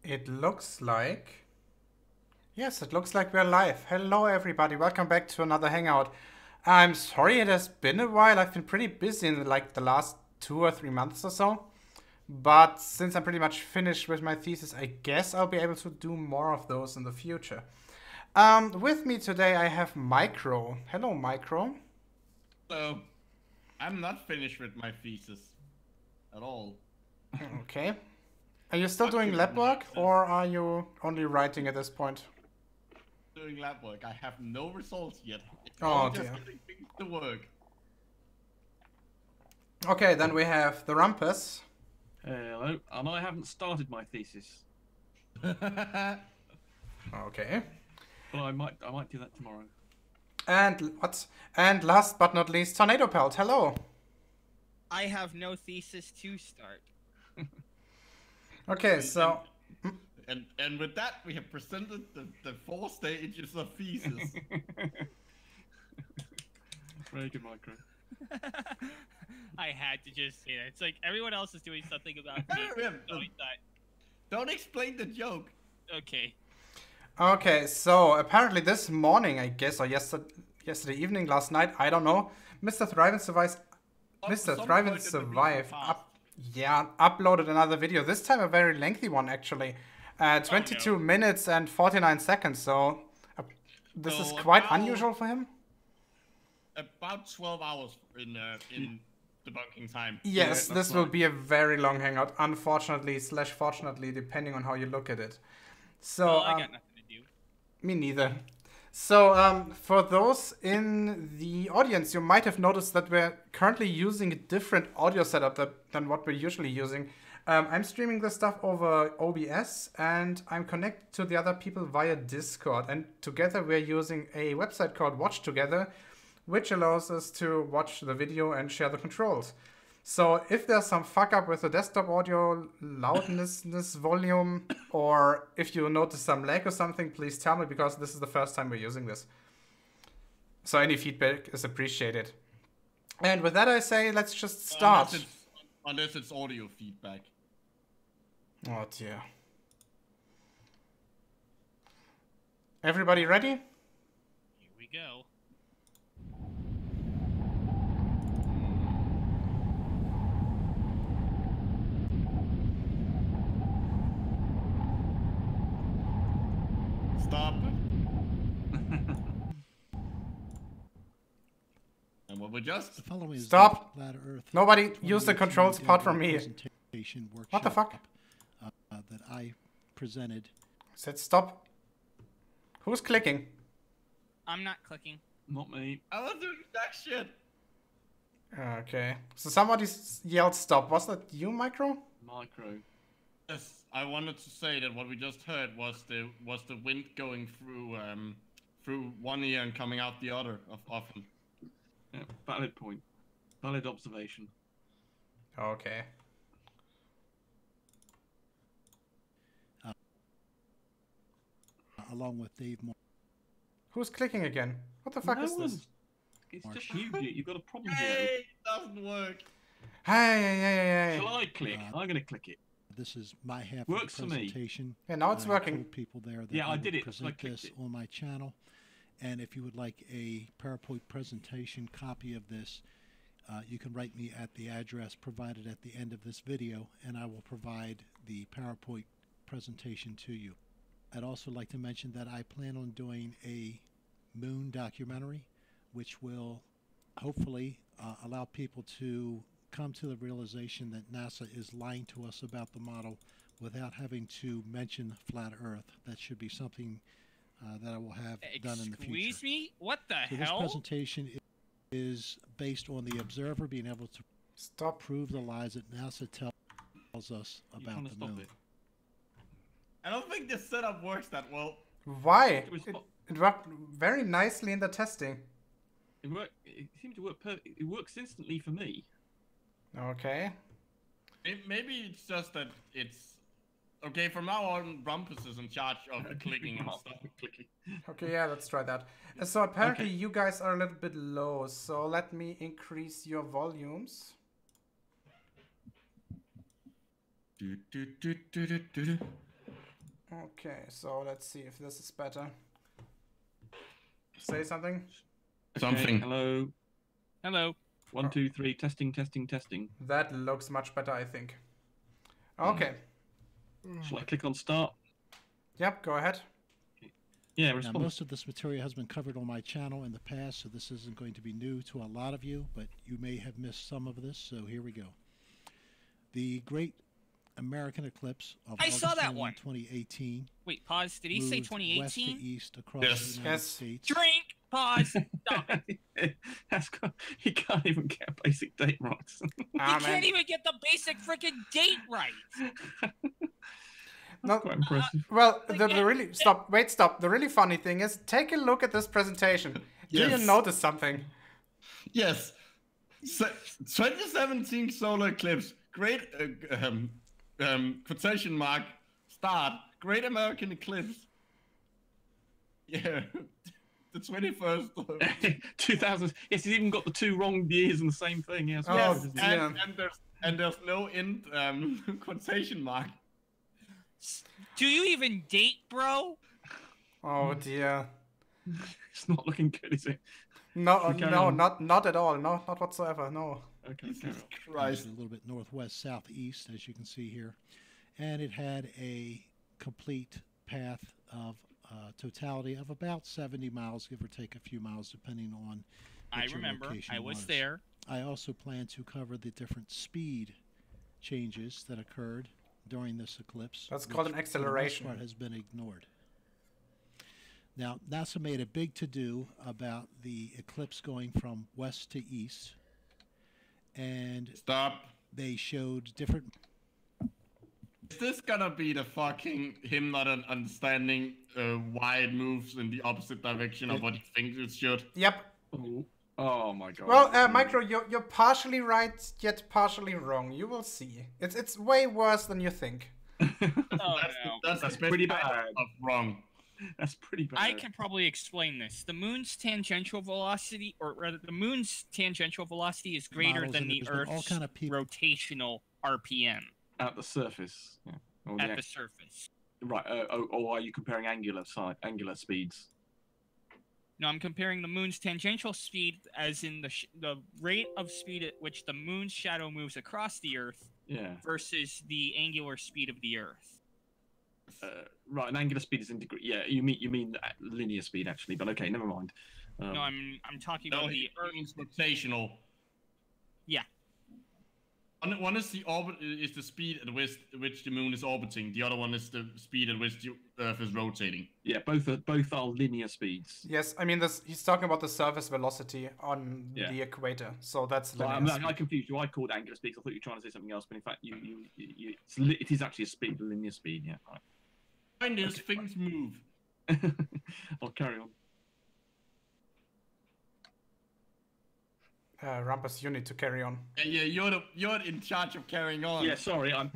It looks like... Yes, it looks like we're live. Hello everybody, welcome back to another Hangout. I'm sorry it has been a while. I've been pretty busy in like the last 2 or 3 months or so. But since I'm pretty much finished with my thesis, I guess I'll be able to do more of those in the future. With me today I have Micro. Hello Micro. So, I'm not finished with my thesis at all. Okay. Are you still doing lab work or are you only writing at this point? Doing lab work. I have no results yet. It's Oh just dear. getting things to work. Okay, then we have the Rumpus. Hello, and I haven't started my thesis, Okay. but I might do that tomorrow. And last but not least, Tornado Pelt. Hello. I have no thesis to start. Okay, so And with that, we have presented the 4 stages of thesis. Very good, Micro. I had to just say that. It's like everyone else is doing something about me. So I thought, Don't explain the joke. okay, so apparently this morning, I guess, or yesterday evening, last night, I don't know, MrThriveAndSurvive's MrThriveAndSurvive uploaded another video. This time a very lengthy one, actually. 22 minutes and 49 seconds. So this is quite unusual for him. About 12 hours in debunking time. Yes, this will be a very long hangout, unfortunately / fortunately, depending on how you look at it. So well, I got nothing to do. Me neither. So for those in the audience, you might have noticed that we're currently using a different audio setup than what we're usually using. I'm streaming this stuff over OBS and I'm connected to the other people via Discord. And together we're using a website called Watch Together, which allows us to watch the video and share the controls. So if there's some fuck up with the desktop audio, loudness, volume, or if you notice some lag or something, please tell me, because this is the first time we're using this. So any feedback is appreciated. And with that I say, let's just start. Unless it's audio feedback. Oh dear. Everybody ready? Here we go. Stop. And what we just... Stop! Flat Earth Nobody use the controls apart from me. What the fuck? That I presented. Said stop. Who's clicking? I'm not clicking. Not me. I was doing that shit. Okay. So somebody yelled stop. Was that you, Micro? Micro. Yes, I wanted to say that what we just heard was the wind going through one ear and coming out the other often. Yeah, valid point. Valid observation. Okay. Along with Dave Moore. Who's clicking again? What the fuck is this? It's just you. You've got a problem here. Hey, it doesn't work. Hey. Shall I click? I'm going to click it. This is my half Works of for the me. presentation. Yeah, now it's working. Told people there that Yeah, I would did it. present I clicked this it. on my channel. And if you would like a PowerPoint presentation copy of this, you can write me at the address provided at the end of this video, and I will provide the PowerPoint presentation to you. I'd also like to mention that I plan on doing a moon documentary, which will hopefully allow people to come to the realization that NASA is lying to us about the model without having to mention flat Earth. That should be something that I will have done in the future. Excuse me? What the So hell? this presentation is based on the observer being able to prove the lies that NASA tells us about the moon. I don't think this setup works that well. Why? It worked very nicely in the testing. It seemed to work perfect. It works instantly for me. Okay. Maybe it's just that it's... Okay, from now on, Rumpus is in charge of the clicking and stuff. Okay, yeah, let's try that. So apparently you guys are a little bit low, so let me increase your volumes. Okay, so let's see if this is better. Say something. Something. Hello. Hello. 1, 2, 3. Testing, testing, testing. That looks much better, I think. Okay. Shall I click on start? Yep, go ahead. Yeah, Now, response. most of this material has been covered on my channel in the past, so this isn't going to be new to a lot of you, but you may have missed some of this, so here we go. The Great American Eclipse of I August saw that 21, one. 2018 Wait, pause. Did he say moved west to 2018? east across Yes. the United Yes. States. Drink. Pause. Stop it. He can't even get a basic date right. You can't even get the basic freaking date right. No, Quite impressive. well, the really stop. The really funny thing is, take a look at this presentation. Do you Yes. notice something? Yes. 2017 solar eclipse. Great quotation mark. Start. Great American eclipse. Yeah. The 21st. 2000. Yes, he's even got the 2 wrong years and the same thing. Yes. Oh, Yes, dear. and there's no end quotation mark. Do you even date, bro? Oh dear. It's not looking good, is it? No, Should we carry no, on? not at all. No, not whatsoever. No. Okay. Jesus carry on. Christ. Actually, a little bit northwest southeast, as you can see here, and it had a complete path of totality of about 70 miles, give or take a few miles, depending on I what your remember. location I was was. there. I also plan to cover the different speed changes that occurred during this eclipse. That's called an which, for the most acceleration. part, has been ignored. Now, NASA made a big to-do about the eclipse going from west to east, and Stop. they showed different. Is this gonna be the fucking him not understanding why it moves in the opposite direction of what he thinks it should? Yep. Oh my god. Well, Micro, you're partially right, yet partially wrong. You will see. It's way worse than you think. Oh, no. That's pretty kind bad. of wrong. That's pretty bad. I can probably explain this. The moon's tangential velocity, or rather, the moon's tangential velocity is greater Models, than and the there's been all Earth's kind of people. rotational RPM At the surface. Yeah. Or at the the surface. Right. Or are you comparing angular speeds? No, I'm comparing the moon's tangential speed, as in the rate of speed at which the moon's shadow moves across the Earth, Yeah. versus the angular speed of the Earth. Right. An angular speed is in degree. Yeah. You mean linear speed actually, but okay, never mind. No, I'm talking No, about the he Earth. means rotational. Yeah. One is the speed at which the moon is orbiting. The other one is the speed at which the Earth is rotating. Yeah. Both are linear speeds. Yes, I mean he's talking about the surface velocity on Yeah. the equator, so that's So linear I'm speed. I confused you. I called it angular speed. I thought you were trying to say something else, but in fact, it is actually a linear speed. Yeah. Right. When these things move. I'll carry on. Rumpus, you need to carry on. Yeah, you're in charge of carrying on. Yeah, sorry, I'm.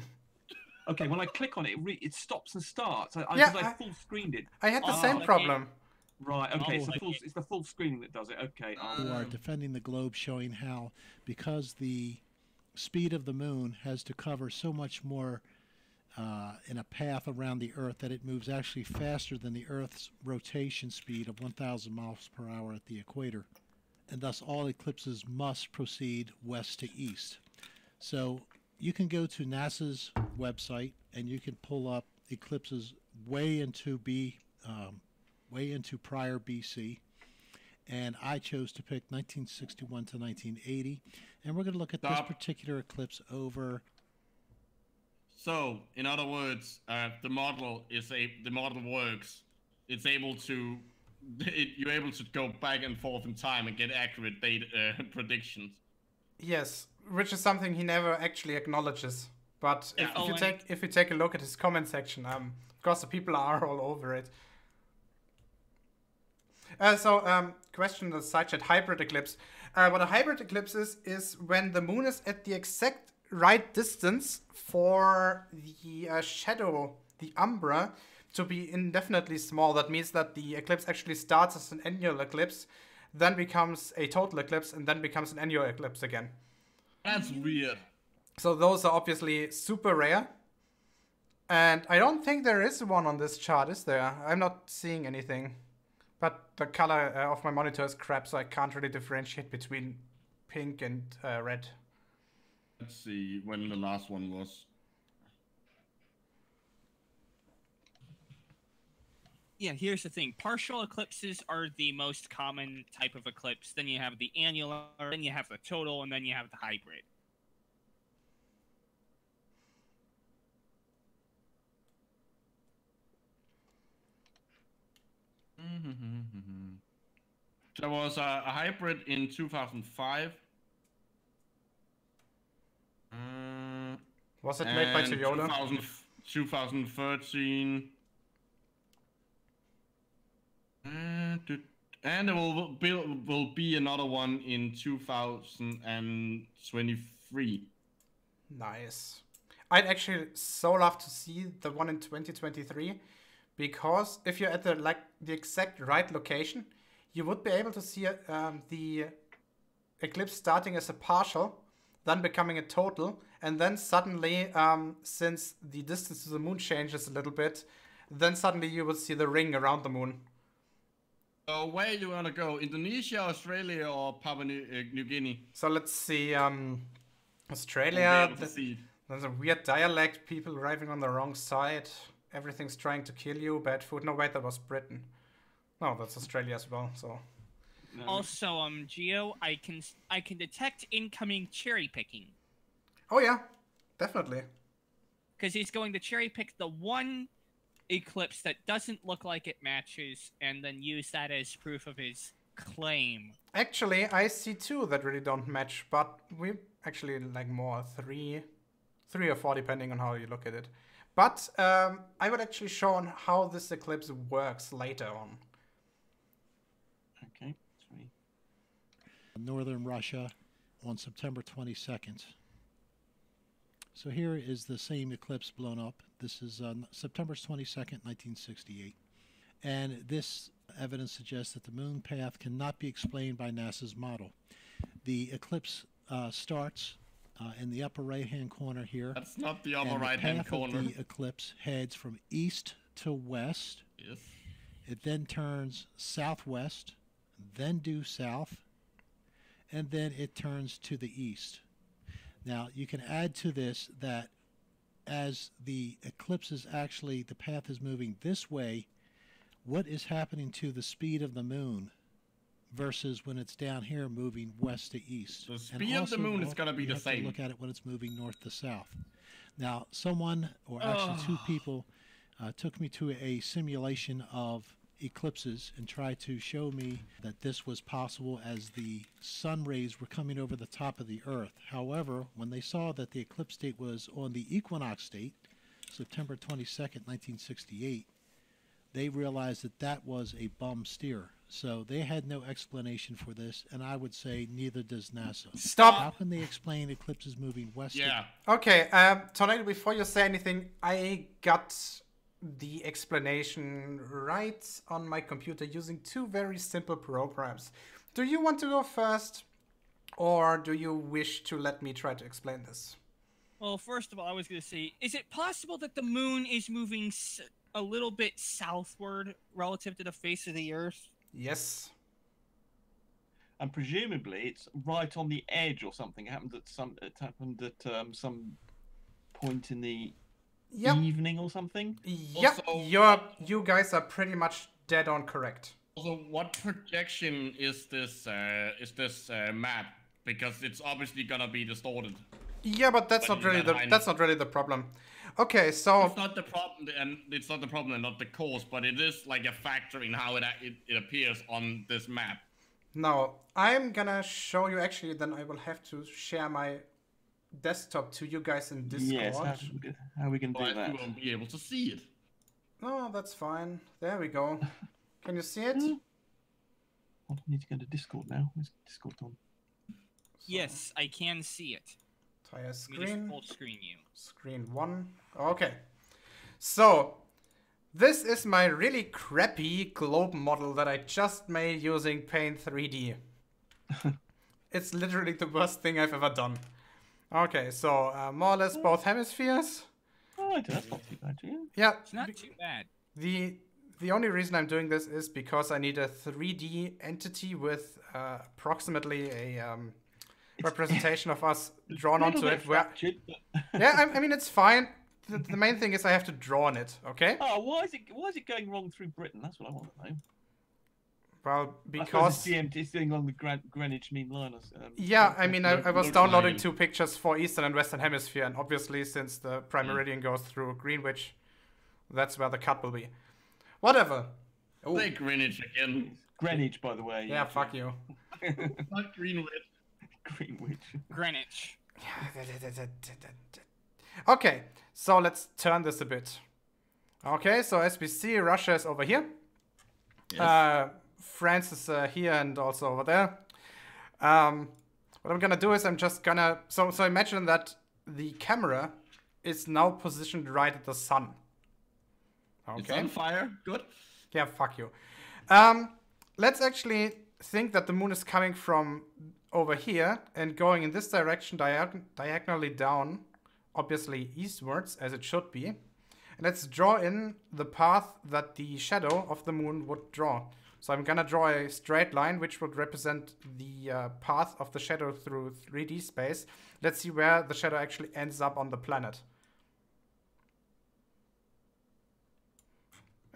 Okay, when I click on it, it stops and starts. I full screened it. I had the Ah, same okay. problem. Right. Okay. Oh, It's the full screening that does it. Okay. Who are defending the globe, showing how, because the speed of the moon has to cover so much more in a path around the Earth, that it moves actually faster than the Earth's rotation speed of 1,000 miles per hour at the equator, and thus all eclipses must proceed west to east. So you can go to NASA's website and you can pull up eclipses way into prior BC, and I chose to pick 1961 to 1980, and we're going to look at this particular eclipse over. So, in other words, the model works. It's able to, you're able to go back and forth in time and get accurate data predictions. Yes, which is something he never actually acknowledges. But Yeah, if you take a look at his comment section, of course the people are all over it. Question the side chat: hybrid eclipse. What a hybrid eclipse is when the moon is at the exact right distance for the shadow, the umbra, to be indefinitely small. That means that the eclipse actually starts as an annual eclipse, then becomes a total eclipse, and then becomes an annual eclipse again. That's weird. So those are obviously super rare. And I don't think there is one on this chart, is there? I'm not seeing anything. But the color of my monitor is crap, so I can't really differentiate between pink and red. Let's see when the last one was. Yeah, here's the thing. Partial eclipses are the most common type of eclipse. Then you have the annular, then you have the total, and then you have the hybrid. There was a hybrid in 2005. Was it made by Toyota? 2013. And there will be another one in 2023. Nice. I'd actually so love to see the one in 2023, because if you're at the exact right location, you would be able to see the eclipse starting as a partial, then becoming a total, and then suddenly, since the distance to the moon changes a little bit, then suddenly you will see the ring around the moon. So where you wanna go? Indonesia, Australia, or Papua New Guinea? So let's see. Australia. See it. There's a weird dialect. People arriving on the wrong side. Everything's trying to kill you. Bad food. No, wait, that was Britain. No, that's Australia as well. So. No. Also, Geo, I can detect incoming cherry picking. Oh yeah, definitely. Because he's going to cherry pick the one eclipse that doesn't look like it matches, and then use that as proof of his claim. Actually, I see two that really don't match, but we actually like more three or four depending on how you look at it. But I would actually show on how this eclipse works later on. Okay. Sweet. Northern Russia on September 22nd. So here is the same eclipse blown up. This is September 22nd, 1968. And this evidence suggests that the moon path cannot be explained by NASA's model. The eclipse starts in the upper right-hand corner here. That's not the upper right-hand corner. The eclipse heads from east to west. Yes. It then turns southwest, then due south, and then it turns to the east. Now, you can add to this that as the eclipse is actually, the path is moving this way, what is happening to the speed of the moon versus when it's down here moving west to east? The speed of the moon is going to be the same. Look at it when it's moving north to south. Now, someone, or actually two people, took me to a simulation of eclipses and tried to show me that this was possible as the sun rays were coming over the top of the earth. However, when they saw that the eclipse date was on the equinox date, September 22nd, 1968, they realized that that was a bum steer. So they had no explanation for this, and I would say neither does NASA. Stop! How can they explain eclipses moving west? Yeah. Okay, Tornado, before you say anything, I got the explanation right on my computer using two very simple programs. Do you want to go first, or do you wish to let me try to explain this? Well, first of all, I was going to say, is it possible that the moon is moving a little bit southward relative to the face of the Earth? Yes. And presumably it's right on the edge or something. It happened at some point in the evening or something. Yep. Also, you guys are pretty much dead on correct. Also, what projection is this map? Because it's obviously gonna be distorted. Yeah, but that's not really the problem. Okay, so it's not the problem, and it's not the problem and not the cause, but it is like a factor in how it appears on this map. Now, I'm gonna show you. Actually, then I will have to share my desktop to you guys in Discord. Yes, how are we going to do that? You won't be able to see it. Oh, that's fine. There we go. Can you see it? I need to go to Discord now. Where's Discord on? So, yes, I can see it. Entire Let me just screen. full screen you. Screen 1. Okay. So, this is my really crappy globe model that I just made using Paint 3D. It's literally the worst thing I've ever done. Okay, so more or less both hemispheres. Right, that's not too bad, yeah. Yeah. It's not too bad. The only reason I'm doing this is because I need a 3D entity with approximately a representation of us drawn onto it. Yeah, I mean it's fine. The main thing is I have to draw on it. Okay. Oh, why is it going wrong through Britain? That's what I want to know. Well, I because suppose it's going along the Greenwich Mean Line. yeah, I mean I was look downloading like- 2 pictures for Eastern and Western Hemisphere, and obviously since the prime meridian goes through Greenwich, that's where the cut will be. Whatever. Oh. Say Greenwich again. Greenwich, by the way. Yeah, fuck you. Not Greenwich. Greenwich. Greenwich. Okay, so let's turn this a bit. Okay, so as we see, Russia is over here. Yes. France is here and also over there. What I'm gonna do is I'm just gonna... So imagine that the camera is now positioned right at the sun. It's Okay. on fire. Good. Yeah, fuck you. Let's actually think that the moon is coming from over here and going in this direction diagonally down, obviously eastwards, as it should be. And let's draw in the path that the shadow of the moon would draw. So I'm gonna draw a straight line which would represent the path of the shadow through 3D space. Let's see where the shadow actually ends up on the planet.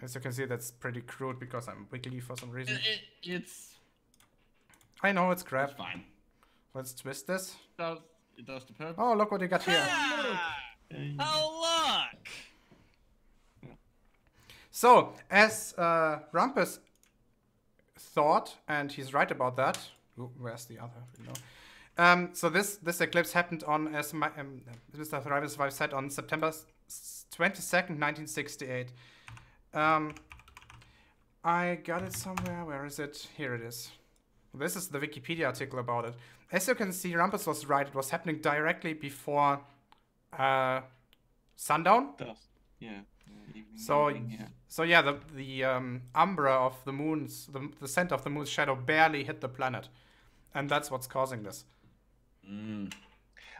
As you can see, that's pretty crude because I'm wiggly for some reason. It's I know, it's crap. fine. Let's twist this. It does the purpose. Oh, look what you got here. Ah! Oh, look! So, as Rumpus thought, and he's right about that. Ooh, where's the other? No. So this eclipse happened on, as MrThriveAndSurvive's said, on September 22nd, 1968. I got it somewhere. Where is it? Here it is. This is the Wikipedia article about it. As you can see, Rumpus was right. It was happening directly before sundown. Dusk. Yeah. So yeah, the umbra of the moon's, the center of the moon's shadow barely hit the planet, and that's what's causing this. And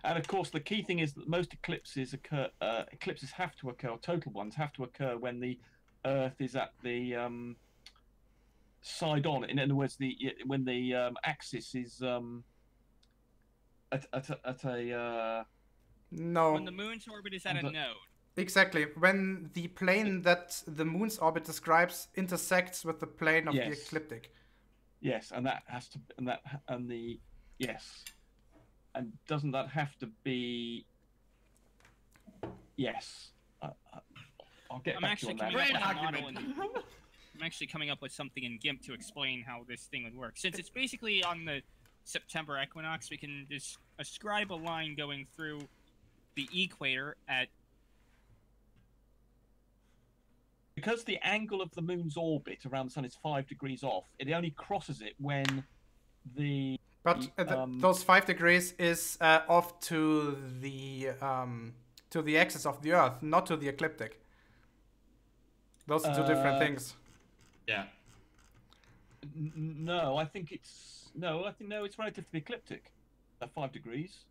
of course, the key thing is that most eclipses occur. Eclipses have to occur, or total ones have to occur when the Earth is at the side on. In other words, when the axis is at a No. When the moon's orbit is at a node. Exactly. When the plane that the moon's orbit describes intersects with the plane of the ecliptic. Yes, and that has to, yes, and doesn't that have to be? Yes, I'll get back to you on that. Great argument. I'm actually coming up with something in GIMP to explain how this thing would work. Since it's basically on the September equinox, we can just ascribe a line going through the equator at... Because the angle of the moon's orbit around the sun is 5 degrees off, it only crosses it when the... But those 5 degrees is off to the axis of the Earth, not to the ecliptic. Those are two different things. Yeah. No, I think it's relative to the ecliptic. At 5 degrees.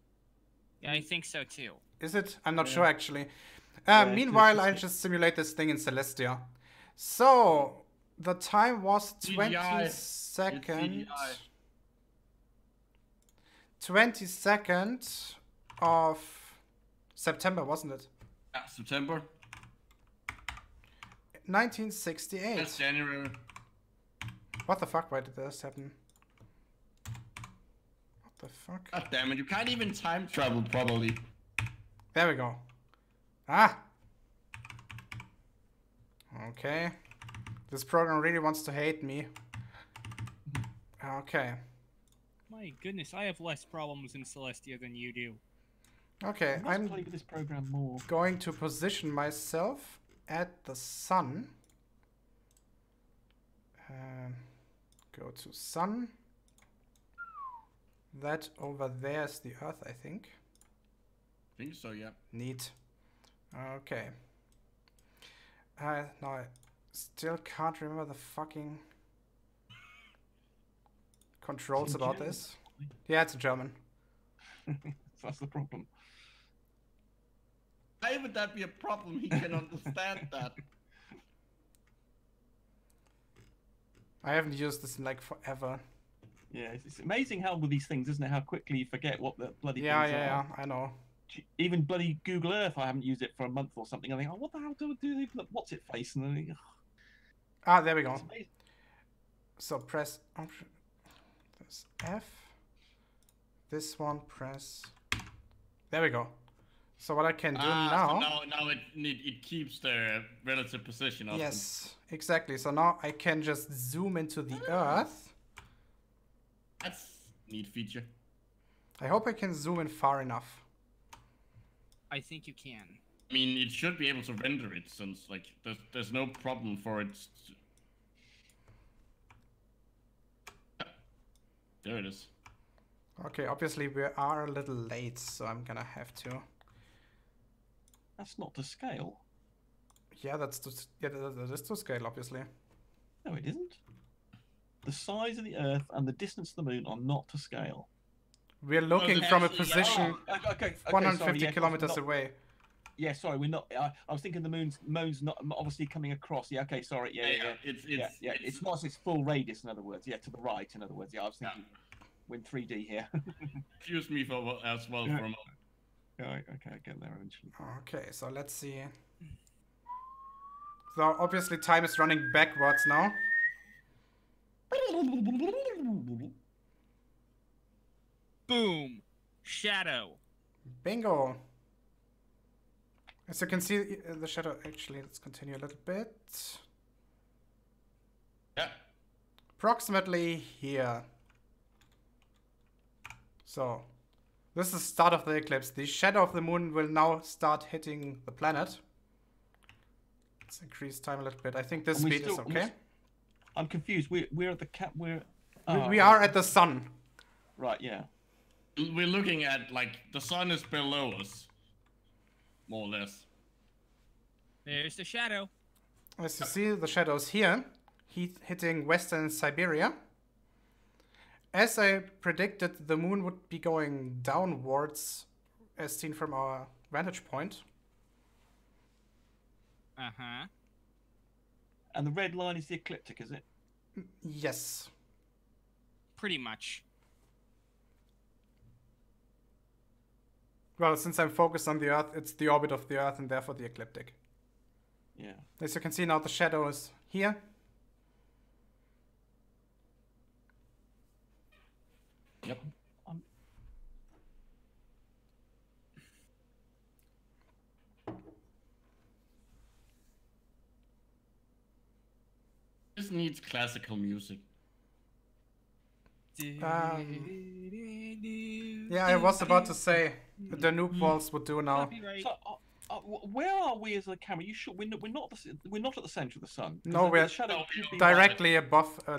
Yeah, I think so too. Is it? I'm not sure actually. Yeah, Meanwhile, I'll just simulate this thing in Celestia. So the time was CGI. 22nd of September, wasn't it? Yeah, September. 1968. That's January. What the fuck? Why did this happen? What the fuck? God damn it! You can't even time travel properly. There we go. Ah. Okay. This program really wants to hate me. Okay. My goodness, I have less problems in Celestia than you do. Okay, I I'm must play with this program more. going to position myself at the sun. Go to sun. That over there is the Earth, I think. I think so, yeah. Neat. Okay. No, I still can't remember the fucking controls about German. this. Yeah, it's in German. That's the problem. I Why would that be a problem? He can understand that. I haven't used this in like forever. Yeah, it's amazing how with these things, isn't it? How quickly you forget what the bloody Yeah, things yeah, are. yeah, I know. Even bloody Google Earth, I haven't used it for a month or something. I think, oh, what the hell do they? What's it face? And then I think, Ah, there we go. it's amazing. So press Option. This F. This one, press. There we go. So what I can do now. So now it keeps the relative position of them. Yes, exactly. So now I can just zoom into the Earth. That's a neat feature. I hope I can zoom in far enough. I think you can. I mean, it should be able to render it since like there's no problem for it. There it is. Okay, obviously we are a little late, so I'm gonna have to. That's not to scale. Yeah, that is to scale, obviously. No, it isn't. The size of the Earth and the distance to the Moon are not to scale. We're looking from a actually, position Okay, 150 sorry, kilometers away. Yeah, sorry, we're not. I was thinking the moon's not obviously coming across. Yeah, okay, sorry. Yeah. It's not its full radius, in other words. Yeah, to the right, in other words. Yeah, I was thinking we're in 3D here. Excuse me for as well for a moment. Right, okay, I get there eventually. Okay, so let's see. So obviously time is running backwards now. Boom. Shadow. Bingo. As you can see, the shadow, actually, let's continue a little bit. Yeah. Approximately here. So, this is the start of the eclipse. The shadow of the moon will now start hitting the planet. Let's increase time a little bit. I think this speed is okay. I'm confused. We're at the cap. We are at the sun. Right. Yeah. We're looking at like the sun is below us, more or less. There's the shadow. As you see, the shadow's here, hitting western Siberia. As I predicted, the moon would be going downwards, as seen from our vantage point. Uh-huh. And the red line is the ecliptic, is it? Yes. Pretty much. Well, since I'm focused on the Earth, it's the orbit of the Earth and therefore the ecliptic. Yeah. As you can see now, the shadow is here. Yep. This needs classical music. Yeah, I was about to say the noob walls would do now. Copyright. So, where are we as a camera? You sure we're not at the center of the sun? No, we're the shadow should be directly above it a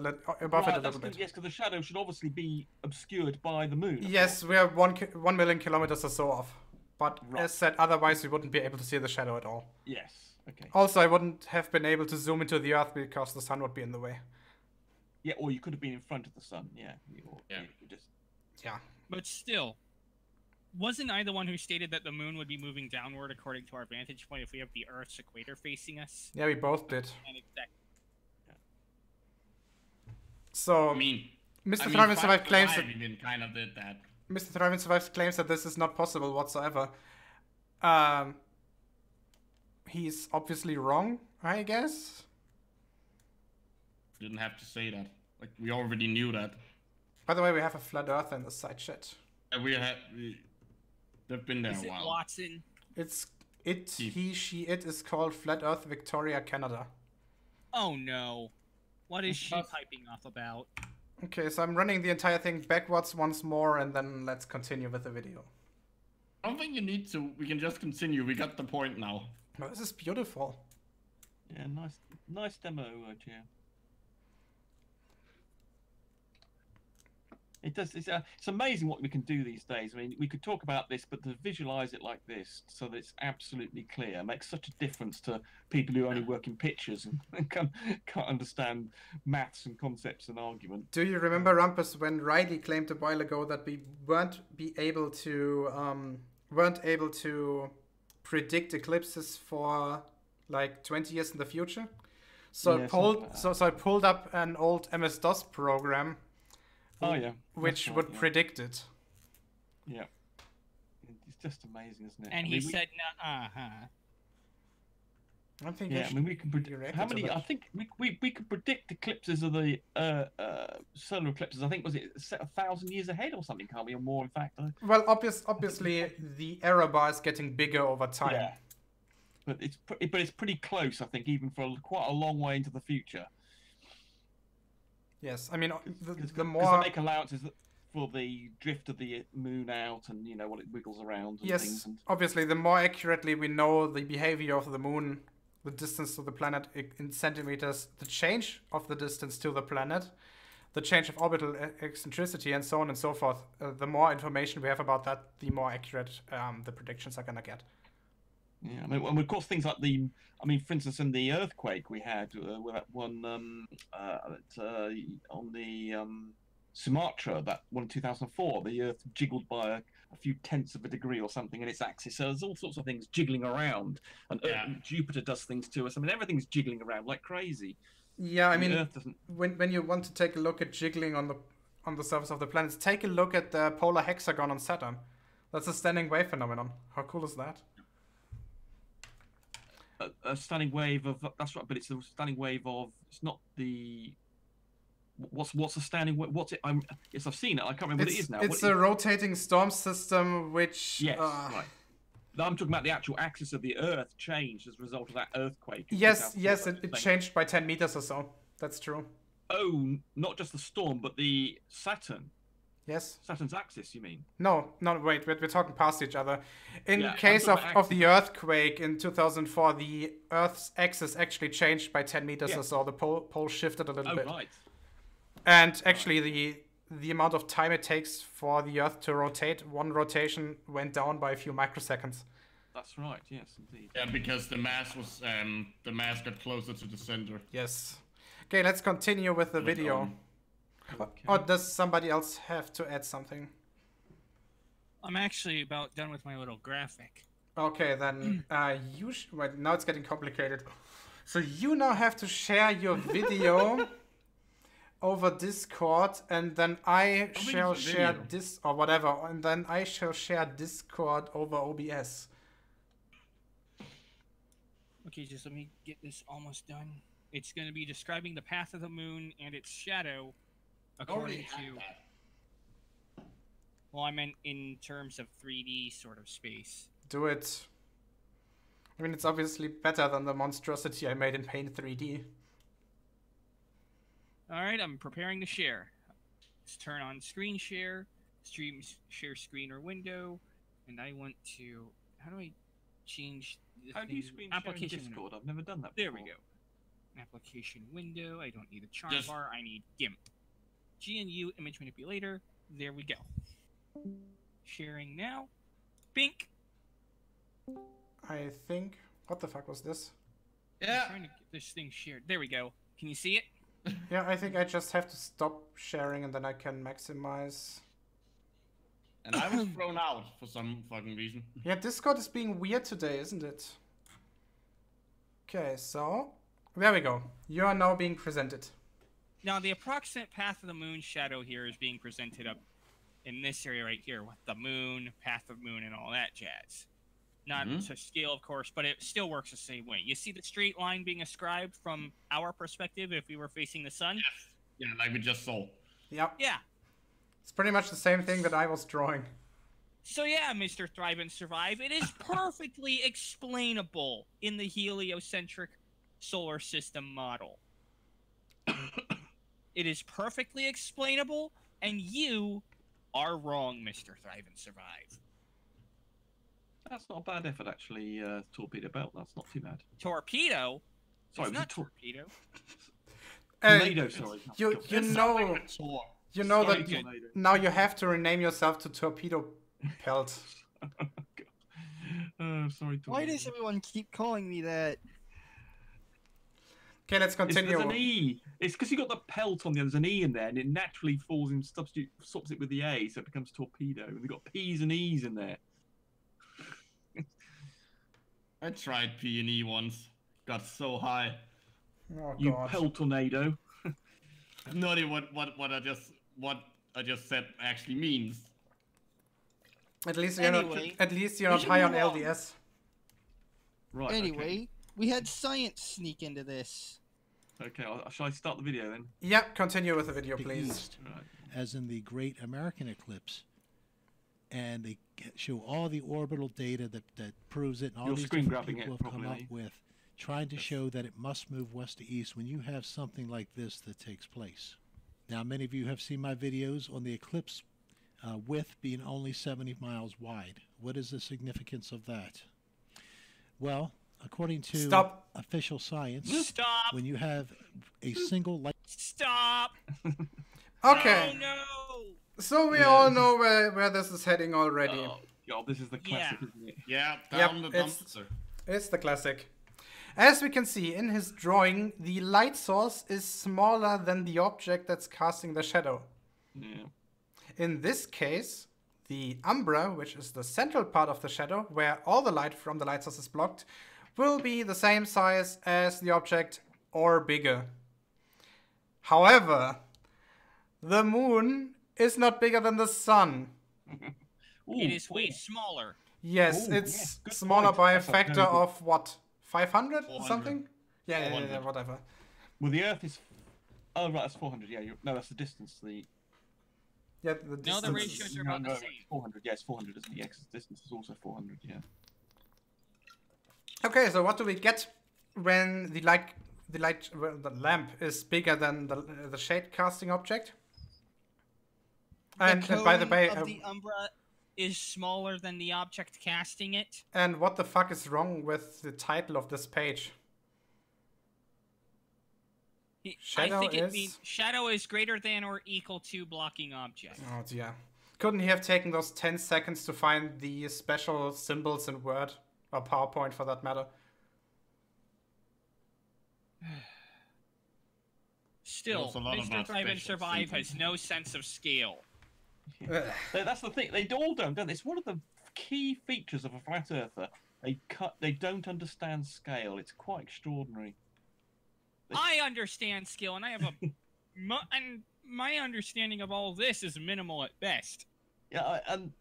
right, little bit. Yes, because the shadow should obviously be obscured by the moon. Yes, we are 1 million kilometers or so off. But Right. as said, otherwise we wouldn't be able to see the shadow at all. Yes. Okay. Also, I wouldn't have been able to zoom into the Earth because the sun would be in the way. Yeah, or you could have been in front of the sun. Yeah. Yeah. You just... Yeah. But still, wasn't I the one who stated that the moon would be moving downward according to our vantage point if we have the Earth's equator facing us? Yeah, we both did. And exactly. So, I mean, Mr. Thrive and Survive claims that even kind of did that. Mr. Thrive and Survive claims that this is not possible whatsoever. He's obviously wrong, I guess. Didn't have to say that. Like we already knew that. By the way, we have a flat Earth in the side chat. And they've been there Is a it while. Watson? He, she, it is called Flat Earth Victoria, Canada. Oh no. What is she piping off about? Okay, so I'm running the entire thing backwards once more, and then let's continue with the video. I don't think you need to. We can just continue. We got the point now. Oh, this is beautiful. Yeah, nice demo, Jim. It does. It's amazing what we can do these days. I mean, we could talk about this, but to visualize it like this, so that it's absolutely clear, makes such a difference to people who only work in pictures and can't understand maths and concepts and argument. Do you remember, Rumpus, when Riley claimed a while ago that we weren't able to predict eclipses for like 20 years in the future. So Yeah, I pulled up an old MS-DOS program. Oh yeah, which that's would right, yeah. predict it. Yeah, it's just amazing, isn't it? And he said, "Nah, I think Yeah, I mean, we can predict how many. I think we could predict eclipses of the solar eclipses. I think was it 1,000 years ahead or something, can't we, or more? In fact, well, obviously the error bar is getting bigger over time. Yeah. But it's pretty close, I think, even for quite a long way into the future. Yes, I mean the Because more they make allowances for the drift of the moon out, and you know what it wiggles around. And yes, things and... obviously the more accurately we know the behavior of the moon, the distance to the planet in centimeters, the change of the distance to the planet, the change of orbital eccentricity, and so on and so forth. The more information we have about that, the more accurate the predictions are gonna get. Yeah, I mean, and of course, things like for instance, in the earthquake we had with that one on the Sumatra, that one in 2004, the Earth jiggled by a few tenths of a degree or something in its axis. So there's all sorts of things jiggling around, and Jupiter does things to us. I mean, everything's jiggling around like crazy. Yeah, I mean, Earth doesn't... when you want to take a look at jiggling on the surface of the planets, take a look at the polar hexagon on Saturn. That's a standing wave phenomenon. How cool is that? A standing wave of, that's right, but it's a standing wave of, it's not the, what's a standing wave, what's it, yes, I've seen it, I can't remember what it is now. It's a rotating storm system which... Yes, right. I'm talking about the actual axis of the Earth changed as a result of that earthquake. Yes, it changed by 10 meters or so. That's true. Oh, not just the storm, but the Saturn. Yes. Saturn's axis, you mean? No, wait, we're talking past each other. In case of the earthquake in 2004, the Earth's axis actually changed by 10 meters or so. The pole shifted a little bit. Oh, right. And actually, the amount of time it takes for the Earth to rotate, one rotation went down by a few microseconds. That's right, yes, indeed. Yeah, because the mass got closer to the center. Yes. Okay, let's continue with the video. Okay. Or does somebody else have to add something? I'm actually about done with my little graphic. Okay, then wait, now it's getting complicated. So you now have to share your video over Discord, and then I shall share this or whatever, and then I shall share Discord over OBS. Okay, just let me get this almost done. It's going to be describing the path of the moon and its shadow according to... Well, I meant in terms of 3D sort of space. Do it. I mean, it's obviously better than the monstrosity I made in Paint 3D. Alright, I'm preparing to share. Let's turn on screen share, share screen or window, and I want to... How do I change the How do you screen share in Discord? I've never done that before. There we go. Application window. I don't need a chart bar. I need GIMP. GNU image manipulator. There we go. Sharing now. Bink. I think... What the fuck was this? Yeah. I'm trying to get this thing shared. There we go. Can you see it? Yeah, I think I just have to stop sharing and then I can maximize. And I was thrown out for some fucking reason. Yeah, Discord is being weird today, isn't it? Okay, so... There we go. You are now being presented. Now, the approximate path of the moon shadow here is being presented up in this area right here with the moon, path of moon, and all that jazz. Not to scale, of course, but it still works the same way. You see the straight line being ascribed from our perspective if we were facing the sun? Yes. Yeah, like we just saw. Yep. Yeah. It's pretty much the same thing that I was drawing. So yeah, Mr. Thrive and Survive, it is perfectly explainable in the heliocentric solar system model. It is perfectly explainable, and you are wrong, Mr. Thrive and Survive. That's not a bad effort, actually, Torpedo Belt. That's not too bad. Torpedo? Sorry, it's not torpedo. Tornado, sorry. You know that now you have to rename yourself to Torpedo Pelt. Sorry, Torpedo. Why does everyone keep calling me that? Okay, let's continue. There's an E. It's because you got the pelt on the end. There's an E in there, and it naturally falls in, swaps it with the A, so it becomes torpedo. And they've got P's and E's in there. I tried P&E once. Got so high. Oh You god. pell tornado. No idea what I just said actually means. At least you're Anyway, not we should high on move on. LDS. Right. Anyway, we had science sneak into this. Okay. Shall I start the video then? Yeah, continue with the video, The please. east, Right. as in the Great American Eclipse, and they show all the orbital data that proves it, and all You're these screen different grabbing people it have come properly, up with, trying to show that it must move west to east when you have something like this that takes place. Now, many of you have seen my videos on the eclipse width being only 70 miles wide. What is the significance of that? Well, according to Stop. official science, Stop! when you have a single light Stop! Okay, Oh no! so we Yeah. all know where this is heading already. Oh, God, this is the classic, isn't it? Yeah, Yep, down the it's- dumpster. It's the classic. As we can see in his drawing, the light source is smaller than the object that's casting the shadow. Yeah. In this case, the umbra, which is the central part of the shadow, where all the light from the light source is blocked, will be the same size as the object or bigger. However, the moon is not bigger than the sun. Ooh, It is way ooh. smaller. Yes, Ooh, it's yes, good smaller point. by a That's a very factor good- of what? 500 or 400. something? Yeah, 400. whatever. Well, the Earth is. Oh, right, that's 400. Yeah, no, that's the distance to the. Yeah, the No, distance. the ratios are about the same. 400. Yeah, it's 400, isn't it? Yeah, 'cause the distance is also 400. Yeah. Okay, so what do we get when the lamp is bigger than the shade casting object? And by the cone way, of the umbra. Is smaller than the object casting it. and what the fuck is wrong with the title of this page? Shadow I think it is- means shadow is greater than or equal to blocking object. Oh dear. Couldn't he have taken those 10 seconds to find the special symbols in Word or PowerPoint for that matter? Still, There's a lot Mr. about Thrive and special Survive symbols. has no sense of scale. That's the thing. They all don't they? It's one of the key features of a flat earther. They don't understand scale. It's quite extraordinary. I understand scale, and I have a and my understanding of all this is minimal at best. Yeah, and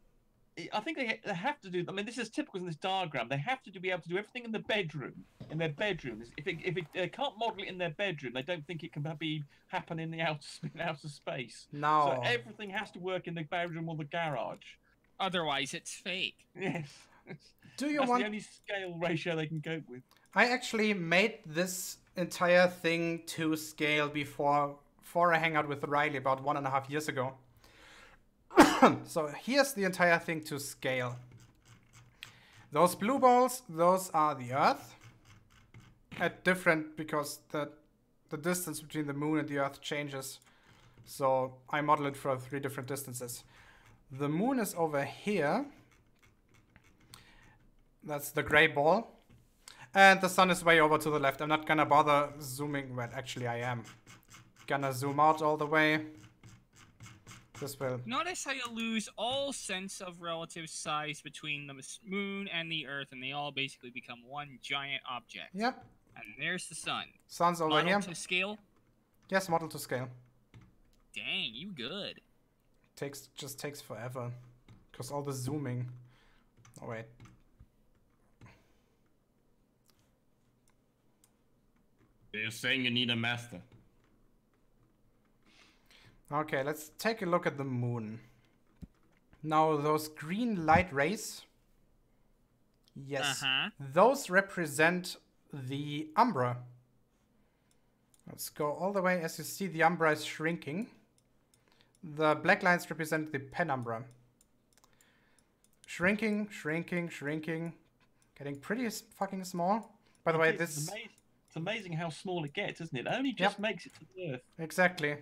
I think they have to do. I mean, this is typical in this diagram. They have to be able to do everything in the bedroom. In their bedroom, if it can't model it in their bedroom, they don't think it can happen in the outer space. No. So everything has to work in the bedroom or the garage. Otherwise, it's fake. Yes. Do you That's want... the only scale ratio they can cope with. I actually made this entire thing to scale before I hang out with Riley about 1.5 years ago. So here's the entire thing to scale. Those blue balls, those are the Earth. At different, because the distance between the moon and the Earth changes. So I model it for 3 different distances. The moon is over here. That's the gray ball. And the sun is way over to the left. I'm not gonna bother zooming. Well, actually I am. Gonna zoom out all the way. This will... Notice how you lose all sense of relative size between the moon and the Earth, and they all basically become one giant object. Yep. And there's the sun. Sun's over Model here. to scale. Yes, model to scale. Dang, you good. Just takes forever. Because all the zooming. Oh wait. You're saying you need a master. Okay, let's take a look at the moon. Now those green light rays. Yes. Those represent the umbra. Let's go all the way. As you see, the umbra is shrinking. The black lines represent the penumbra. Shrinking, shrinking, shrinking. Getting pretty fucking small. By the way, this... It's amazing how small it gets, isn't it? It only just makes it to the Earth. Exactly.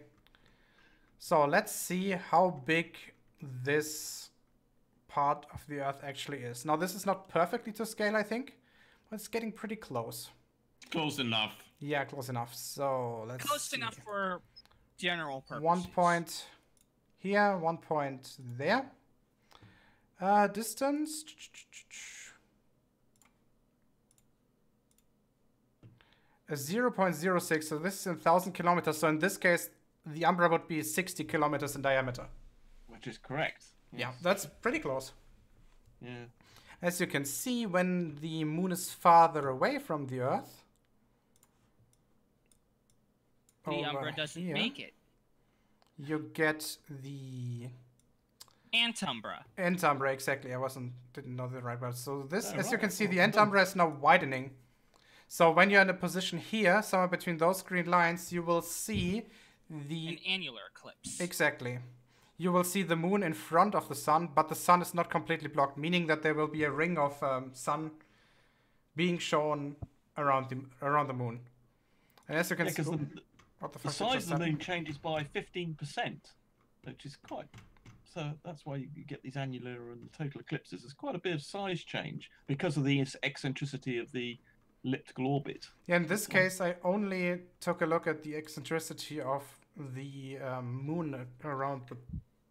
So let's see how big this part of the Earth actually is. Now, this is not perfectly to scale, I think. But it's getting pretty close. Close enough. Yeah, close enough. So let's Close see. enough for general purposes. 1 point here, 1 point there. Distance. 0.06, so this is in 1,000 kilometers. So in this case, the umbra would be 60 kilometers in diameter. Which is correct. Yes. Yeah, that's pretty close. Yeah. As you can see, when the moon is farther away from the Earth, The umbra over doesn't here, make it. you get the Antumbra. entumbra, exactly. I didn't know the right word. So this, as you right. can see, the entumbra is now widening. So when you're in a position here, somewhere between those green lines, you will see the... An annular eclipse. Exactly. You will see the moon in front of the sun, but the sun is not completely blocked, meaning that there will be a ring of sun being shown around the moon. And as you can see... What the the fuck size of the happened? moon changes by 15%, which is quite... So that's why you get these annular and total eclipses. There's quite a bit of size change because of the eccentricity of the elliptical orbit. Yeah, in this case, I only took a look at the eccentricity of the moon around the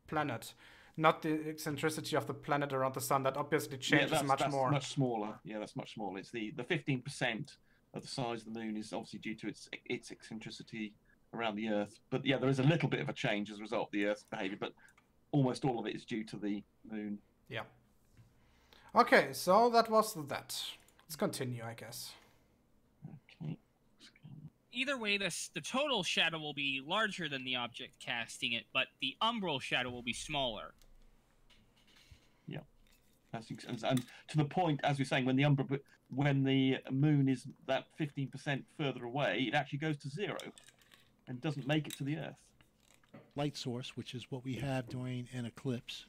planet, not the eccentricity of the planet around the sun. That obviously changes that's more. Much smaller. Yeah, that's much smaller. It's the 15% of the size of the moon is obviously due to its eccentricity around the Earth. But yeah, there is a little bit of a change as a result of the Earth's behaviour, but almost all of it is due to the moon. Yeah. Okay, so that was that. Let's continue, I guess. Okay. Either way, the total shadow will be larger than the object casting it, but the umbral shadow will be smaller. Yeah. And to the point, as we're saying, when the moon is that 15% further away, it actually goes to 0 and doesn't make it to the Earth. Light source, which is what we have during an eclipse,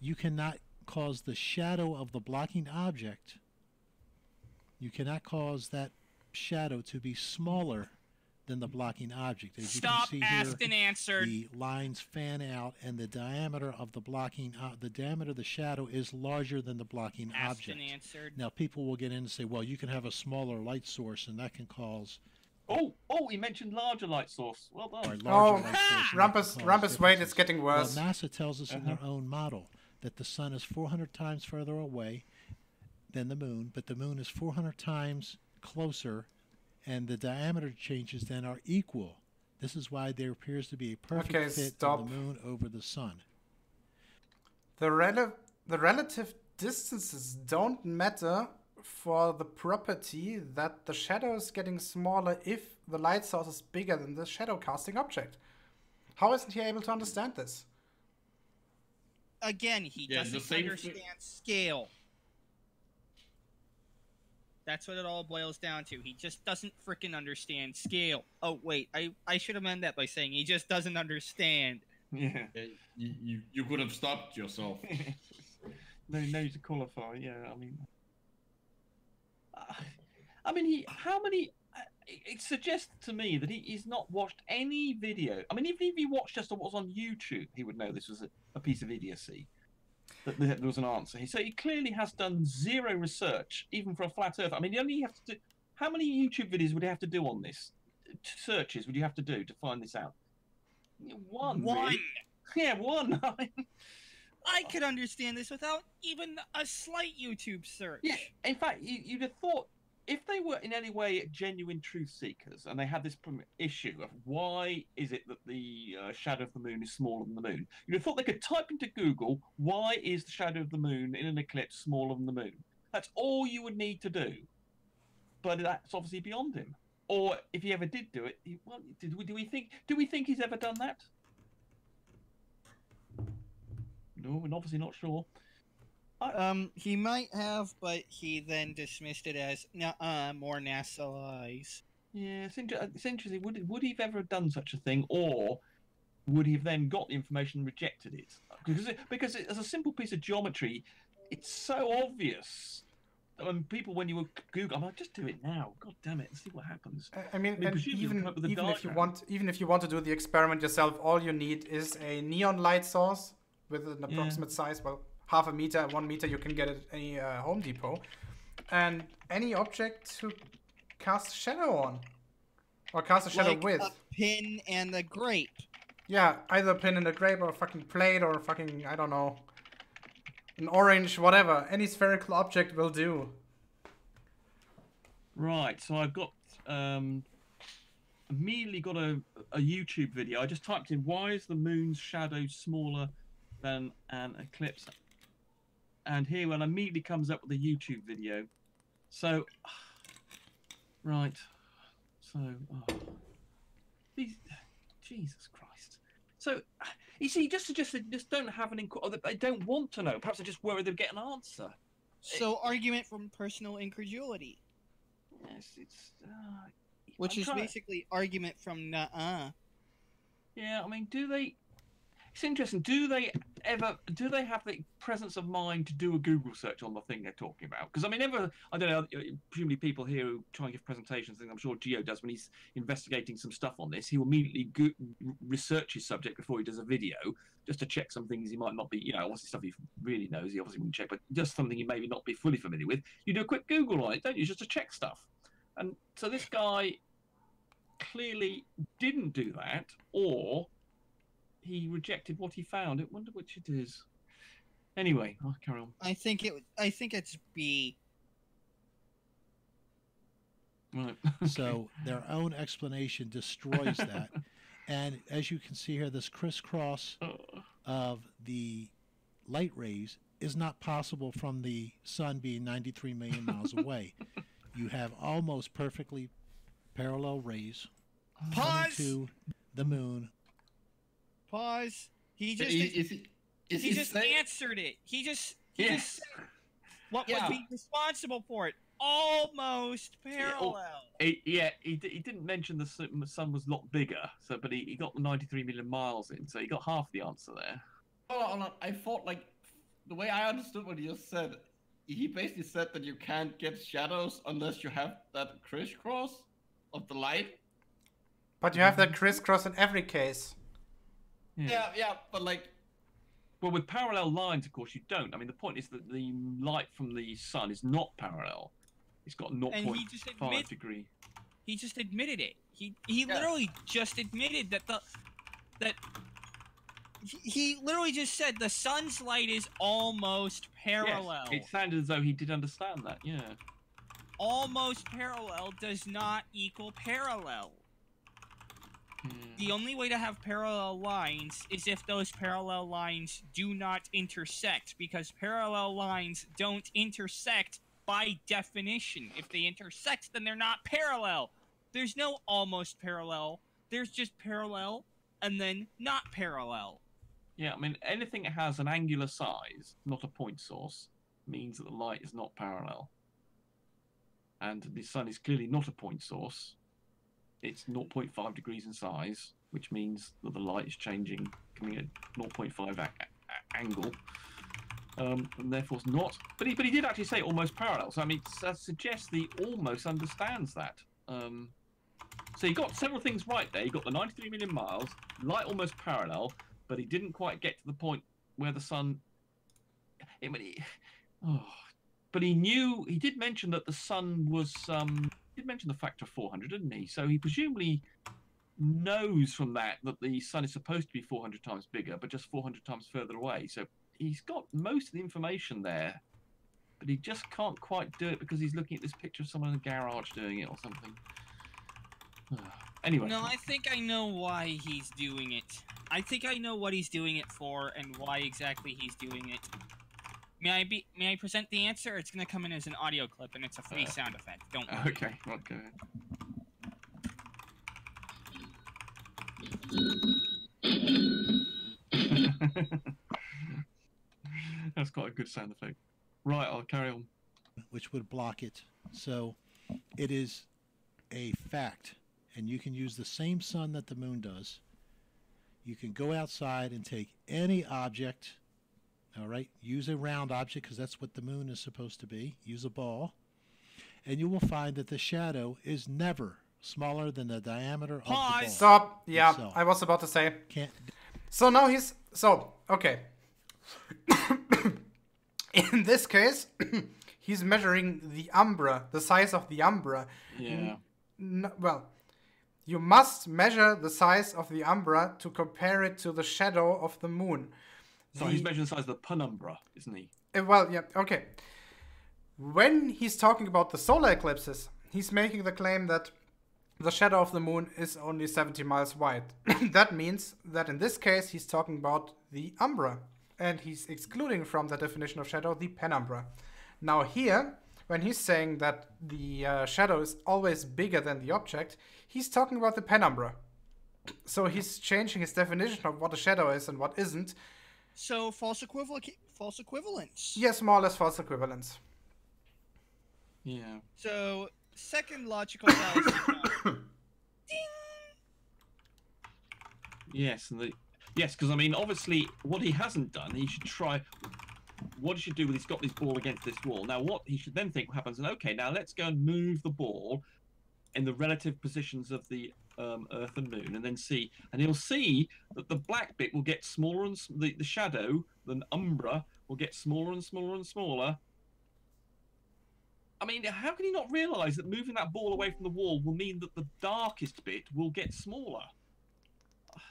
you cannot cause the shadow of the blocking object. You cannot cause that shadow to be smaller than the blocking object. As Stop, you can see asked here, and answered. the lines fan out, and the diameter of the blocking, the diameter of the shadow is larger than the blocking Asked object. and answered. Now, people will get in and say, well, you can have a smaller light source, and that can cause... Oh, he mentioned larger light source. Well done. or larger Oh, light source, and that can cause Rumpus, wait, differences. it's getting worse. Well, NASA tells us in their own model that the sun is 400 times further away than the moon, but the moon is 400 times closer, and the diameter changes then are equal. This is why there appears to be a perfect fit of the moon over the sun. The relative distances don't matter for the property that the shadow is getting smaller if the light source is bigger than the shadow casting object. How isn't he able to understand this? Again, he doesn't understand scale. That's what it all boils down to. He just doesn't frickin' understand scale. Oh, wait, I should amend that by saying he just doesn't understand. Yeah. You could have stopped yourself. No need to qualify. Yeah, I mean, how many? It suggests to me that he's not watched any video. I mean, even if he watched just what was on YouTube, he would know this was a piece of idiocy. That there was an answer. So he clearly has done zero research, even for a flat Earth. I mean, you only have to do. How many YouTube videos would you have to do on this? Searches would you have to do to find this out? One. Really? Yeah, one. I could understand this without even a slight YouTube search. Yeah, in fact, you'd have thought if they were in any way genuine truth seekers and they had this issue of why is it that the shadow of the moon is smaller than the moon, you'd have thought they could type into Google, why is the shadow of the moon in an eclipse smaller than the moon? That's all you would need to do. But that's obviously beyond him. Or if he ever did do it, do we think he's ever done that? No, we're obviously not sure. He might have, but he then dismissed it as more NASA lies. Yeah, it's interesting. Would he have ever done such a thing, or would he have then got the information and rejected it? Because as a simple piece of geometry, it's so obvious. When you Google, I'm like, just do it now. God damn it, and see what happens. I mean even if you want to do the experiment yourself, all you need is a neon light source with an approximate size. Well, half a meter, 1 meter, you can get it at any Home Depot, and any object to cast shadow on, or cast a shadow with. A pin and a grape. Yeah, either a pin and a grape, or a fucking plate, or a fucking, I don't know, an orange, whatever. Any spherical object will do. Right, so I've got immediately got a YouTube video. I just typed in, why is the moon's shadow smaller than an eclipse? And here one immediately comes up with a YouTube video. So, right. So, these, Jesus Christ. So, you see, just don't have an inquiry. They don't want to know. Perhaps they're just worried they'll get an answer. So, argument from personal incredulity. Yes, it's... which is basically argument from nuh-uh. Yeah, I mean, do they... It's interesting. Do they have the presence of mind to do a Google search on the thing they're talking about? Because I mean, I don't know. Presumably, people here who try and give presentations, I'm sure Geo does when he's investigating some stuff on this. He will immediately research his subject before he does a video, just to check some things he might not be. You know, obviously stuff he really knows, he obviously wouldn't check, but just something he maybe not be fully familiar with. You do a quick Google on it, don't you, just to check stuff? And so this guy clearly didn't do that, or he rejected what he found. I wonder which it is. Anyway, I'll carry on. I think it's B. Right. So their own explanation destroys that. And as you can see here, this crisscross of the light rays is not possible from the sun being 93 million miles away. You have almost perfectly parallel rays coming to the moon. Pause. He just answered it. He just said what would be responsible for it. Almost parallel. He didn't mention the sun was a lot bigger. So, but he got the 93 million miles in. So he got half the answer there. Oh, I thought like the way I understood what he just said. He basically said that you can't get shadows unless you have that crisscross of the light. But you have that crisscross in every case. Yeah, but like... Well, with parallel lines, of course, you don't. I mean, the point is that the light from the sun is not parallel. It's got 0.5 degree. He just admitted it. He literally just admitted that he literally just said the sun's light is almost parallel. Yes, it sounded as though he did understand that, yeah. Almost parallel does not equal parallel. The only way to have parallel lines is if those parallel lines do not intersect, because parallel lines don't intersect by definition. If they intersect, then they're not parallel. There's no almost parallel. There's just parallel and then not parallel. Yeah, I mean, anything that has an angular size, not a point source, means that the light is not parallel. And the sun is clearly not a point source. It's 0.5 degrees in size, which means that the light is changing, coming at 0.5 angle, and therefore it's not. But he did actually say almost parallel. So I mean, that suggests that he almost understands that. So he got several things right there. He got the 93 million miles, light almost parallel, but he didn't quite get to the point where the sun. But he knew. He did mention that the sun was. He did mention the factor of 400, didn't he? So he presumably knows from that the sun is supposed to be 400 times bigger, but just 400 times further away. So he's got most of the information there, but he just can't quite do it because he's looking at this picture of someone in a garage doing it or something. Anyway. No, I think I know why he's doing it. I think I know what he's doing it for and why exactly he's doing it. May I present the answer? It's gonna come in as an audio clip, and it's a free sound effect. Don't worry. Okay. That's quite a good sound effect. Right, I'll carry on. Which would block it. So it is a fact, and you can use the same sun that the moon does. You can go outside and take any object. All right, use a round object because that's what the moon is supposed to be. Use a ball, and you will find that the shadow is never smaller than the diameter of the ball. Stop. Yeah, itself. I was about to say. Can't. So now okay. In this case, he's measuring the umbra, the size of the umbra. Yeah. Well, you must measure the size of the umbra to compare it to the shadow of the moon. So he's measuring the size of the penumbra, isn't he? Well, yeah, okay. When he's talking about the solar eclipses, he's making the claim that the shadow of the moon is only 70 miles wide. That means that in this case, he's talking about the umbra. And he's excluding from the definition of shadow the penumbra. Now here, when he's saying that the shadow is always bigger than the object, he's talking about the penumbra. So he's changing his definition of what a shadow is and what isn't. So false equivalence. Yes, more or less false equivalence. Yeah. So second logical fallacy. Yes, and yes, because I mean, obviously, what he hasn't done, he should try. What he should do when he's got this ball against this wall. Now, what he should then think happens, and okay, now let's go and move the ball in the relative positions of the Earth and Moon, and then see, and he'll see that the black bit will get smaller, and the shadow, the umbra, will get smaller and smaller and smaller. I mean, how can he not realise that moving that ball away from the wall will mean that the darkest bit will get smaller?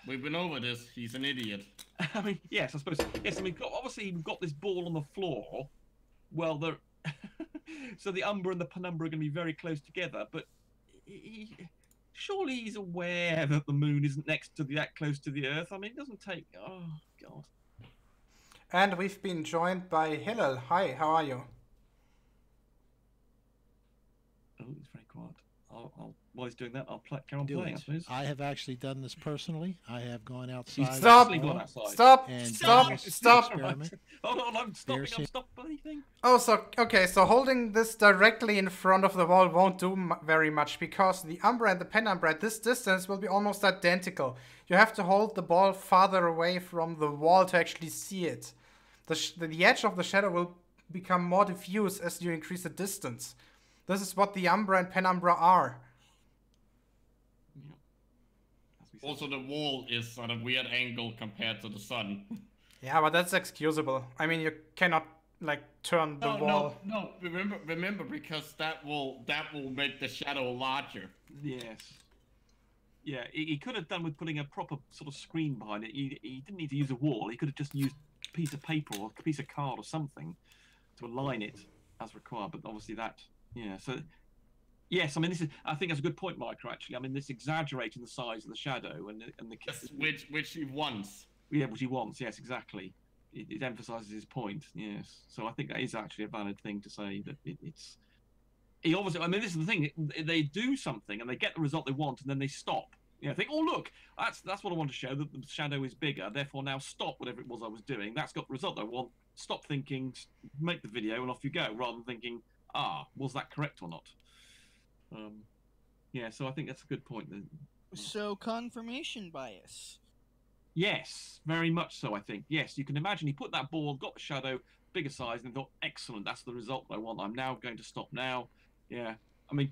We've been over this. He's an idiot. I mean, yes, I suppose. Yes, I mean, obviously we've got this ball on the floor. Well, so the umbra and the penumbra are going to be very close together. But surely he's aware that the moon isn't that close to the Earth. I mean, it doesn't take. Oh God. And we've been joined by Hillel. Hi, how are you? Oh, he's very quiet. While he's doing that, I'll carry on playing, I suppose. I have actually done this personally. I have gone outside. Stop! Stop! Stop! Hold on, I'm stopping. I'm stopping anything. Oh, so holding this directly in front of the wall won't do very much because the umbra and the penumbra at this distance will be almost identical. You have to hold the ball farther away from the wall to actually see it. The edge of the shadow will become more diffuse as you increase the distance. This is what the umbra and penumbra are. Also, the wall is at a weird angle compared to the sun. Yeah, but that's excusable. I mean, you cannot turn the wall. No. Remember, because that will make the shadow larger. Yes. Yeah, he could have done with putting a proper sort of screen behind it. He didn't need to use a wall. He could have just used a piece of paper or a piece of card or something to align it as required. But obviously that, yeah. So. Yes, I mean I think that's a good point, Micah. Actually, I mean this exaggerating the size of the shadow and the yes, which he wants. Yeah, which he wants. Yes, exactly. It emphasises his point. Yes, so I think that is actually a valid thing to say that it's. He obviously. I mean, this is the thing. They do something and they get the result they want, and then they stop. You know, think, oh look, that's what I want to show. That the shadow is bigger. Therefore, now stop whatever it was I was doing. That's got the result I want. Stop thinking. Make the video, and off you go. Rather than thinking, was that correct or not? Yeah, so I think that's a good point. So confirmation bias. Yes, very much so. I think yes, you can imagine he put that ball, got the shadow, bigger size, and thought, excellent, that's the result I want. I'm now going to stop now. Yeah, I mean,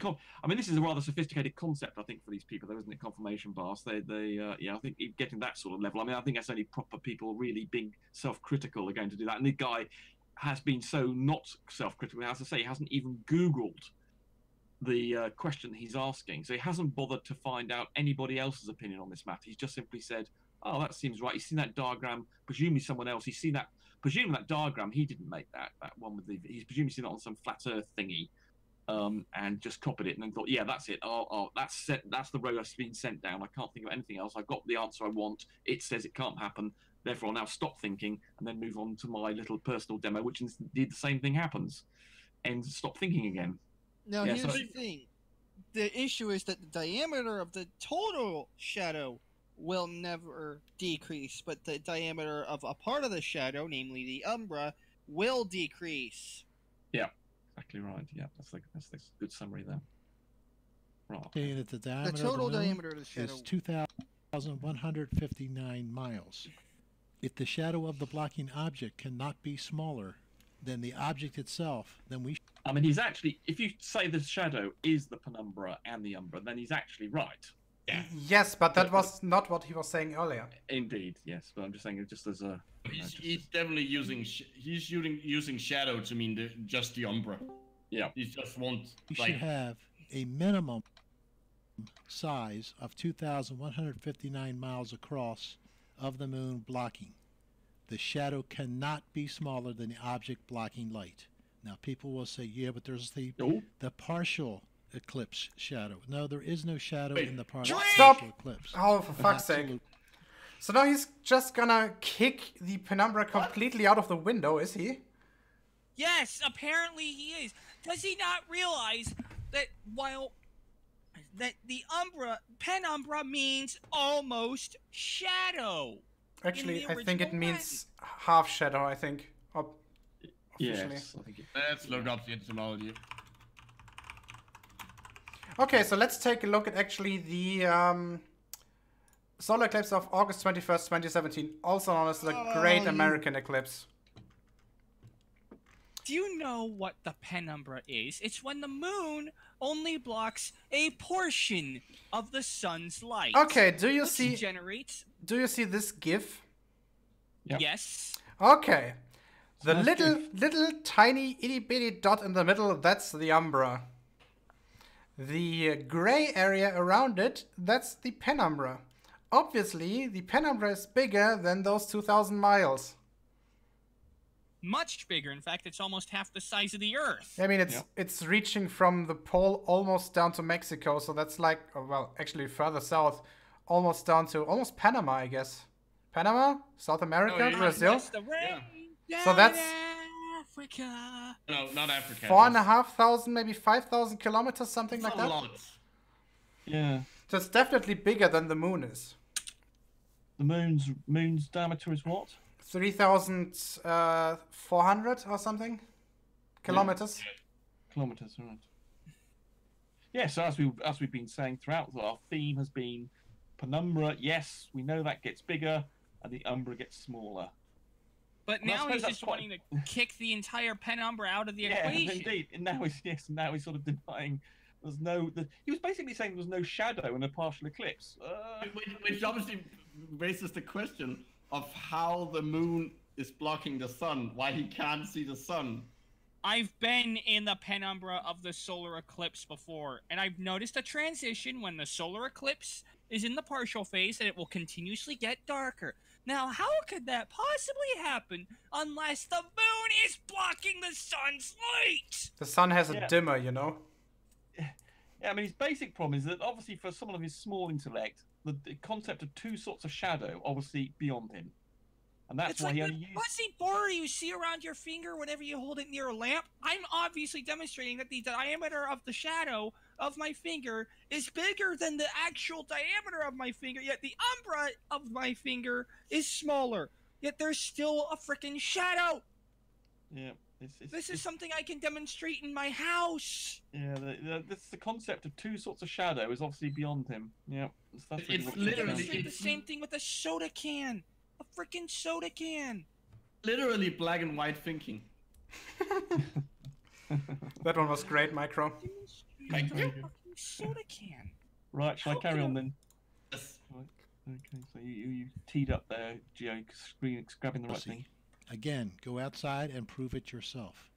this is a rather sophisticated concept, I think, for these people, though, isn't it? Confirmation bias. Yeah, I think getting that sort of level. I mean, I think that's only proper people really being self-critical are going to do that. And the guy has been so not self-critical. As I say, he hasn't even Googled the question he's asking, so he hasn't bothered to find out anybody else's opinion on this matter. He's just simply said, "Oh, that seems right." He's seen that diagram. Presumably, someone else. He's seen that. Presumably, that diagram. He didn't make that one with the. He's presumably seen it on some flat Earth thingy, and just copied it and then thought, "Yeah, that's it. That's the road that's been sent down. I can't think of anything else. I've got the answer I want. It says it can't happen. Therefore, I'll now stop thinking and then move on to my little personal demo, which indeed the same thing happens, and stop thinking again." Now, here's the thing. The issue is that the diameter of the total shadow will never decrease, but the diameter of a part of the shadow, namely the umbra, will decrease. Yeah, exactly right. Yeah, that's a good summary there. Right. Saying that the diameter total of the moon diameter of the shadow is 2,159 miles. If the shadow of the blocking object cannot be smaller than the object itself, then we... I mean, he's actually... If you say the shadow is the penumbra and the umbra, then he's actually right. Yeah. Yes, but that was not what he was saying earlier. Indeed, yes. But I'm just saying it just as a... He's definitely using... He's using shadow to mean just the umbra. Yeah. He just wants... We should have a minimum size of 2,159 miles across of the moon blocking. The shadow cannot be smaller than the object blocking light. Now, people will say, yeah, but there's the partial eclipse shadow. No, there is no shadow Wait, in the partial stop! eclipse. Oh, for fuck's sake. Absolute- So now he's just gonna kick the penumbra completely out of the window, is he? Yes, apparently he is. Does he not realize that while that the penumbra means almost shadow? Actually, the I think it original means half shadow, I think. Officially. Yes, I think it, Let's look up the etymology. Okay, so let's take a look at actually the solar eclipse of August 21st, 2017, also known as the Great American Eclipse. Do you know what the penumbra is? It's when the moon only blocks a portion of the sun's light. Okay, do you which see generates? do you see this GIF? Yep. Yes. Okay. The Nice little tiny itty bitty dot in the middle, that's the umbra. The gray area around it, that's the penumbra. Obviously, the penumbra is bigger than those 2,000 miles. Much bigger. In fact, it's almost half the size of the Earth. I mean, Yep. it's reaching from the pole almost down to Mexico, so that's like, oh, well, actually further south, almost down to almost Panama, I guess. Panama, South America, Oh, yeah. Brazil. That's the rain So down that's- Africa. No, not Africa. 4,500, maybe 5,000 kilometers, something like That's a that. lot. yeah. So it's definitely bigger than the moon is. The moon's diameter is what? 3,400 or something kilometers. Kilometers, right? Yeah. So as we've been saying throughout, our theme has been penumbra. Yes, we know that gets bigger, and the umbra gets smaller. But Well, I now suppose he's that's just quite- wanting to kick the entire penumbra out of the Yeah, equation. indeed. And now he's sort of denying there's he was basically saying there's no shadow in a partial eclipse. Which obviously raises the question of how the moon is blocking the sun, why he can't see the sun. I've been in the penumbra of the solar eclipse before, and I've noticed a transition when the solar eclipse is in the partial phase, and it will continuously get darker. Now, how could that possibly happen unless the moon is blocking the sun's light? The sun has a Yeah. dimmer, you know. Yeah, I mean, his basic problem is that obviously for someone of his small intellect, the concept of two sorts of shadow obviously beyond him, and that's It's why like he the only used. fuzzy border you see around your finger whenever you hold it near a lamp. I'm obviously demonstrating that the diameter of the shadow of my finger is bigger than the actual diameter of my finger, yet the umbra of my finger is smaller. Yet there's still a freaking shadow. Yeah, This is something I can demonstrate in my house. Yeah, the concept of two sorts of shadow is obviously beyond him. Yeah, that's really It's what literally- Demonstrate the it's- same thing with a soda can. A freaking soda can. Literally black and white thinking. That one was great, Micro. Thank Demonstrate you. a fucking soda can. Right, shall I How carry can on I- then? Yes. Okay, so you teed up there, Geo, grabbing the right See. thing. Again, go outside and prove it yourself.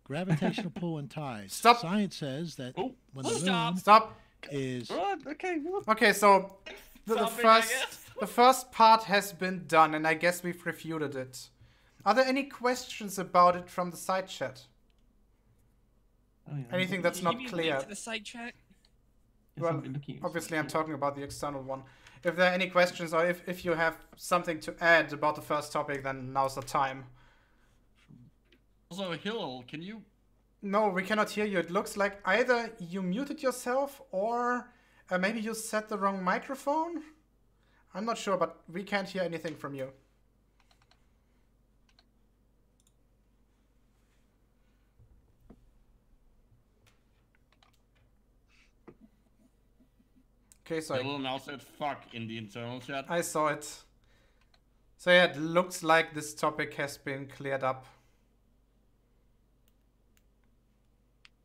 Gravitational pull and ties. Stop. Science says that Oh, when the stop. moon Stop. is Right, okay. Well, Okay, so the Something, I first guess. the first part has been done, and I guess we've refuted it. Are there any questions about it from the side chat? oh, yeah, Anything that's Can you not give me a link clear? to the side chat? yes, Well, I've been looking at Obviously, I'm something. talking about the external one. If there are any questions, or if you have something to add about the first topic, then now's the time. Also, Hill, can you? No, we cannot hear you. It looks like either you muted yourself or maybe you set the wrong microphone. I'm not sure, but we can't hear anything from you. Okay, so Hill now said fuck in the internal chat. I saw it. So yeah, it looks like this topic has been cleared up.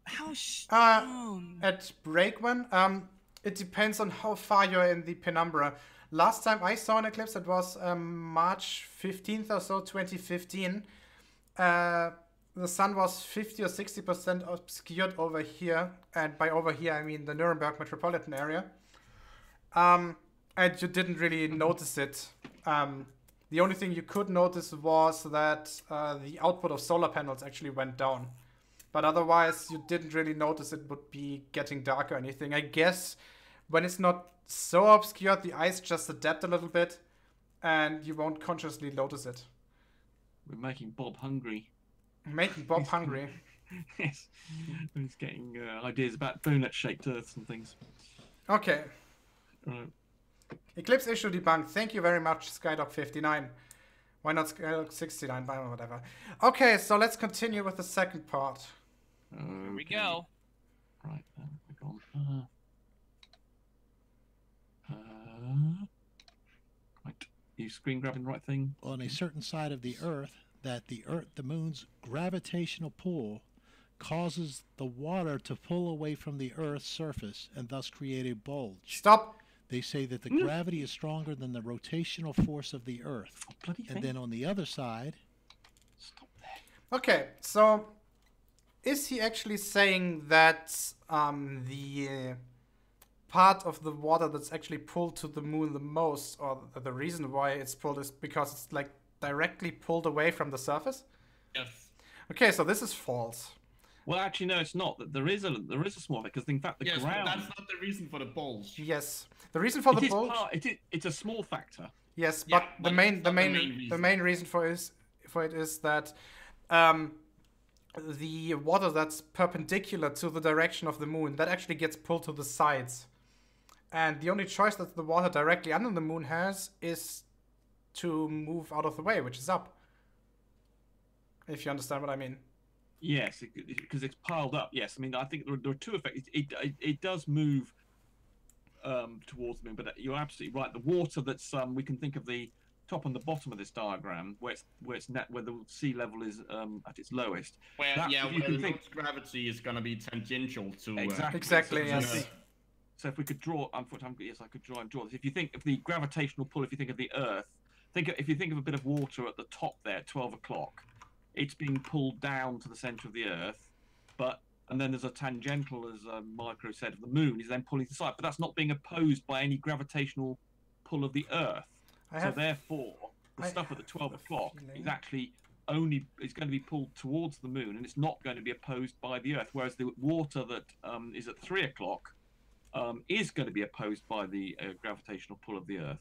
How Uh, stone. At Breakman, it depends on how far you're in the penumbra. Last time I saw an eclipse, it was March 15th or so, 2015. The sun was 50 or 60% obscured over here. And by over here, I mean the Nuremberg metropolitan area. And you didn't really notice it. The only thing you could notice was that the output of solar panels actually went down. But otherwise, you didn't really notice it would be getting dark or anything. I guess when it's not so obscured, the eyes just adapt a little bit, and you won't consciously notice it. We're making Bob hungry. Making Bob hungry. Yes. He's getting ideas about donut-shaped Earths and things. Okay. Right. Eclipse issue debunked. Thank you very much, Skydog59. Why not Skydog69? Whatever. Okay, so let's continue with the second part. Here we go. Right, we're gone. Right, you screen grabbing the right thing? On a certain side of the Earth, the moon's gravitational pull causes the water to pull away from the Earth's surface and thus create a bulge. Stop. They say that the gravity is stronger than the rotational force of the Earth. And then on the other side... Stop there. Okay, so is he actually saying that the part of the water that's actually pulled to the moon the most, or the reason why it's pulled, is because it's like directly pulled away from the surface? Yes. Okay, so this is false. Well, actually, no, it's not. There is a small effect, because in fact the Yes, but ground... that's not the reason for the bulge. Yes, the reason for the bulge. It's a small factor. Yes, Yeah, but but the main it's not the main reason for it is that the water that's perpendicular to the direction of the moon, that actually gets pulled to the sides, and the only choice that the water directly under the moon has is to move out of the way, which is up. If you understand what I mean. Yes, because it's piled up. Yes, I mean, I think there are two effects. It does move towards the moon, but you're absolutely right. The water that's we can think of the top and the bottom of this diagram, where the sea level is at its lowest. Where you can the think Earth's gravity is going to be tangential to Exactly. Yes. So if we could draw, yes, I could draw this. If you think of the gravitational pull, if you think of the Earth, if you think of a bit of water at the top there, 12 o'clock. It's being pulled down to the center of the Earth, and then there's a tangential, as Micro said, of the moon is then pulling to the side, but that's not being opposed by any gravitational pull of the Earth. Therefore, the stuff at the 12 o'clock is actually is going to be pulled towards the moon, and it's not going to be opposed by the Earth. Whereas the water that is at 3 o'clock is going to be opposed by the gravitational pull of the Earth.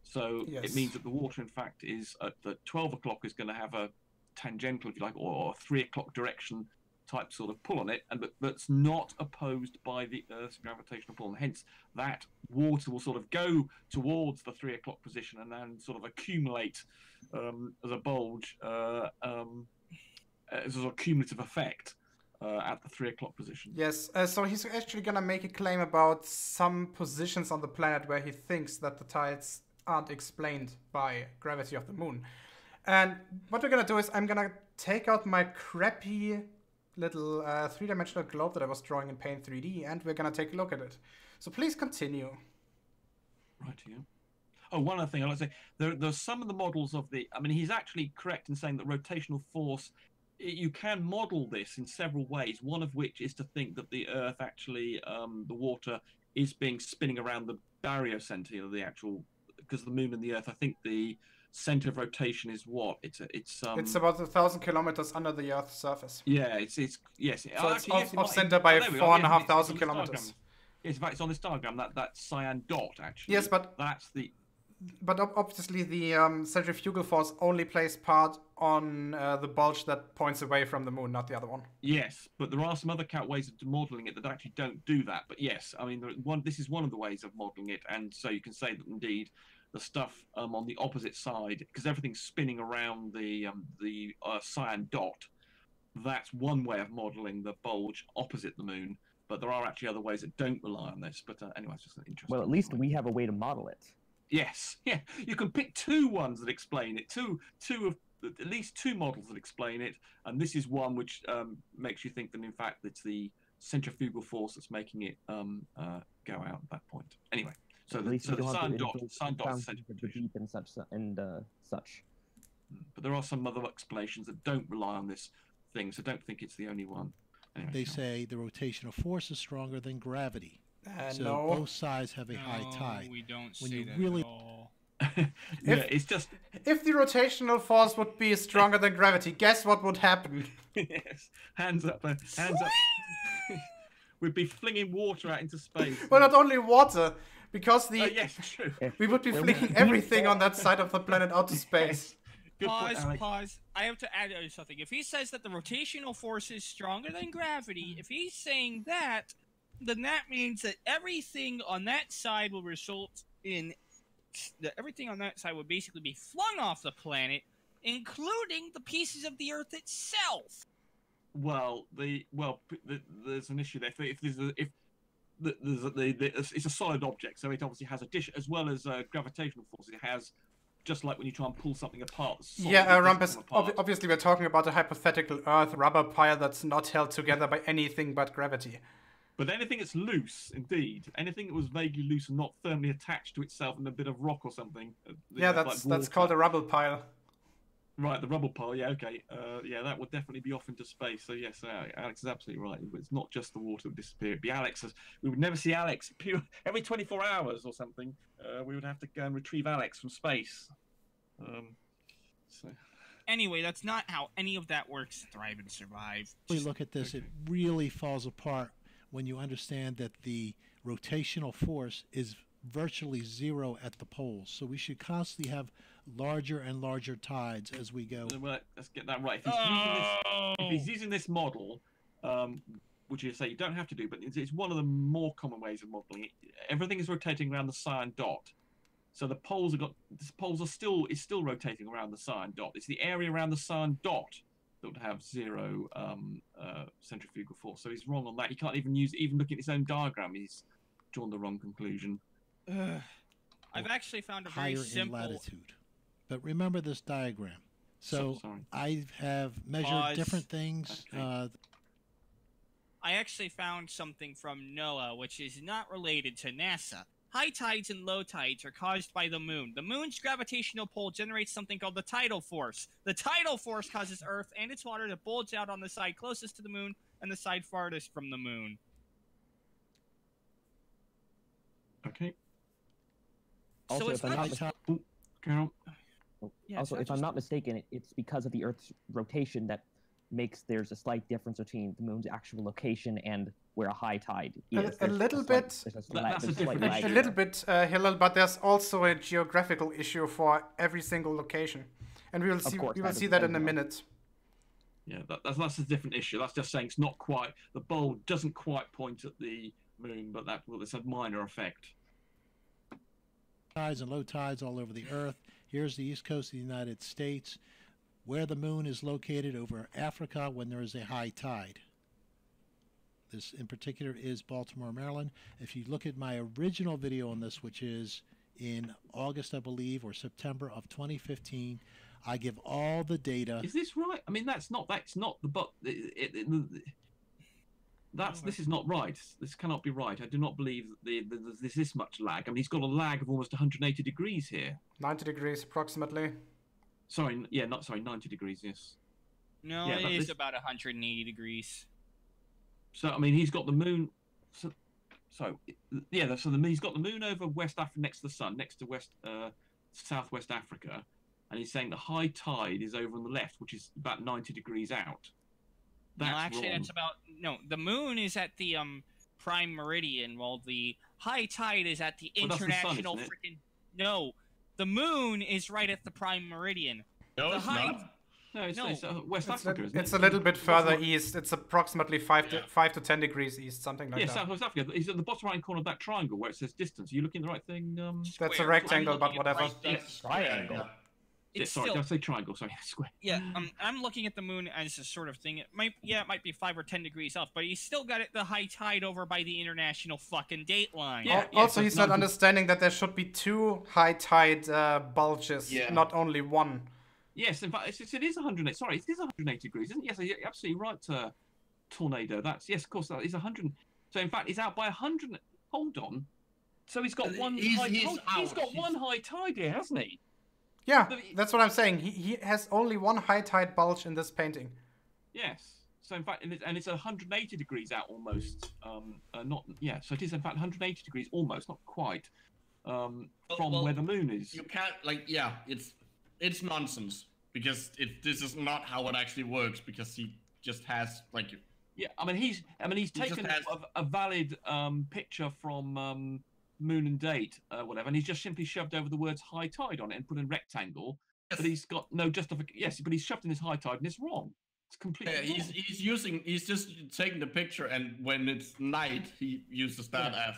So it means that the water, in fact, is at the 12 o'clock is going to have a tangential, if you like, or 3 o'clock direction type sort of pull on it, and that's not opposed by the Earth's gravitational pull, and hence that water will sort of go towards the 3 o'clock position and then sort of accumulate as a bulge, as a sort of cumulative effect at the 3 o'clock position. Yes, so he's actually gonna make a claim about some positions on the planet where he thinks that the tides aren't explained by gravity of the moon. And what we're gonna do is I'm gonna take out my crappy little three-dimensional globe that I was drawing in Paint 3D, and we're gonna take a look at it. So please continue. Right here. Oh, one other thing I'd like to say, there's some of the models of the... I mean, he's actually correct in saying that rotational force, you can model this in several ways, one of which is to think that the Earth actually, the water is spinning around the baryocenter, the actual... Because the Moon and the Earth, I think the center of rotation is what? It's about 1,000 kilometers under the Earth's surface. Yeah, yes. So it's off center by 4,500 kilometers. Yes, in fact, it's on this diagram, that cyan dot, actually. Yes, but that's the... But obviously the centrifugal force only plays part on the bulge that points away from the moon, not the other one. Yes, but there are some other ways of modelling it that actually don't do that. But yes, I mean, this is one of the ways of modelling it, and so you can say that indeed the stuff on the opposite side, because everything's spinning around the cyan dot, that's one way of modelling the bulge opposite the moon. But there are actually other ways that don't rely on this. But anyway, it's just an interesting. Well, at least we have a way to model it. Yes, yeah. You can pick two ones that explain it. At least two models that explain it, and this is one which makes you think that in fact it's the centrifugal force that's making it go out at that point. Anyway, so the cyan dot is centrifugal and such. But there are some other explanations that don't rely on this thing, so don't think it's the only one. Anyway, they say the rotational force is stronger than gravity. So no. both sides have a high tide. We don't when say you that really... at all. it's just If the rotational force would be stronger than gravity, guess what would happen? yes. Hands up, hands up. We'd be flinging water out into space. Well, not only water, because yes, true. we would be flinging everything on that side of the planet out to space. Good point, Alex. Pause. I have to add something. If he says that the rotational force is stronger than gravity, if he's saying that, then that means that everything on that side will result in everything on that side would basically be flung off the planet, including the pieces of the Earth itself. Well, there's an issue there. It's a solid object, so it obviously has as well as gravitational force. It has, just like when you try and pull something apart. Yeah, Rumpus, obviously we're talking about a hypothetical Earth rubber pile that's not held together by anything but gravity. But anything that's loose, indeed, anything that was vaguely loose and not firmly attached to itself in a bit of rock or something. Yeah, that's called a rubble pile. Right, the rubble pile. Yeah, okay. Yeah, that would definitely be off into space. So yes, Alex is absolutely right. It's not just the water that disappeared. It'd be Alex. We would never see Alex every 24 hours or something. We would have to go and retrieve Alex from space. Anyway, that's not how any of that works. Thrive and survive. We look at this; it really falls apart when you understand that the rotational force is virtually zero at the poles. So we should constantly have larger and larger tides as we go. Well, let's get that right. If he's using this model, which you say you don't have to do, but it's one of the more common ways of modeling it. Everything is rotating around the cyan dot. So the poles are still rotating around the cyan dot. It's the area around the cyan dot that would have zero centrifugal force. So he's wrong on that. He can't even looking at his own diagram, he's drawn the wrong conclusion. I've actually found a very higher simple in latitude. But remember this diagram. So sorry. I have measured different things. Okay. I actually found something from NOAA, which is not related to NASA. High tides and low tides are caused by the moon. The moon's gravitational pull generates something called the tidal force. The tidal force causes Earth and its water to bulge out on the side closest to the moon and the side farthest from the moon. Okay. Also, So it's if I'm not not just... Carol. Yeah, also, if I'm not mistaken, it's because of the Earth's rotation that there's a slight difference between the moon's actual location and where a high tide is. A little bit. That's a different issue. A little bit, Hillel, but there's also a geographical issue for every single location, and we will see that in a minute. Yeah, that's a different issue. That's just saying it's not quite, the bowl doesn't quite point at the moon, but it's a minor effect. Tides and low tides all over the Earth. Here's the east coast of the United States, where the moon is located over Africa when there is a high tide. This in particular is Baltimore, Maryland. If you look at my original video on this, which is in August, I believe, or September of 2015, I give all the data. Is this right? I mean, that's not the but. This is not right. This cannot be right. I do not believe there's this much lag. I mean, he's got a lag of almost 180 degrees here. 90 degrees approximately. 90 degrees, yes. No, Yeah, it but is this- about 180 degrees. So, I mean, he's got the moon. So he's got the moon over West Africa next to the sun, next to Southwest Africa, and he's saying the high tide is over on the left, which is about 90 degrees out. That's wrong. The moon is at the prime meridian, while the high tide is at the Well, that's the sun, international isn't freaking. No, the moon is right at the prime meridian. No, The it's high- not. No, it's West It's Africa, isn't it? it's a little bit further east. It's approximately 5 to 10 degrees east, something like Yeah, that. Southwest Africa. He's at the bottom right corner of that triangle where it says distance. Are you looking at the right thing? That's a Square. rectangle, I'm but looking at whatever. the right thing. Triangle. It's sorry, still, did I say triangle? Sorry, square. yeah. I'm looking at the moon as a sort of thing. It might be 5 or 10 degrees off, but he's still got the high tide over by the international fucking date line. Yeah. Also, he's not 90 understanding that there should be 2 high tide bulges, Yeah. not only 1. Yes, in fact, it is 180. Sorry, it is 180 degrees, isn't it? Yes, you're absolutely right, Tornado. Yes, of course, that is 100. So, in fact, he's out by 100. Hold on. So he's got one. He's got one high tide here, hasn't he? Yeah, that's what I'm saying. He has only 1 high tide bulge in this painting. Yes. So in fact, it's 180 degrees out almost. So it is in fact 180 degrees almost, not quite. from where the moon is. You can't it's nonsense because this is not how it actually works because he just has Yeah, I mean he's taken a valid picture from moon and date, whatever, and he's just simply shoved over the words high tide on it and put in a rectangle. Yes. But he's got no justification. Yes, but he's shoved in this high tide and it's wrong. It's completely wrong. He's just taking the picture, and when it's night, he uses that as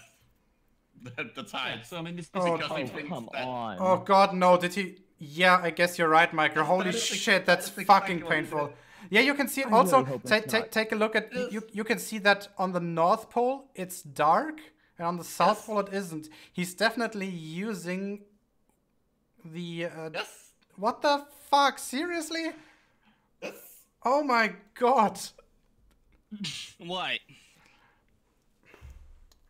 the tide. Yeah, so I mean, this come on. Oh God, no! Did he? Yeah, I guess you're right, Michael. Holy shit, that's fucking painful. Yeah, you can see it also. Take a look at you can see that on the North Pole it's dark, and on the South Pole it isn't. He's definitely using the. What the fuck? Seriously? Yes. Oh my God. What?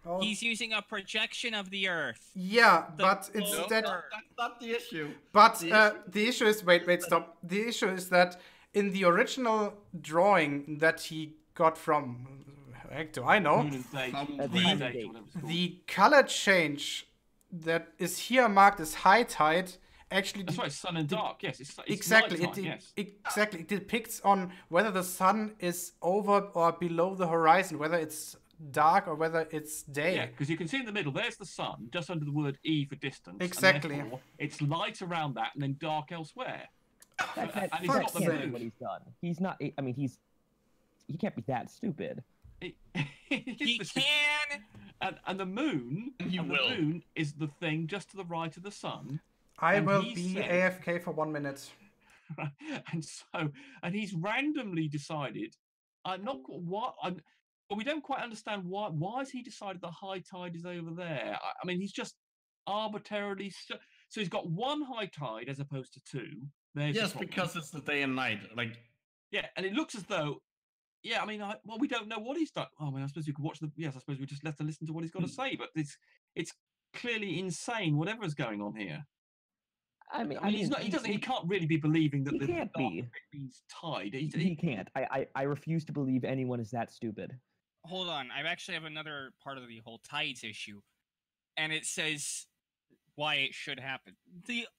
Oh. He's using a projection of the Earth. Yeah, but instead... That's not the issue. But the issue is... Wait, stop. The issue is that in the original drawing that he got from... Heck do I know? The color change that is here marked as high tide... Actually, that's right. Sun and dark. Yes, it's exactly. Nighttime, Exactly. It depicts on whether the sun is over or below the horizon, whether it's dark or whether it's day. Yeah, because you can see in the middle. There's the sun, just under the word E for distance. Exactly. And it's light around that, and then dark elsewhere. That can't be what he's done. He's not. I mean, he can't be that stupid. He can. And the moon. The moon is the thing just to the right of the sun. I will be AFK for 1 minute. And he's randomly decided, we don't quite understand why. Why has he decided the high tide is over there? I mean, he's just arbitrarily. So he's got one high tide as opposed to two. Yes, because it's the day and night. Yeah, and it looks as though. Yeah, I mean, we don't know what he's done. Oh, I mean, I suppose you could watch the. Yes, I suppose we just have to listen to what he's got to say. But it's clearly insane. Whatever's going on here. I mean, he's not. He can't really be believing that the can't be. Means tide. He can't. I refuse to believe anyone is that stupid. Hold on. I actually have another part of the whole tides issue, and it says why it should happen.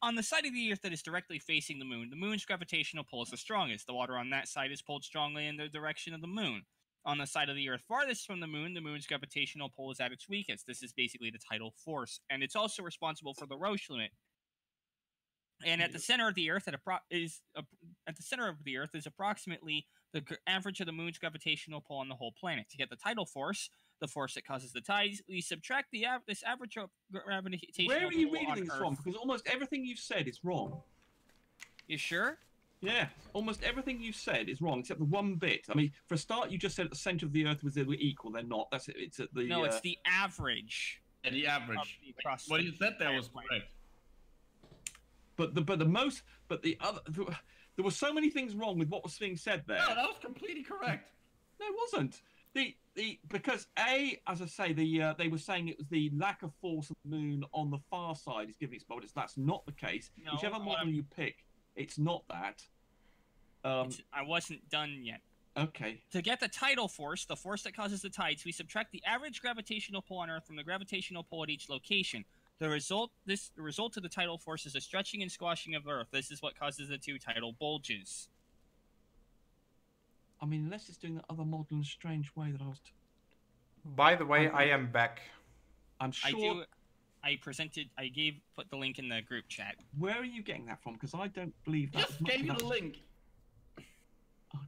On the side of the Earth that is directly facing the moon's gravitational pull is the strongest. The water on that side is pulled strongly in the direction of the moon. On the side of the Earth farthest from the moon's gravitational pull is at its weakest. This is basically the tidal force, and it's also responsible for the Roche limit. And at the center of the Earth, is approximately the average of the moon's gravitational pull on the whole planet. To get the tidal force, the force that causes the tides, we subtract this average of gravitational pull. Where are you reading this from? Because almost everything you've said is wrong. You sure? Yeah, almost everything you've said is wrong except the one bit. I mean, for a start, you just said at the center of the Earth they were equal. They're not. That's it. It's at the. No, it's the average. Yeah, the average. What you said there was correct. There were so many things wrong with what was being said there. No, that was completely correct. No, it wasn't. Because as I say, they were saying it was the lack of force of the moon on the far side is giving its bonus. That's not the case. No, whichever model you pick, it's not that. I wasn't done yet. Okay. To get the tidal force, the force that causes the tides, we subtract the average gravitational pull on Earth from the gravitational pull at each location. The result of the tidal force is a stretching and squashing of Earth. This is what causes the two tidal bulges. I mean, unless it's doing the other model in a strange way that I was... By the way, I am back. I'm sure... I put the link in the group chat. Where are you getting that from? Because I don't believe that... Just gave you the link.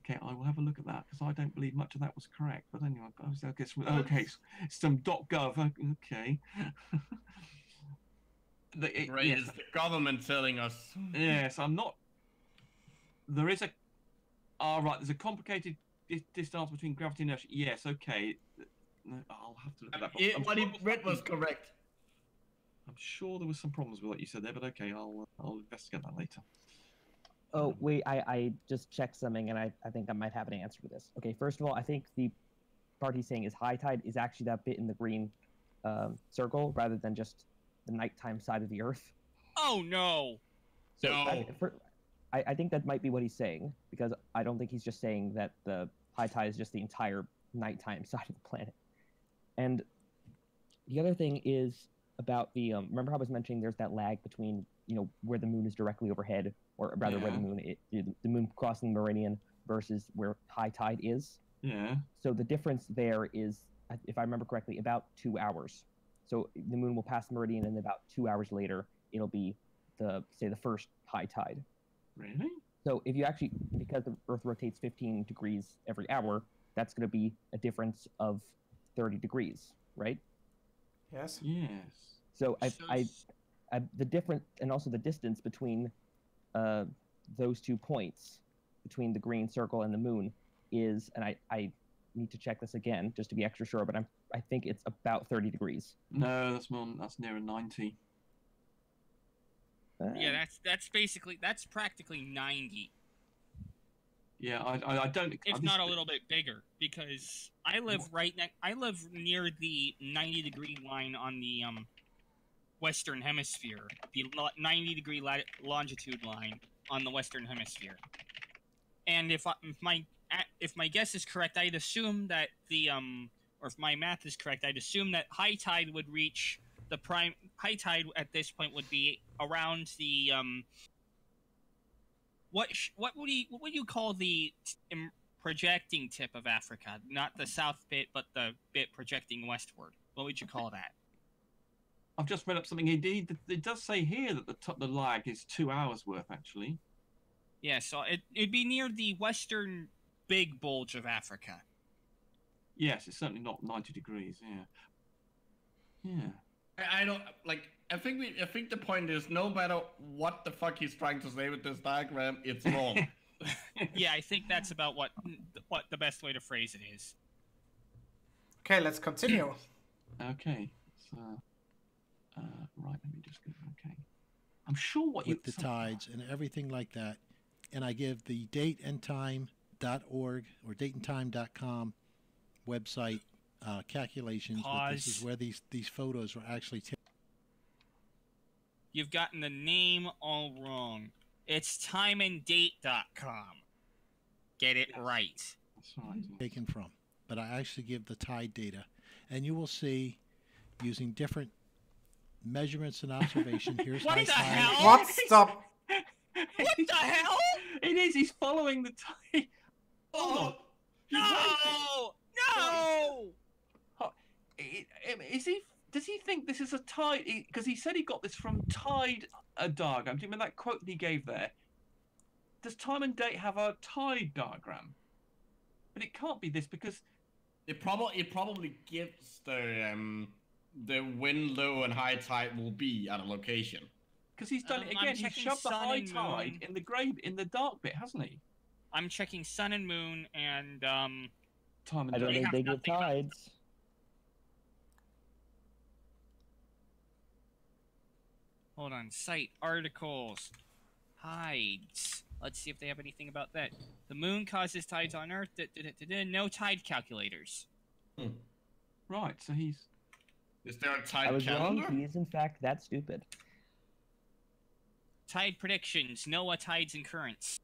Okay, I will have a look at that, because I don't believe much of that was correct. But anyway, I guess... Okay, some .gov, okay. It's the government telling us. Yes, I'm not. There is a. Right. There's a complicated distance between gravity and inertia. Yes. Okay. I'll have to look at that. What he read was correct. I'm sure there was some problems with what you said there, but okay, I'll investigate that later. Oh wait, I just checked something, and I think I might have an answer for this. Okay, first of all, I think the part he's saying is high tide is actually that bit in the green circle rather than just the nighttime side of the Earth. Oh no! So I think that might be what he's saying, because I don't think he's just saying that the high tide is just the entire nighttime side of the planet. And the other thing is, about the remember how I was mentioning there's that lag between where the moon is directly overhead, or rather where the moon crossing the meridian versus where high tide is. Yeah. So the difference there is, if I remember correctly, about 2 hours. So the moon will pass the meridian, and about 2 hours later, it'll be the first high tide. Really? So if you actually, because the Earth rotates 15 degrees every hour, that's going to be a difference of 30 degrees, right? Yes. Yes. So the difference, and also the distance between those 2 points, between the green circle and the moon, is, and I need to check this again just to be extra sure, but I think it's about 30 degrees. No, that's nearer 90. Yeah, that's practically 90. Yeah, I don't. If not a little bit bigger, because I live I live near the 90-degree line on the Western Hemisphere, the 90-degree longitude line on the Western Hemisphere. And if my guess is correct, I'd assume that or if my math is correct, I'd assume that high tide would reach high tide at this point would be around the what would you call the projecting tip of Africa? Not the south bit, but the bit projecting westward. What would you call that? I've just read up something. It does say here that the lag is 2 hours worth, actually. Yeah, so it'd be near the western big bulge of Africa. Yes, it's certainly not 90 degrees. Yeah. Yeah. I don't like. I think the point is, no matter what the fuck he's trying to say with this diagram, it's wrong. Yeah, I think that's about what the best way to phrase it is. Okay, let's continue. Okay. So, right. Let me just go. Okay. I'm sure what with the tides and everything like that, and I give the dateandtime.org or dateandtime.com website calculations. But this is where these photos were actually taken. You've gotten the name all wrong. It's timeanddate.com. Get it right. That's right. Taken from, but I actually give the tide data, and you will see using different measurements and observation. Here's What high the tide. hell? What? Stop. What the hell? It is. He's following the tide. Oh, No! No! Is he? Does he think this is a tide? Because he said he got this from Tide diagram. Do you remember that quote that he gave there? Does Time and Date have a tide diagram? But it can't be this because it probably gives the when low and high tide will be at a location. Because he's done it again. He's shoved the high tide in the dark bit, hasn't he? I'm checking sun and moon and Time and I don't Date. think they give tides. hold on, site articles, tides. Let's see if they have anything about that. The moon causes tides on Earth. No tide calculators. Right, so he's. Is there a tide I was calendar? wrong. He is in fact that stupid. Tide predictions. NOAA tides and currents.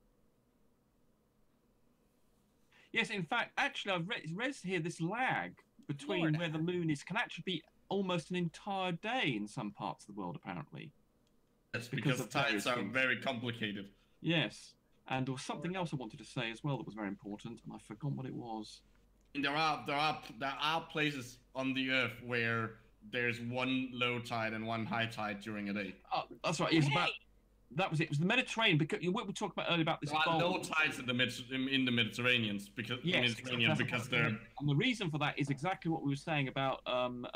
Yes, in fact, actually, I've read here this lag between Lord. where the moon is can actually be almost an entire day in some parts of the world, apparently. That's because because of tides various are things. very complicated. Yes, and there was something else I wanted to say as well that was very important, and I forgot what it was. And there are places on the Earth where there's one low tide and one high tide during a day. Oh, that's right. It's about that was it. It was the Mediterranean because we talked about earlier about this. There are no bulge. tides in the Mediterranean because That's they're. And the reason for that is exactly what we were saying about, and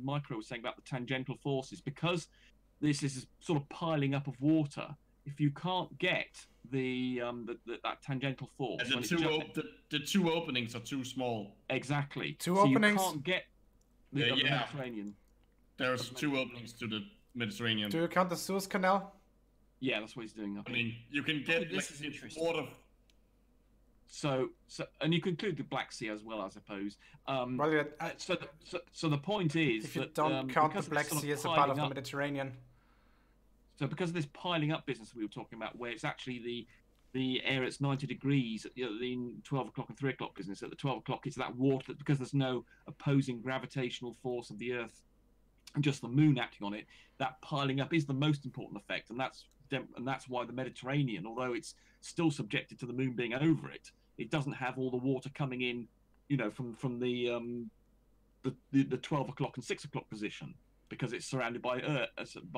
Micro was saying about the tangential forces, because this is sort of piling up of water. If you can't get that tangential force, And the two openings are too small. exactly. Two so openings? You can't get the Mediterranean. There's two openings to the Mediterranean. Do you count the Suez Canal? Yeah, that's what he's doing. I mean, you can get this is interesting. water. So, and you can include the Black Sea as well, I suppose. Well, yeah, So the point is if you that, don't count the because Black it's sort Sea as a piling part of the up- Mediterranean. So because of this piling up business we were talking about, where it's actually the air at 90 degrees, the 12 o'clock and 3 o'clock business. At the 12 o'clock, it's that water, because there's no opposing gravitational force of the Earth and just the moon acting on it, that piling up is the most important effect, and that's why the Mediterranean, although it's still subjected to the moon being over it, it doesn't have all the water coming in, you know, from the 12 o'clock and 6 o'clock position, because it's surrounded by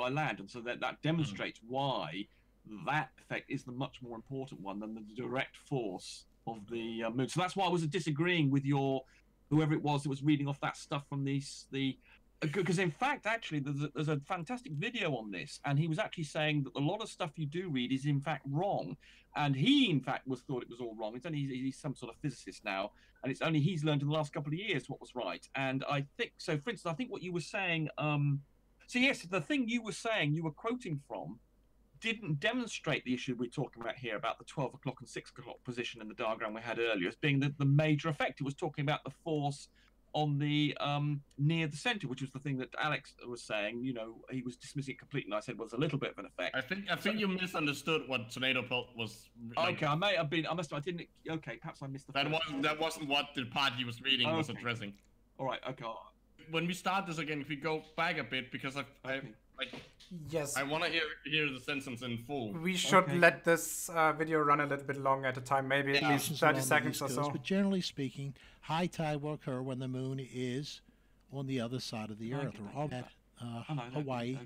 land, and so that demonstrates why that effect is the much more important one than the direct force of the moon. So that's why I was disagreeing with whoever it was that was reading off that stuff from because in fact, actually, there's a fantastic video on this, and he was actually saying that a lot of stuff you do read is in fact wrong, and he in fact thought it was all wrong. It's only he's some sort of physicist now, and it's only he's learned in the last couple of years what was right. And I think so. For instance, I think what you were saying. So yes, the thing you were saying, you were quoting from, didn't demonstrate the issue we're talking about here about the 12 o'clock and 6 o'clock position in the diagram we had earlier as being the major effect. It was talking about the force on the near the center, which was the thing that Alex was saying. You know, he was dismissing it completely, and I said, well, there's a little bit of an effect. I think you misunderstood what tornado pelt was. Like, okay, I didn't. Okay, perhaps I missed the. That wasn't what the part he was reading was addressing. All right. Okay. When we start this again, if we go back a bit, because yes, I want to hear the sentence in full. We should let this video run a little bit longer at a time, maybe at least 30 seconds or so. But generally speaking, high tide will occur when the moon is on the other side of the Earth, or at Hawaii,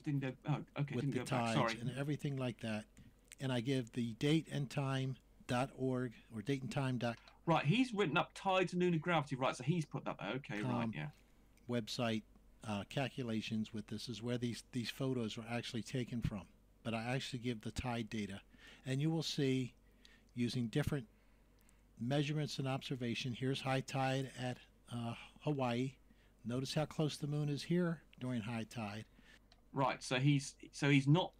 with the tides and everything like that. And I give the dateandtime.org or dateandtime.com. Right, he's written up tides and lunar gravity, right? So he's put that there. Okay, right, yeah. Website calculations with this is where these photos were actually taken from. But I actually give the tide data, and you will see using different measurements and observation. Here's high tide at Hawaii. Notice how close the moon is here during high tide. Right. So he's not.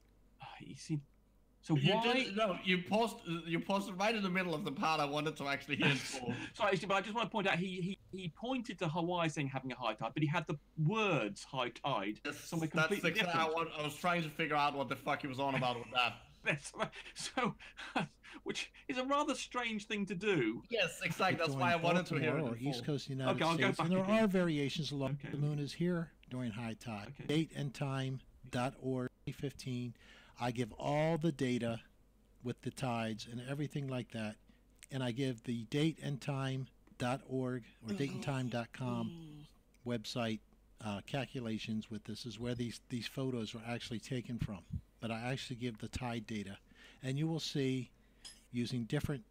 So why? You paused right in the middle of the part I wanted to actually hear. Sorry, but I just want to point out he pointed to Hawaii saying having a high tide, but he had the words high tide. Yes, somewhere completely different. I was trying to figure out what the fuck he was on about with that. That's right. So, which is a rather strange thing to do. Yes, exactly. That's why I wanted to hear it. Or East Coast United States. And there are variations along the moon is here during high tide. Dateandtime.org 2015. I give all the data with the tides and everything like that, and I give the dateandtime.org or dateandtime.com website calculations with this is where these photos were actually taken from. But I actually give the tide data, and you will see using different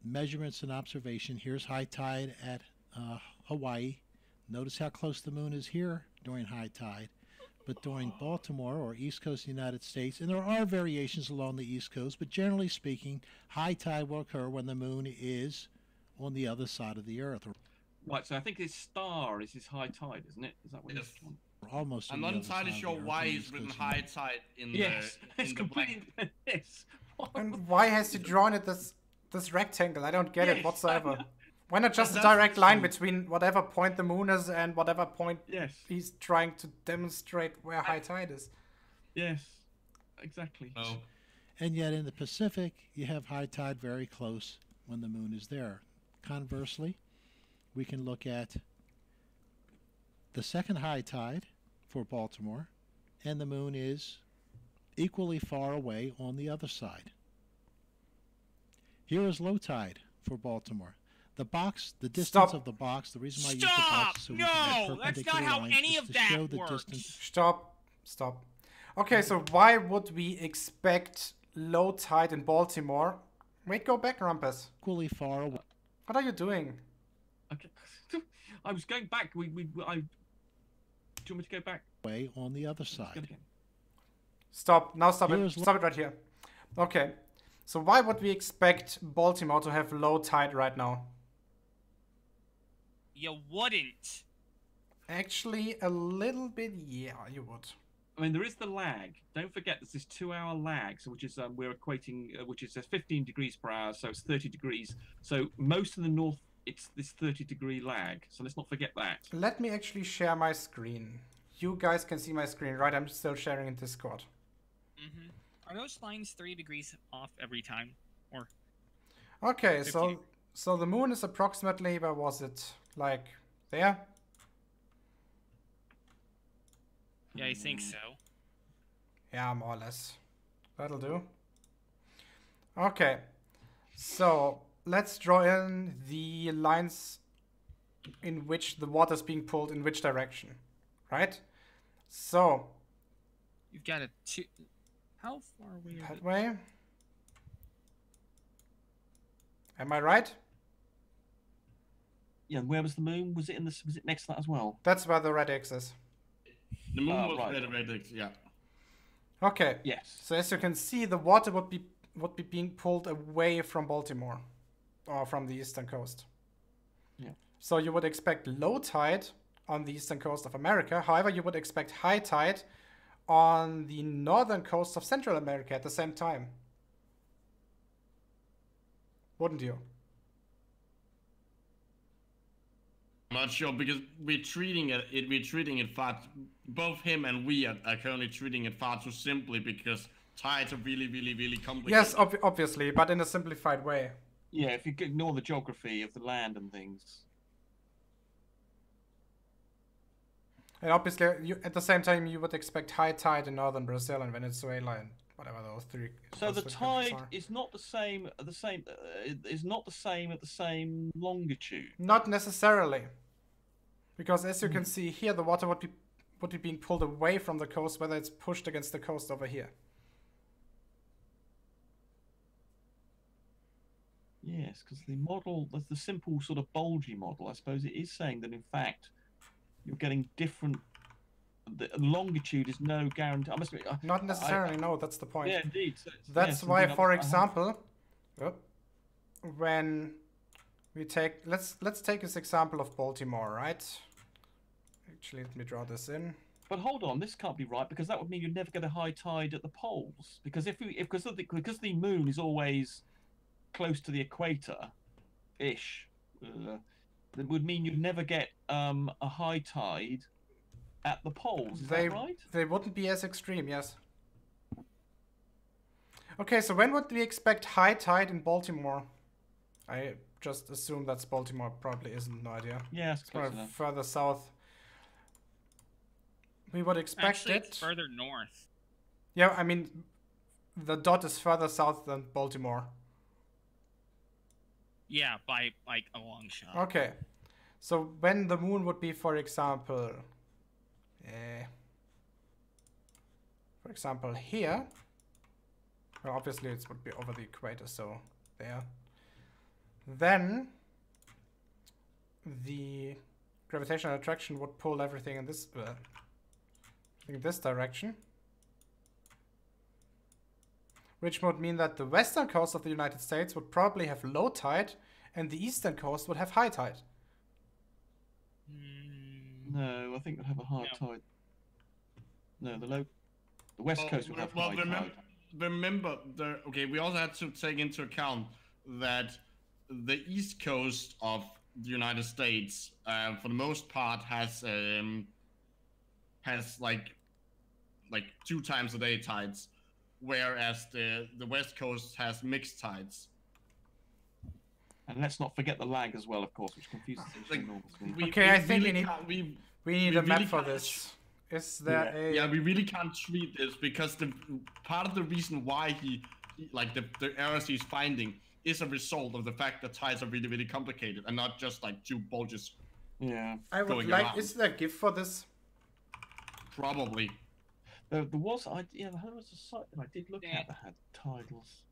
measurements and observation. Here's high tide at Hawaii. Notice how close the moon is here during high tide. But during Baltimore or East Coast United States, and there are variations along the East Coast, but generally speaking, high tide will occur when the moon is on the other side of the Earth. Right, so I think his star is his high tide, isn't it? Is that what it's on? Almost. I'm not entirely sure why he's written high tide in it's completely. Yes. And why has he drawn it this rectangle? I don't get it whatsoever. Why not just a direct line between whatever point the moon is and whatever point he's trying to demonstrate where high tide is? Yes, exactly. Oh. And yet in the Pacific, you have high tide very close when the moon is there. Conversely, we can look at the second high tide for Baltimore, and the moon is equally far away on the other side. Here is low tide for Baltimore. The box, the distance of the box, the reason why I use the box is so we can have perpendicular that's not how lines any is of to that show the works. distance. Stop. Okay, so why would we expect low tide in Baltimore? Wait, go back, Rumpus. Equally far away. What are you doing? Okay. I was going back. Do you want me to go back? Way on the other side. Stop. Now stop it. Stop it right here. Okay. So why would we expect Baltimore to have low tide right now? You wouldn't. Actually, a little bit, yeah, you would. I mean, there is the lag. Don't forget there's this 2-hour lag, so which is we're equating, which is 15 degrees per hour, so it's 30 degrees. So most of the north, it's this 30-degree lag. So let's not forget that. Let me actually share my screen. You guys can see my screen, right? I'm still sharing in Discord. Mm-hmm. Are those lines 3 degrees off every time, or? Okay, so the moon is approximately, where was it? Like there? Yeah, I think so. Yeah, more or less. That'll do. Okay. So let's draw in the lines in which the water is being pulled in which direction, right? So You've got a two. How far away are that way. Am I right? Yeah, where was the moon? Was it in the? Was it next to that as well? That's where the red X is. The moon was right. red, yeah. Okay. Yes. So as you can see, the water would be being pulled away from Baltimore, or from the eastern coast. Yeah. So you would expect low tide on the eastern coast of America. However, you would expect high tide on the northern coast of Central America at the same time. Wouldn't you? I'm not sure because we're treating it far. Both him and we are currently treating it far too simply because tides are really complicated. Yes, obviously, but in a simplified way. Yeah, if you ignore the geography of the land and things. And obviously, at the same time, you would expect high tide in northern Brazil and Venezuela and whatever those three. So the those three countries tide are. is not the same. Is not the same at the same longitude. Not necessarily, because as you can see here, the water would be being pulled away from the coast, whether it's pushed against the coast over here. Yes, because the model, the simple sort of bulgy model, I suppose it is saying that in fact you're getting different. The longitude is no guarantee. I must be, Not necessarily. No, that's the point. Yeah, indeed. So That's why, for example, when we take let's take this example of Baltimore, right? Actually, let me draw this in. But hold on, this can't be right because that would mean you'd never get a high tide at the poles. Because because the moon is always close to the equator, ish, that would mean you'd never get a high tide at the poles. Is that right? They wouldn't be as extreme, yes. Okay, so when would we expect high tide in Baltimore? I just assume that's Baltimore. Probably isn't. No idea. Yeah, it's It's close probably enough. further south. We would expect Actually, it. it's further north. Yeah, I mean, the dot is further south than Baltimore. Yeah, by like a long shot. Okay, so when the moon would be, for example, here. Well, obviously it would be over the equator, so there. Then the gravitational attraction would pull everything in this direction, which would mean that the western coast of the United States would probably have low tide, and the eastern coast would have high tide. No, I think we'd have a high tide. No, the west coast would have high tide. Remember, we also had to take into account that the east coast of the United States, for the most part, has like 2 times a day tides, whereas the west coast has mixed tides. And let's not forget the lag as well, of course, which confuses things enormously. Okay, I think we need a map really for this. Is there a... Yeah, we really can't treat this because the part of the reason why the errors he's finding is a result of the fact that tides are really complicated and not just like 2 bulges. Yeah. I would like... Around. Is there a GIF for this? Probably. There was... there was a site that I did look at that had tidals.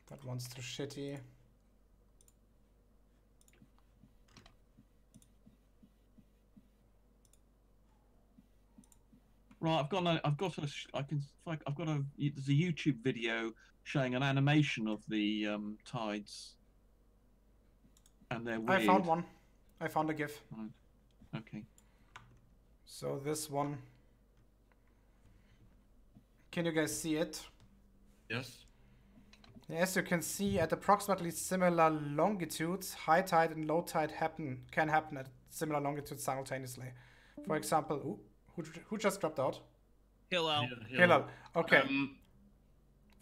That one's too shitty. Right, there's a YouTube video showing an animation of the tides. And they're weird. I found one. I found a GIF. Right. Okay. So this one. Can you guys see it? Yes. As you can see, at approximately similar longitudes, high tide and low tide can happen at similar longitudes simultaneously. For example, who just dropped out? Hillel. Hillel. Okay.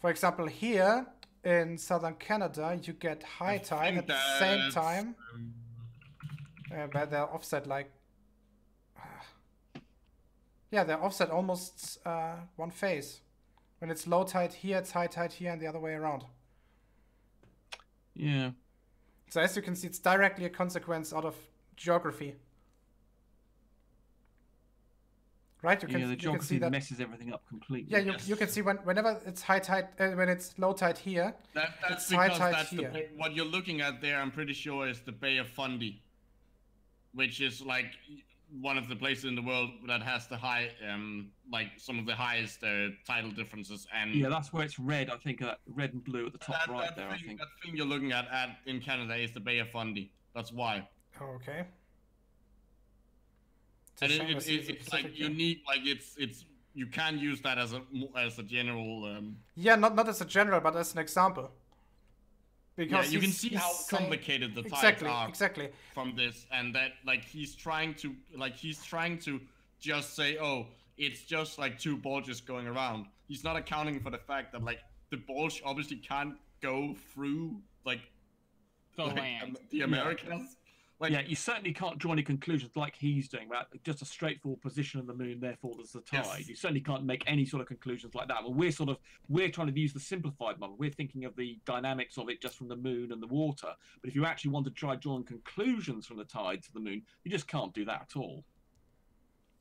For example, here in southern Canada, you get high tide at the same time, where they're offset like. Yeah, they're offset almost one phase. When it's low tide here, it's high tide here, and the other way around. Yeah. So as you can see, it's directly a consequence out of geography. Right? The geography messes everything up completely. Yeah, you can see whenever it's high tide, when it's low tide here, that's because that's what you're looking at there. I'm pretty sure is the Bay of Fundy, which is like one of the places in the world that has the high, like some of the highest tidal differences. And yeah, that's where it's red. I think red and blue at the top right there. I think that thing you're looking at in Canada is the Bay of Fundy. That's why. Oh, okay. And it's like unique. Like it's you can use that as a general. Yeah, not as a general, but as an example. Because you can see how complicated the tides are from this, and that like he's trying to just say, oh, it's just like two bulges going around. He's not accounting for the fact that like the bulge obviously can't go through like the Americas. Like, yeah, you certainly can't draw any conclusions like he's doing about just a straightforward position of the moon, therefore there's the tide. Yes. You certainly can't make any sort of conclusions like that. Well, we're trying to use the simplified model. We're thinking of the dynamics of it just from the moon and the water. But if you actually want to try drawing conclusions from the tides of the moon, you just can't do that at all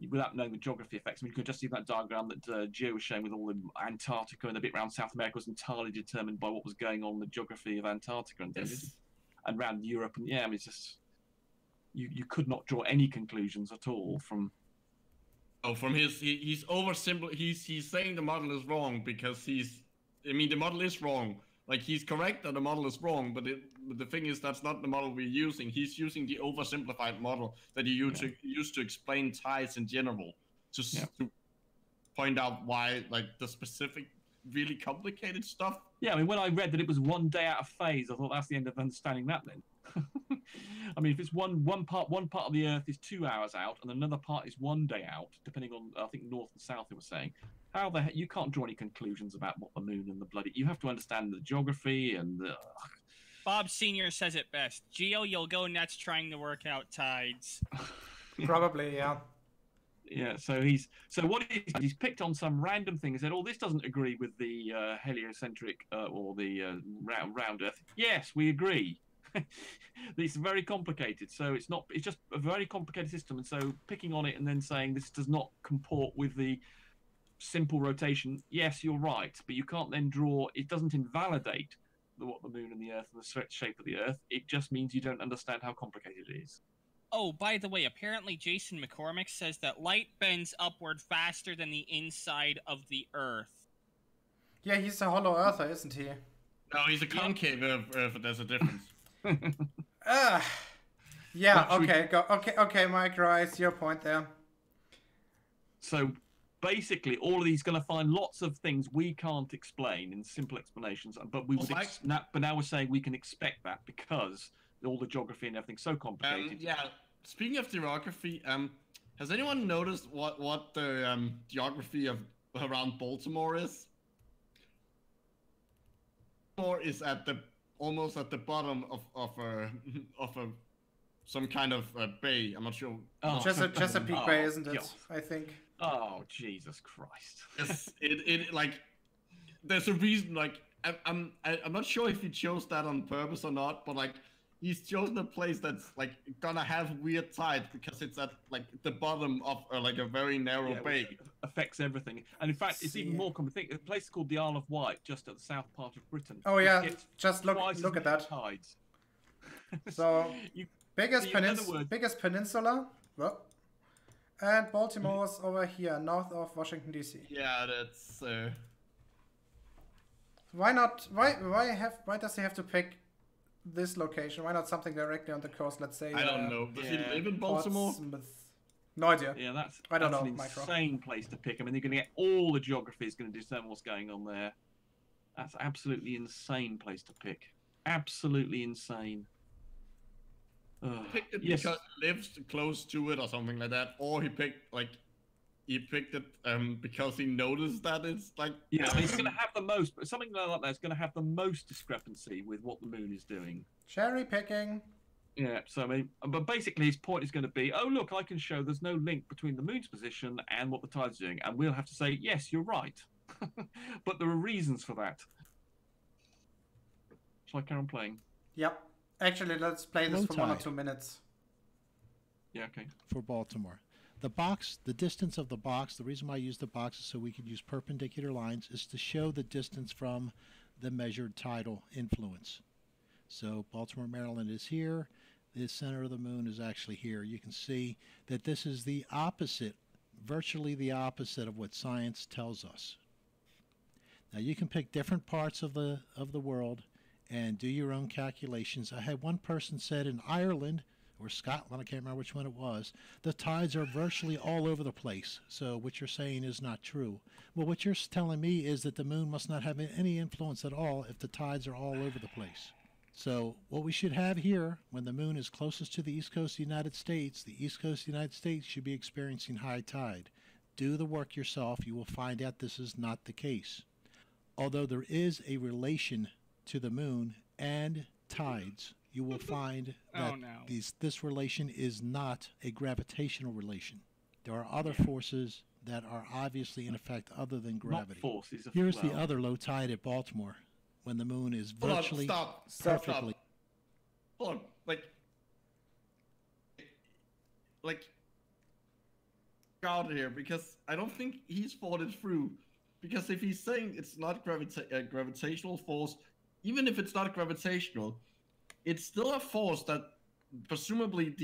without knowing the geography effects. I mean, you could just see that diagram that Gio was showing with all the Antarctica and the bit around South America was entirely determined by what was going on in the geography of Antarctica and things, and around Europe. And yeah, I mean, it's just... You could not draw any conclusions at all from. Oh, from he's oversimple. He's saying the model is wrong because the model is wrong. Like he's correct that the model is wrong, but the thing is that's not the model we're using. He's using the oversimplified model that you use to explain tides in general, just to point out why like the specific really complicated stuff. Yeah, I mean, when I read that it was 1 day out of phase, I thought that's the end of understanding that then. I mean, if it's one part of the Earth is 2 hours out and another part is 1 day out, depending on I think north and south it was saying, how the heck you can't draw any conclusions about what the moon and the bloody. You have to understand the geography and the. Bob Senior says it best. Gio, you'll go nuts trying to work out tides. Probably, yeah. Yeah, so he's picked on some random thing and said, "Oh, this doesn't agree with the heliocentric or the round Earth." Yes, we agree. It's very complicated, so it's just a very complicated system, and so picking on it and then saying this does not comport with the simple rotation. Yes, you're right, but you can't then draw. It doesn't invalidate what the moon and the Earth and the shape of the Earth. It just means you don't understand how complicated it is. Oh, by the way, apparently Jason McCormick says that light bends upward faster than the inside of the Earth. Yeah, he's a hollow earther, isn't he? No, he's a concave Earth. There's a difference. Yeah. Okay, Mike. Rise your point there. So basically, all of these going to find lots of things we can't explain in simple explanations, but we would. But now we're saying we can expect that because all the geography and everything's so complicated. Yeah. Speaking of geography, has anyone noticed what the geography of around Baltimore is? Baltimore is almost at the bottom of some kind of bay. I'm not sure. Oh, Chesapeake Bay, isn't it? I think. Oh, Jesus Christ! Yes, it like there's a reason. Like I'm not sure if he chose that on purpose or not, but like he's chosen a place that's like gonna have weird tides because it's at like the bottom of like a very narrow bay. Affects everything, and in fact, it's even more common. Think a place called the Isle of Wight, just at the south part of Britain. Oh yeah, just look at that. Tides. So biggest peninsula. Well, and Baltimore's over here, north of Washington D.C. Yeah, that's. Why not? Why does he have to pick this location? Why not something directly on the coast? Let's say. I don't know. Does he live in Baltimore? No idea. Yeah, that's an insane place to pick. I mean, you're going to get all the geography is going to determine what's going on there. That's absolutely insane place to pick. Absolutely insane. picked it because he lives close to it or something like that, or he picked it because he noticed that it's like it's going to have the most, but something like that is going to have the most discrepancy with what the moon is doing. Cherry picking. Yeah, so I mean, but basically his point is going to be, oh look, I can show there's no link between the moon's position and what the tide's doing, and we'll have to say, yes, you're right. But there are reasons for that. Shall I carry on playing? Yep. Actually, let's play this Low for 1 or tide. 2 minutes. Yeah, okay. For Baltimore. The box, the distance of the box, the reason why I use the box is so we could use perpendicular lines, is to show the distance from the measured tidal influence. So Baltimore, Maryland is here. The center of the moon is actually here. You can see that this is the opposite, virtually the opposite of what science tells us. Now you can pick different parts of the world and do your own calculations. I had one person said in Ireland or Scotland, I can't remember which one it was, the tides are virtually all over the place. So what you're saying is not true. Well, what you're telling me is that the moon must not have any influence at all if the tides are all over the place. So what we should have here, when the moon is closest to the east coast of the United States, the east coast of the United States should be experiencing high tide. Do the work yourself. You will find out this is not the case. Although there is a relation to the moon and tides, you will find that this relation is not a gravitational relation. There are other forces that are obviously in effect other than gravity. Not forces. Here's the other low tide at Baltimore, when the moon is virtually perfectly. Hold on, like, out here, because I don't think he's thought it through. Because if he's saying it's not gravitational force, even if it's not gravitational, it's still a force that presumably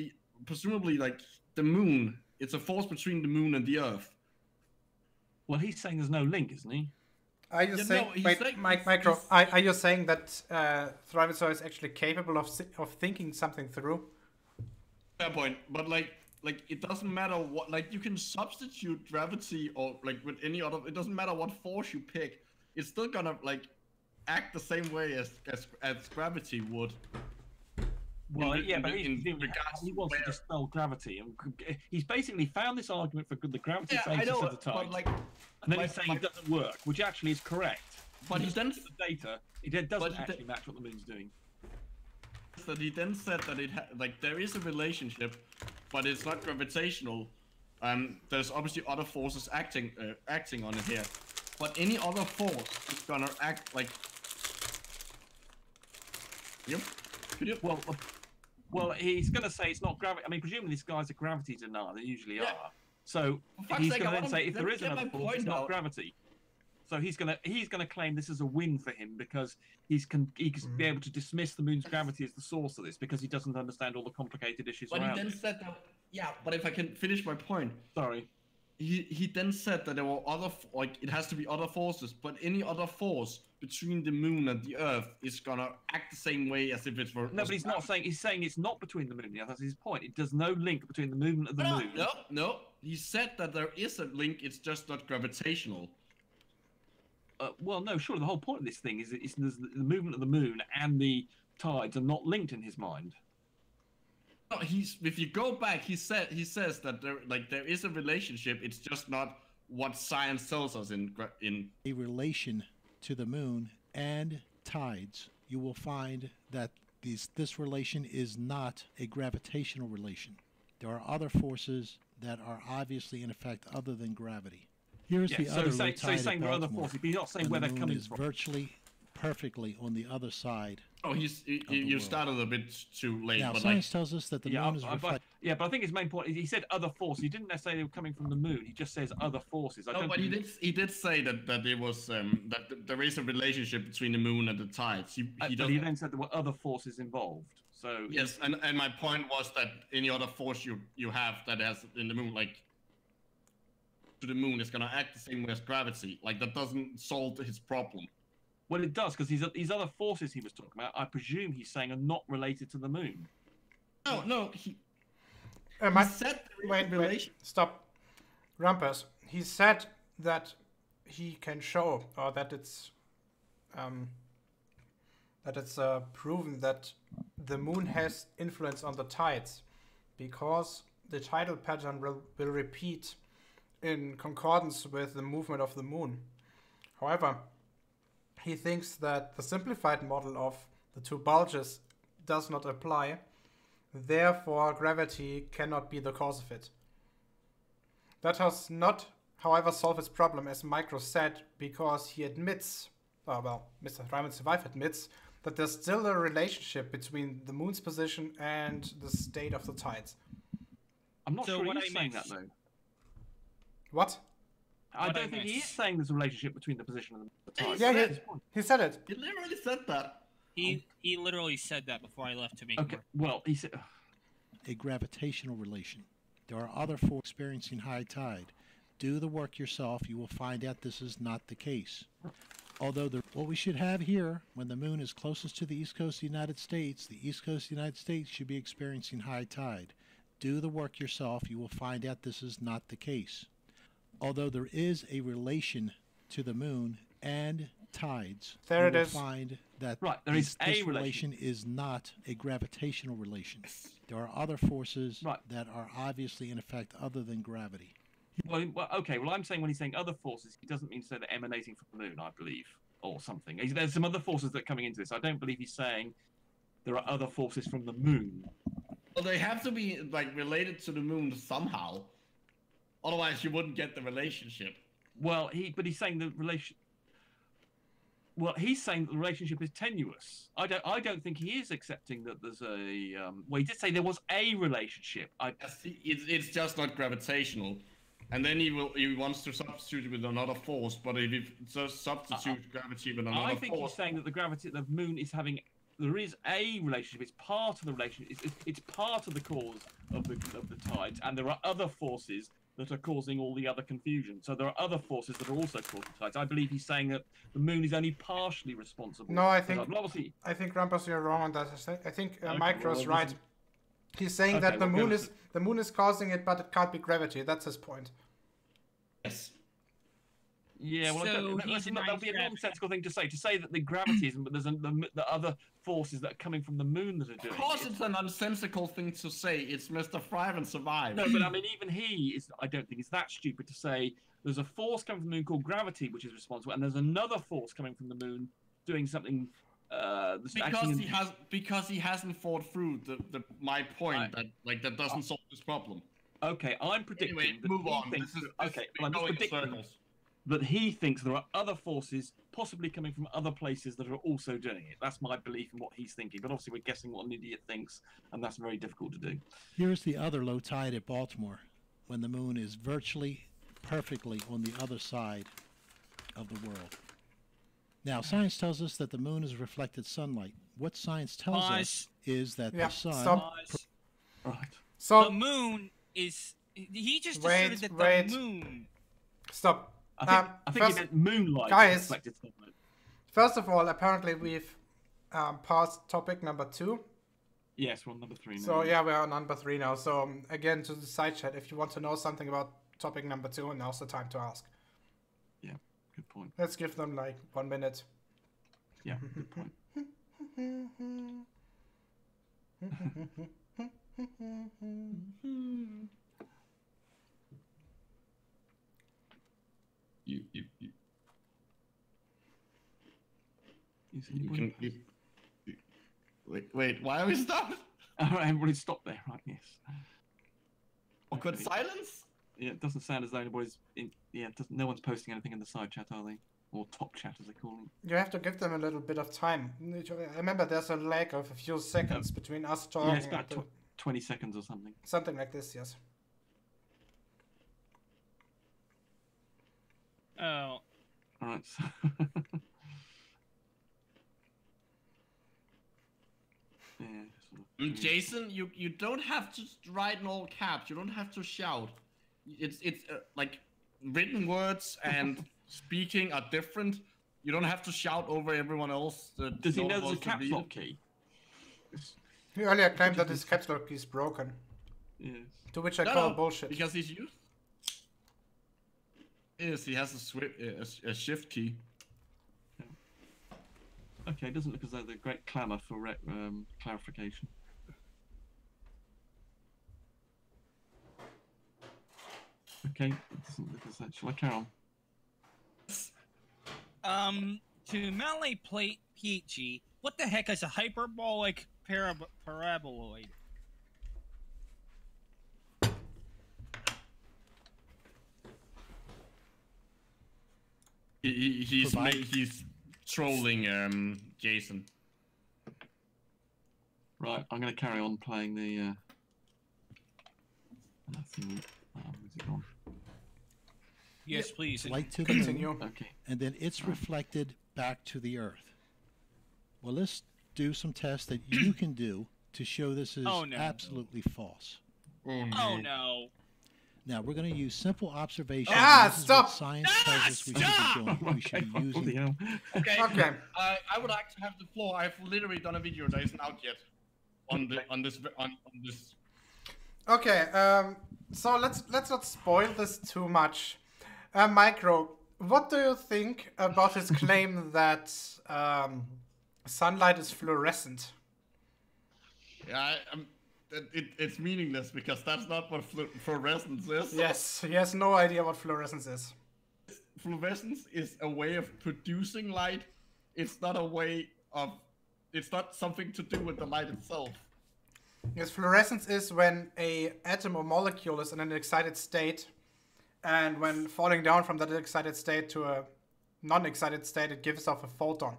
like the moon. It's a force between the moon and the Earth. Well, he's saying there's no link, isn't he? Are you saying, Micro, are you saying that Thrive is actually capable of thinking something through? Fair point, but like it doesn't matter what, like you can substitute gravity or like with any other, it doesn't matter what force you pick, it's still gonna like act the same way as gravity would. Well, but he wants to dispel gravity, and he's basically found this argument for the gravity basis of the tide, and then he's saying it doesn't work, which actually is correct. But he then the data, it doesn't actually match what the moon's doing. That he then said that there is a relationship, but it's not gravitational. There's obviously other forces acting on it here, but any other force is gonna act like. Yep. Well, he's going to say it's not gravity. I mean, presumably this guy's a gravity denier. They usually are. So he's going to then say if there is another force, it's not gravity. So he's going to claim this is a win for him because he can be able to dismiss the moon's gravity as the source of this because he doesn't understand all the complicated issues around it. But he then said that. Yeah, but if I can finish my point. Sorry. He then said that there were it has to be other forces, but any other force between the moon and the Earth is gonna act the same way as if it were. No, but he's not saying. He's saying it's not between the moon and the Earth. That's his point. It does no link between the movement of the moon. No. He said that there is a link. It's just not gravitational. Well, no. Surely the whole point of this thing is the movement of the moon and the tides are not linked in his mind. No, if you go back, he says that there is a relationship. It's just not what science tells us in a relation to the moon and tides. You will find that this relation is not a gravitational relation. There are other forces that are obviously in effect other than gravity. Here's the other low tide so he's saying there are other forces, but he's not saying where they're coming from. Virtually perfectly on the other side. Oh, you started a bit too late. Now, but science tells us that the moon is reflecting. Yeah, but I think his main point is he said other forces. He didn't necessarily they were coming from the moon. He just says other forces. He did say that it was that there is a relationship between the moon and the tides. But he then said there were other forces involved. So yes, and my point was that any other force you have that has in the moon, like to the moon, is gonna act the same way as gravity. Like that doesn't solve his problem. Well, it does, because these other forces he was talking about, I presume he's saying, are not related to the moon. No, he said wait, stop. Rumpus, he said that he can show, or that it's, that it's proven that the moon has influence on the tides, because the tidal pattern will repeat in concordance with the movement of the moon. However, he thinks that the simplified model of the two bulges does not apply, therefore gravity cannot be the cause of it. That does not, however, solve his problem, as Micro said, because he admits, MrThriveAndSurvive admits, that there's still a relationship between the moon's position and the state of the tides. I'm not So sure what he's I saying meant- that, though. What? I What I don't think he is missed- saying there's a relationship between the position and the time. Yeah, That's his he, point. he said it. He literally said that. He literally said that before I left to make Okay, more. well, he said... A gravitational relation. There are other forces experiencing high tide. Do the work yourself. You will find out this is not the case. Although what we should have here, when the moon is closest to the east coast of the United States, the east coast of the United States should be experiencing high tide. Do the work yourself. You will find out this is not the case. Although there is a relation to the moon and tides, There you it will is. find that Right, there is a this relation. relation is not a gravitational relation. There are other forces Right. that are obviously in effect other than gravity. Well, okay, well, I'm saying when he's saying other forces, he doesn't mean to say they're emanating from the moon, I believe, or something. There's some other forces that are coming into this. I don't believe he's saying there are other forces from the moon. Well, they have to be like related to the moon somehow. Otherwise, you wouldn't get the relationship. Well, he's saying the relation. Well, he's saying that the relationship is tenuous. I don't think he is accepting that there's a. Well, he did say there was a relationship. It's just not gravitational. And then he wants to substitute it with another force, but if you just substitute gravity with another I think force, he's saying that the moon is having. There is a relationship. It's part of the relationship. It's part of the cause of the tides, and there are other forces that are causing all the other confusion. So there are other forces that are also causing tides. I believe he's saying that the moon is only partially responsible. No, I for think that. Obviously, Rumpus, you're wrong on that. I think Okay, Micro's well, right. this is- He's saying Okay, that the we'll moon go is causing it, but it can't be gravity. That's his point. yes. yeah. Well, So he's that would be a denying nonsensical thing to say. To say that the gravity isn't, but there's the other forces that are coming from the moon that are doing Of course, it. it's a nonsensical thing to say. It's MrThriveAndSurvive. No, but I mean, even he is. I don't think it's that stupid to say there's a force coming from the moon called gravity, which is responsible, and there's another force coming from the moon doing something. Because he hasn't thought through my point that doesn't solve this problem. Okay, I'm predicting. Anyway, that move he on. thinks This is okay, well, I'm just going in predicting circles. that he thinks there are other forces possibly coming from other places that are also doing it. That's my belief in what he's thinking. But obviously, we're guessing what an idiot thinks, and that's very difficult to do. Here's the other low tide at Baltimore, when the moon is virtually perfectly on the other side of the world. Now, science tells us that the moon is reflected sunlight. What science tells us is that Yeah, the sun... stop. Right. So The moon is. He just Wait, asserted that wait. the moon. stop. I think First- he meant moonlight. guys, reflected sunlight. First of all, apparently we've passed topic number 2. Yes, we're on number 3 now. So yeah, we're on number 3 now. So again, to the side chat, if you want to know something about topic number 2, now's the time to ask. Yeah, good point. Let's give them like 1 minute. Yeah, good point. You Is anybody- wait. Why are we stopped? All right, everybody stop there, right? Yes. Awkward silence. Yeah, it doesn't sound as though anybody's in. Yeah, no one's posting anything in the side chat, are they? Or top chat, as they call it. You have to give them a little bit of time. Remember, there's a lag of a few seconds between us talking. Yeah, it's about and 20 seconds or something. something like this, yes. Oh. All right. So yeah. Sort of, Jason, you don't have to write in all caps. You don't have to shout. It's like written words and speaking are different. You don't have to shout over everyone else. Does he know there's a caps lock key? He earlier claimed that his caps lock key is broken, Yes. to which I No, call no, bullshit. because he's used. Yes, he has a shift key. Okay. Okay, it doesn't look as though there's great clamour for clarification. Okay, it doesn't look as though. Shall I carry on? To melee plate PG, what the heck is a hyperbolic paraboloid? He's trolling Jason. Right, I'm going to carry on playing the. Where's it gone? Yes, please. Light to the moon, Continue. Okay. and then it's reflected back to the Earth. Well, let's do some tests that you can do to show this is Oh, no. absolutely false. Oh no. Now, we're going to use simple observation. Ah, This is stop! what science tells us we should be doing. We should be Bloody using. hell. Okay. Okay. I would like to have the floor. I've literally done a video that isn't out yet on this. Okay, so let's not spoil this too much. Micro, what do you think about his claim that sunlight is fluorescent? Yeah, it's meaningless because that's not what fluorescence is. Yes, he has no idea what fluorescence is. Fluorescence is a way of producing light. It's not a way of. It's not something to do with the light itself. Yes, fluorescence is when a atom or molecule is in an excited state, and when falling down from that excited state to a non-excited state, it gives off a photon.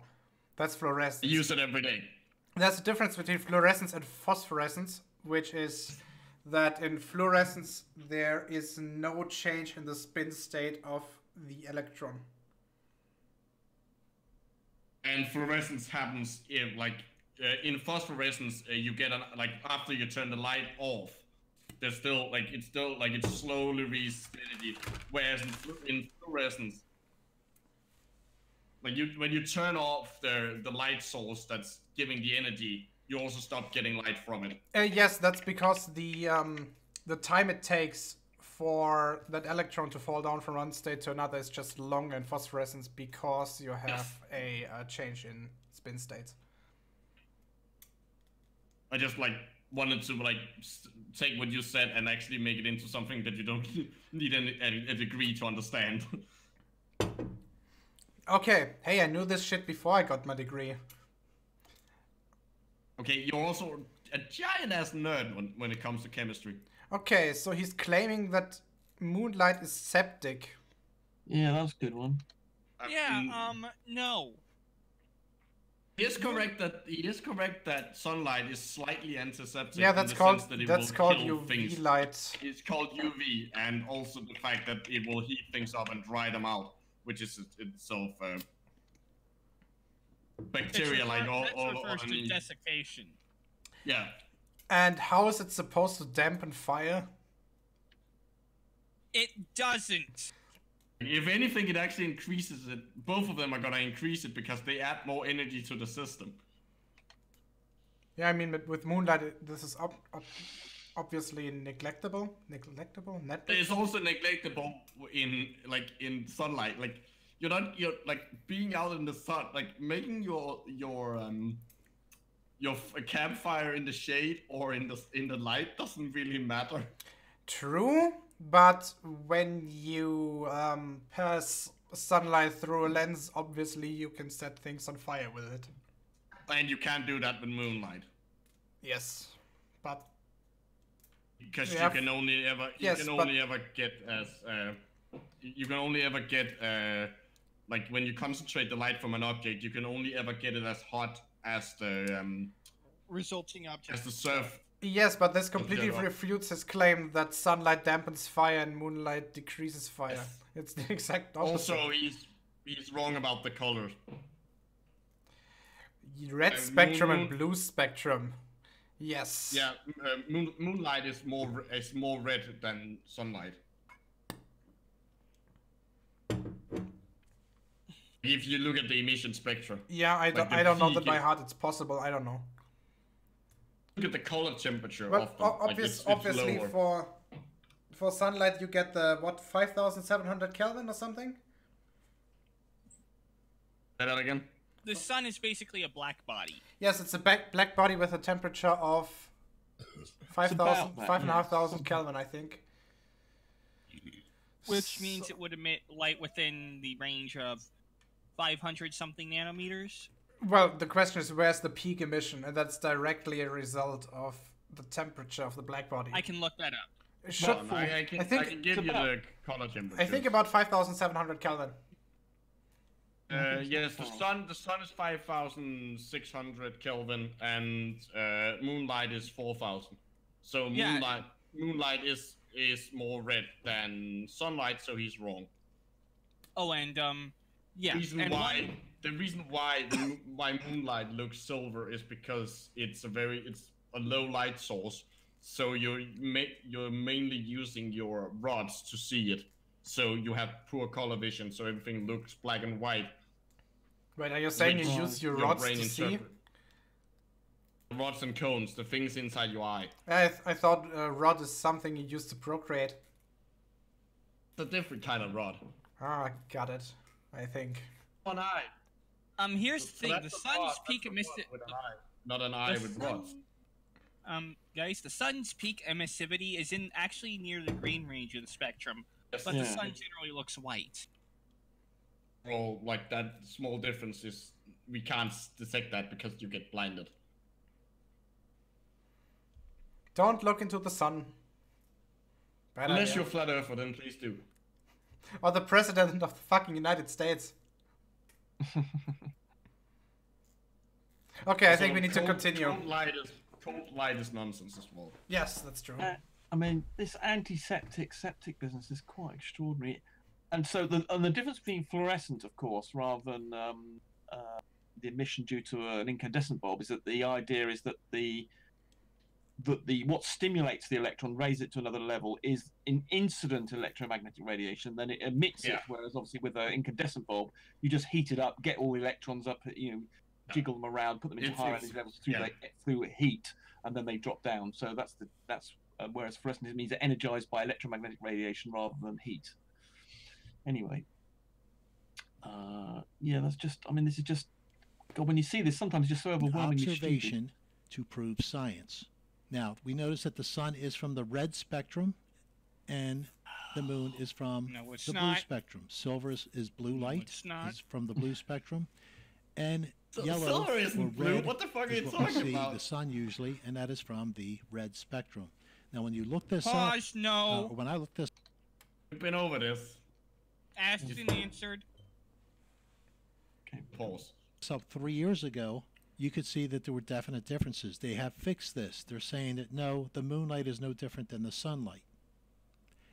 That's fluorescence. I use it every day. There's a difference between fluorescence and phosphorescence, which is that in fluorescence there is no change in the spin state of the electron. And fluorescence happens in phosphorescence, you get like after you turn the light off, there's still it's slowly re-spinning. Whereas in fluorescence, when you turn off the light source that's giving the energy, you also stop getting light from it. Yes, that's because the time it takes for that electron to fall down from one state to another is just longer in phosphorescence because you have a change in spin states. I just wanted to take what you said and actually make it into something that you don't need a degree to understand. Okay, hey, I knew this shit before I got my degree. Okay, you're also a giant ass nerd when it comes to chemistry. Okay, so he's claiming that moonlight is septic. Yeah, that's a good one. No. He is correct that sunlight is slightly antiseptic. Yeah, that's called kill UV things. light. It's called UV, and also the fact that it will heat things up and dry them out, which is itself bacteria refers to desiccation. Yeah. And how is it supposed to dampen fire? It doesn't. If anything, it actually increases it. Both of them are gonna increase it because they add more energy to the system. Yeah, I mean, with moonlight, this is obviously neglectable. It's also neglectable in sunlight. You're being out in the sun, making your campfire in the shade or in the light doesn't really matter. True, but when you pass sunlight through a lens, obviously you can set things on fire with it. And you can't do that with moonlight. Yes, but because you can only ever get when you concentrate the light from an object, you can only ever get it as hot as the resulting object. as the surf. Yes, but this completely refutes his claim that sunlight dampens fire and moonlight decreases fire. Yes. It's the exact opposite. Also, he's wrong about the colors. Red spectrum and blue spectrum. Yes. Yeah, moonlight is more red than sunlight. If you look at the emission spectra. Yeah, I don't know that by heart it's possible. I don't know. Look at the color temperature Well, of them. It's obviously lower. for sunlight you get the 5,700 Kelvin or something. Say that again. the sun is basically a black body. Yes, it's a black body with a temperature of 5,500 Kelvin, I think. Which means it would emit light within the range of 500 something nanometers. Well, the question is, where's the peak emission? And that's directly a result of the temperature of the black body. I can look that up. It should I can give you the color temperature. I think about 5,700 Kelvin. Yes, the sun is 5,600 Kelvin, and moonlight is 4,000. So moonlight is more red than sunlight, so he's wrong. Oh, and yeah. The reason why moonlight looks silver is because it's a low light source, so you're mainly using your rods to see it. So you have poor color vision, so everything looks black and white. Wait, are you saying you use your rods to see? Rods and cones, the things inside your eye. I thought a rod is something you use to procreate. It's a different kind of rod. Ah, got it. I think. One eye. Here's the thing: the sun's peak emissivity. Not an eye with rods. Guys, the sun's peak emissivity is actually near the green range of the spectrum, Yes. but the sun generally looks white. Well, like that small difference is we can't detect that because you get blinded. Don't look into the sun. Bad Unless idea. you're a flat earther, then please do. Or the president of the fucking United States. Okay, I think we need to continue. Cold light is nonsense as well. Yes, that's true. I mean, this antiseptic septic business is quite extraordinary. And so the difference between fluorescent, of course, rather than the emission due to an incandescent bulb is that the idea is that what stimulates the electron, raises it to another level, is an incident electromagnetic radiation. Then it emits it. Whereas obviously with an incandescent bulb, you just heat it up, get all the electrons up, jiggle them around, put them into higher energy levels through heat, and then they drop down. So that's whereas fluorescent means they're energized by electromagnetic radiation rather than heat. Anyway, that's just. I mean, this is just. God, when you see this, sometimes it's just so overwhelmingly observation to prove science. Now we notice that the sun is from the red spectrum, and the moon is from the blue spectrum. Silver is blue light. Is from the blue spectrum, and yellow silver isn't or blue. red What the fuck are is you what we talking see about? the sun usually, and that is from the red spectrum. Now, when you look this Pause, up, no. when I look this, We've been over this. Asked and answered. Okay, pause. up 3 years ago, you could see that there were definite differences. They have fixed this. They're saying that no, the moonlight is no different than the sunlight.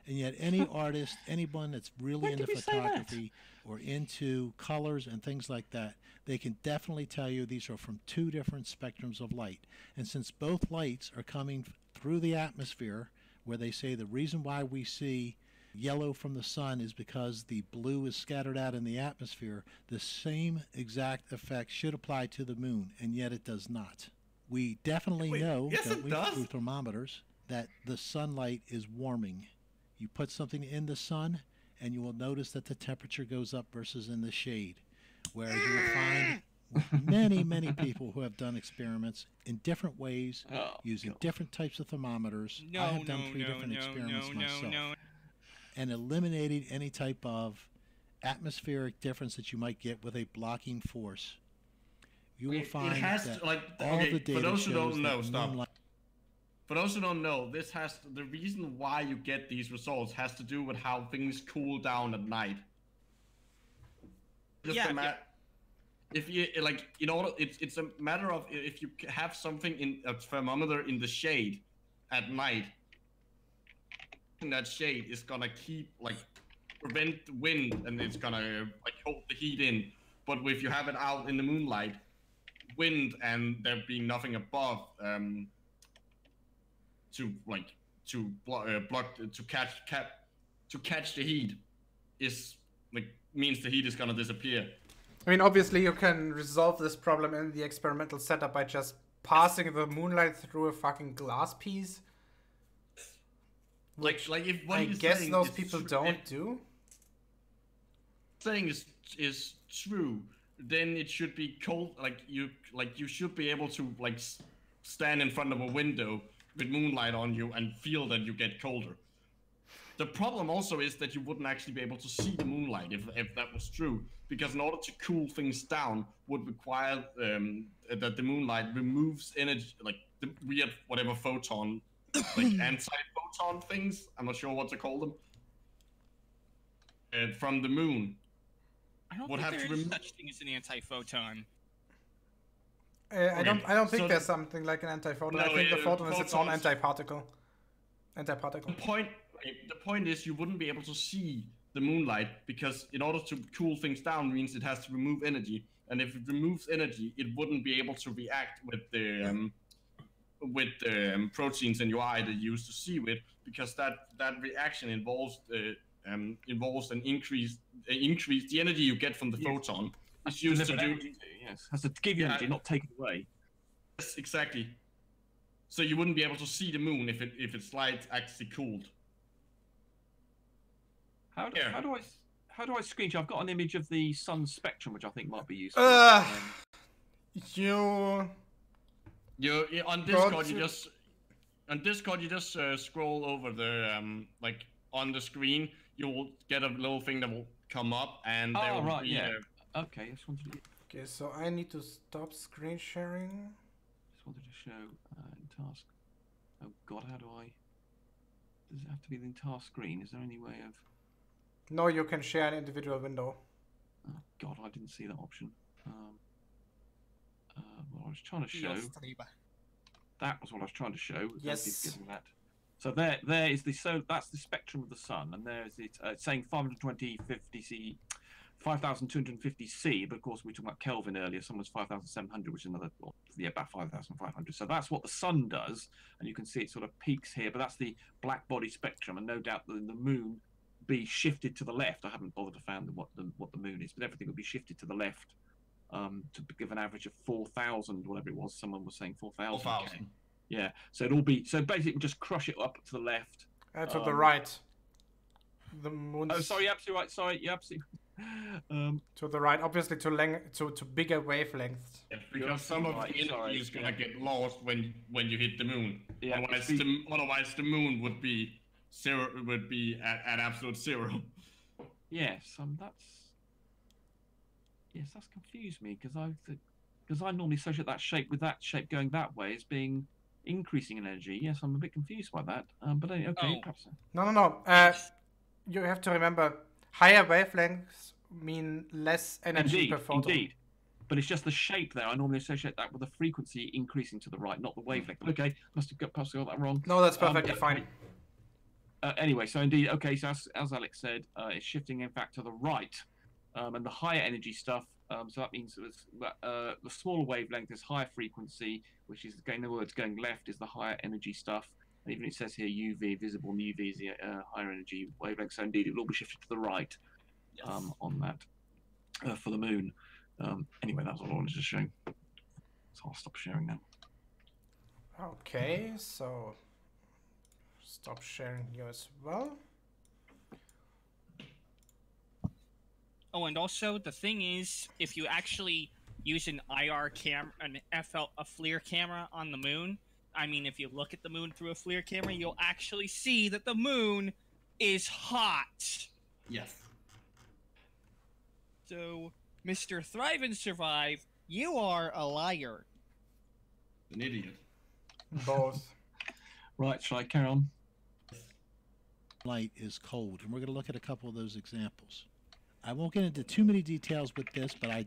And yet any artist, anyone that's really into photography or into colors and things like that, they can definitely tell you these are from two different spectrums of light. And since both lights are coming through the atmosphere, where they say the reason why we see yellow from the sun is because the blue is scattered out in the atmosphere, the same exact effect should apply to the moon, and yet it does not. We definitely know through thermometers that the sunlight is warming. You put something in the sun and you will notice that the temperature goes up versus in the shade. Whereas you will find with many people who have done experiments in different ways using different types of thermometers. I have done 3 different experiments myself. And eliminating any type of atmospheric difference that you might get with a blocking force. You will find that all the data for those who shows don't know, that stop. For those who don't know, the reason why you get these results has to do with how things cool down at night. If you it's a matter of if you have something in a thermometer in the shade at night, that shade is gonna keep prevent wind and it's gonna hold the heat in. But if you have it out in the moonlight, wind and there being nothing above to catch the heat is means the heat is gonna disappear. I mean, obviously you can resolve this problem in the experimental setup by just passing the moonlight through a fucking glass piece. Which I guess those people don't do. Saying is true. then it should be cold. You should be able to stand in front of a window with moonlight on you and feel that you get colder. The problem also is that you wouldn't actually be able to see the moonlight if that was true, because in order to cool things down would require that the moonlight removes energy, like the weird whatever photon, like anti-photon things. I'm not sure what to call them. From the moon. I don't think there is such thing as an anti-photon. I don't think there's something like an anti-photon. No, I think the photon is its own photons- antiparticle. The point is you wouldn't be able to see the moonlight, because in order to cool things down means it has to remove energy, and if it removes energy, it wouldn't be able to react with the proteins in your eye that you used to see with, because that reaction involves an increase the energy you get from the photon. It's used to do has to give you energy, not take it away. Yes, exactly. So you wouldn't be able to see the moon if its light actually cooled. How do I screenshot? I've got an image of the sun's spectrum, which I think might be useful. You on Discord you just scroll over the on the screen. You'll get a little thing that will come up, and there will be okay, I just wanted to get... Okay, so I need to stop screen sharing. Just wanted to show in task. Oh God, how do I? Does it have to be the entire screen? Is there any way of? No, you can share an individual window. Oh God, I didn't see that option. What I was trying to show. That was what I was trying to show. Yes. That. So there is that's the spectrum of the sun, and there's it saying 550 C, but of course we were talking about Kelvin earlier. Someone's 5,700, which is another, about 5,500. So that's what the sun does, and you can see it sort of peaks here. But that's the black body spectrum, and no doubt the moon be shifted to the left. I haven't bothered to find what the moon is, but everything will be shifted to the left to give an average of 4,000, whatever it was. Someone was saying 4,000. 4,000. Yeah. So it'll be basically just crush it up to the left. To the right. The moon. Oh, sorry, absolutely right. Sorry, you absolutely. To the right, obviously to bigger wavelengths. Yeah, because some of the energy is gonna get lost when you hit the moon. Yeah, otherwise the moon would be zero. Would be at absolute zero. Yes, that's confused me, because I normally associate that shape with that shape going that way as being increasing in energy. Yes, I'm a bit confused by that. But okay, perhaps. No. You have to remember, higher wavelengths mean less energy per photon. Indeed. But it's just the shape there. I normally associate that with the frequency increasing to the right, not the wavelength. Okay, must have got that wrong. No, that's perfectly fine. Anyway, so indeed, okay, so as Alex said, it's shifting in fact to the right. And the higher energy stuff, so that means the smaller wavelength is higher frequency, which is, again, the words going left is the higher energy stuff. And even it says here UV, visible, and UV is the higher energy wavelength. So indeed, it will all be shifted to the right on that for the moon. Anyway, that's all I wanted to show. So I'll stop sharing now. Okay, so stop sharing you as well. Oh, and also the thing is, if you actually use an IR camera, a FLIR camera on the moon, I mean, if you look at the moon through a FLIR camera, you'll actually see that the moon is hot. Yes. So, Mr. Thrive and Survive, you are a liar. An idiot. Both. Right, shall I carry on? Light is cold, and we're going to look at a couple of those examples. I won't get into too many details with this, but I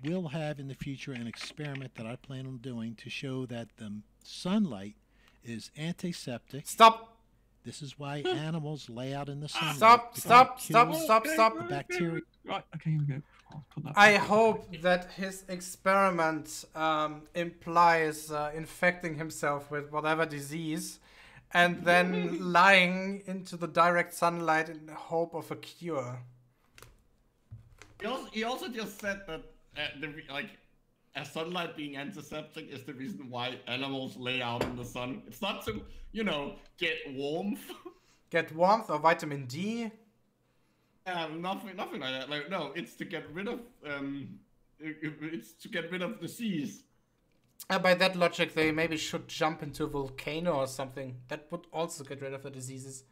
will have in the future an experiment that I plan on doing to show that the sunlight is antiseptic. Stop! This is why animals lay out in the sunlight. Stop! The bacteria. Right, okay, here we go. I'll put that I hope that his experiment implies infecting himself with whatever disease and then lying into the direct sunlight in the hope of a cure. He also just said that sunlight being antiseptic is the reason why animals lay out in the sun. It's not to, get warmth. Get warmth or vitamin D? Nothing like that. No, it's to get rid of It's to get rid of disease. By that logic, they maybe should jump into a volcano or something. That would also get rid of the diseases.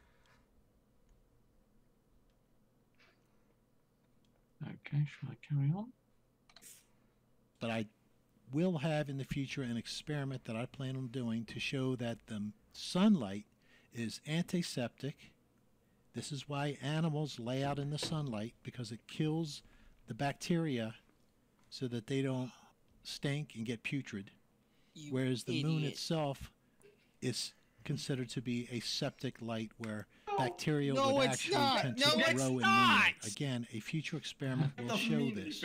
Okay, shall I carry on? But I will have in the future an experiment that I plan on doing to show that the sunlight is antiseptic. This is why animals lay out in the sunlight, because it kills the bacteria so that they don't stink and get putrid. Whereas the moon itself is considered to be a septic light where bacteria would actually tend to grow in moonlight. Again, a future experiment will show this.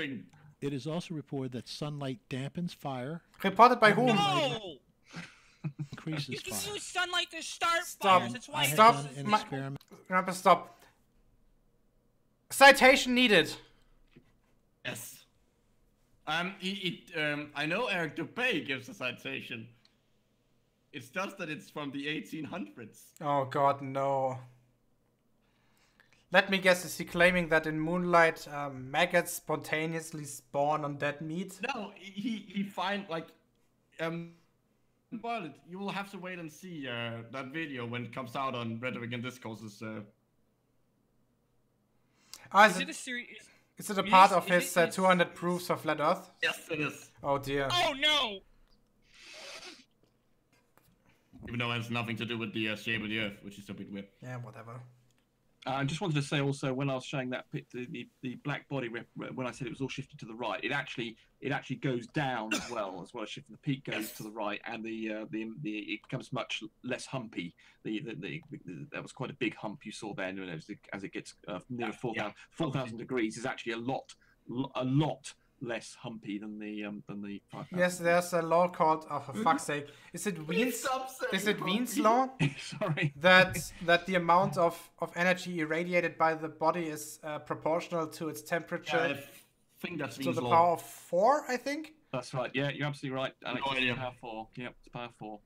It is also reported that sunlight dampens fire. Reported by whom? No! Increases You can fire. use sunlight to start Stop. fires. That's why I have Stop. done an experiment. Grandpa, stop. Citation needed. Yes. I know Eric Dubay gives a citation. It's just that it's from the 1800s. Oh God, no. Let me guess, is he claiming that in moonlight maggots spontaneously spawn on dead meat? No, he find like but you will have to wait and see that video when it comes out on Rhetoric and Discourses. Is it a series? Is it a part Is- of is his it- 200 proofs of flat Earth? Yes, it is. Oh dear. Oh no! Even though it has nothing to do with the shape of the Earth, which is a bit weird. Yeah, whatever. I just wanted to say also, when I was showing that the black body, when I said it was all shifted to the right, it actually goes down as well as shifting. The peak goes to the right, and it becomes much less humpy. That was quite a big hump you saw there, and as it gets near 4,000 degrees, is actually a lot less humpy than the 5,000. Yes, there's a law called, oh for fuck's sake, is it Wien's law? Sorry. That the amount of energy irradiated by the body is proportional to its temperature I think that's to Wien's the law. power of 4, I think. That's right. Yeah, you're absolutely right. Alex, No idea. it's power 4. Yep, it's power 4.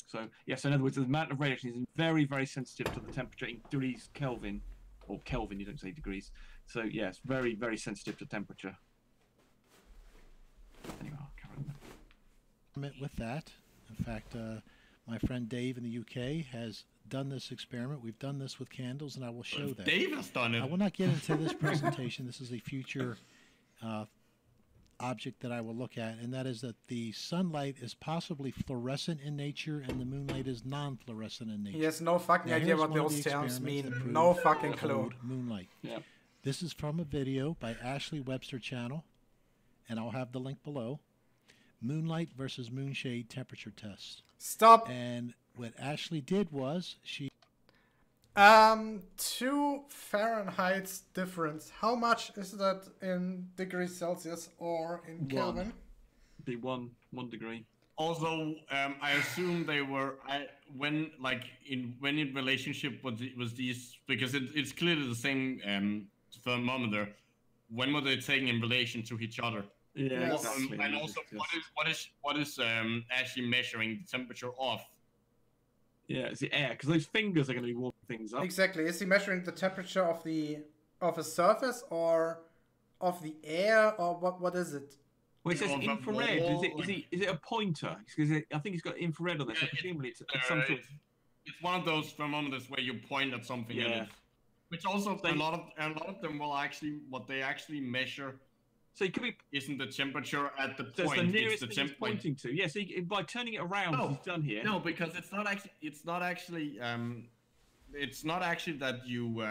So yes, in other words, the amount of radiation is very, very sensitive to the temperature in degrees Kelvin, or Kelvin. You don't say degrees. So yes, very, very sensitive to temperature. Anyway, I'll carry on. With that, in fact, my friend Dave in the UK has done this experiment. We've done this with candles, and I will show that. Dave has done it. I will not get into this presentation. This is a future object that I will look at, and that is that the sunlight is possibly fluorescent in nature and the moonlight is non-fluorescent in nature. He has no fucking Now, idea here's what one of those the terms experiments mean. that No prove fucking clue. code moonlight. Yeah. This is from a video by Ashley Webster channel, and I'll have the link below. Moonlight versus moonshade temperature test. Stop. And what Ashley did was she 2 Fahrenheit difference. How much is that in degrees Celsius or in Kelvin? Be one degree. Also, I assume they were when in relationship with these, because it's clearly the same thermometer. When were they taken in relation to each other? Yeah, Yes. exactly. And also, what is actually measuring the temperature of? Yeah, it's the air, because those fingers are going to be warming things up. Exactly. Is he measuring the temperature of a surface or of the air, or what is it? Well, it says Or the infrared. wall. Is it a pointer? Because I think he's got infrared on there, so presumably it's some sort of... It's one of those thermometers where you point at something and Yeah. it, which also a lot of them will actually, what they actually measure So it could be... isn't the temperature at the So it's point, the it's nearest the thing he's temperature. pointing to. Yeah, so by turning it around, as he's done here... No, because it's not actually that you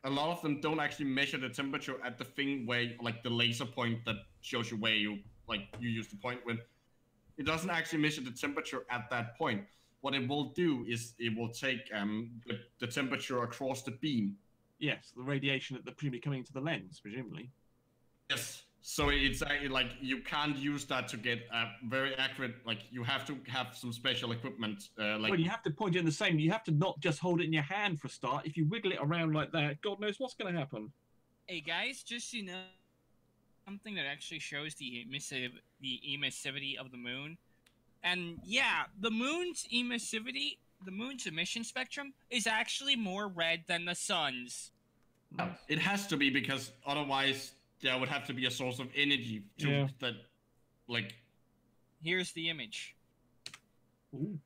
a lot of them don't actually measure the temperature at the thing where, like, the laser point that shows you where you use the point with. It doesn't actually measure the temperature at that point. What it will do is it will take the temperature across the beam. Yes, the radiation at the presumably coming into the lens, presumably. Yes. So it's actually like you can't use that to get very accurate. Like, you have to have some special equipment. Well, you have to point it in the same. You have to not just hold it in your hand for a start. If you wiggle it around like that, God knows what's going to happen. Hey guys, just so you know, something that actually shows the emissivity of the moon. And yeah, the moon's emissivity, the moon's emission spectrum, is actually more red than the sun's. It has to be, because otherwise there would have to be a source of energy to that, like. Here's the image. Ooh.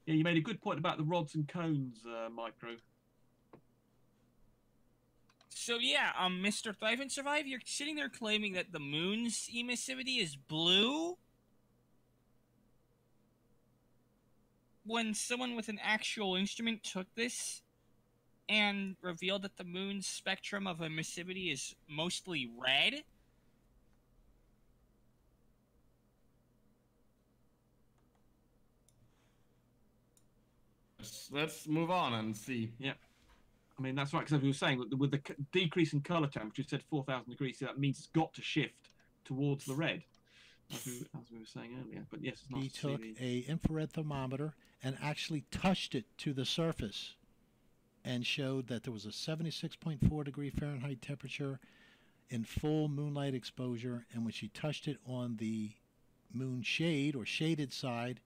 Yeah, you made a good point about the rods and cones, Micro. So yeah, Mr. Thrive and Survive, you're sitting there claiming that the moon's emissivity is blue, when someone with an actual instrument took this and revealed that the moon's spectrum of emissivity is mostly red. Let's move on and see. Yeah. I mean, that's right, because as we were saying, with the decrease in colour temperature, you said 4,000 degrees, so that means it's got to shift towards the red, as we were saying earlier. But yes, it's nice He to see took a infrared thermometer and actually touched it to the surface and showed that there was a 76.4 degree Fahrenheit temperature in full moonlight exposure, and when she touched it on the moon shade or shaded side,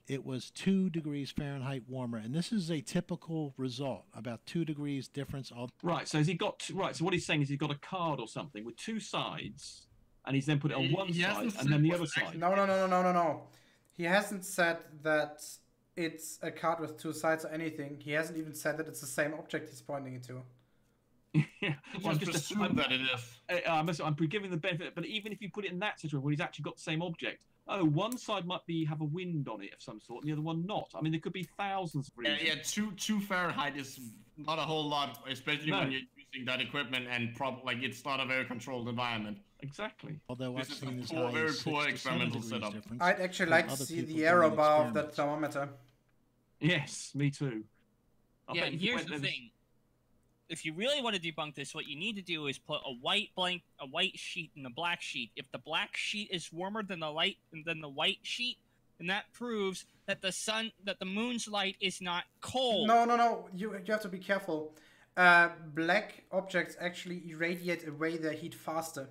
it was 2 degrees Fahrenheit warmer, and this is a typical result, about 2 degrees difference. Right, so has he got right? So what he's saying is he's got a card or something with 2 sides, and he's then put it on one side and then the other side. No. He hasn't said that it's a card with 2 sides or anything. He hasn't even said that it's the same object he's pointing it to. Yeah, well, I'm just assuming that it is. I'm giving the benefit, but even if you put it in that situation where he's actually got the same object, one side might have a wind on it of some sort, and the other one not. I mean, there could be thousands of reasons. Yeah, 2 Fahrenheit is not a whole lot, especially when you're using that equipment and it's not a very controlled environment. Exactly. Although this is a very poor experimental setup. I'd actually like to see the arrow bar of that thermometer. Yes, me too. Yeah, and here's the thing. If you really want to debunk this, what you need to do is put a white sheet and a black sheet. If the black sheet is warmer than the white sheet, then that proves that the moon's light is not cold. No. You have to be careful. Black objects actually irradiate away their heat faster.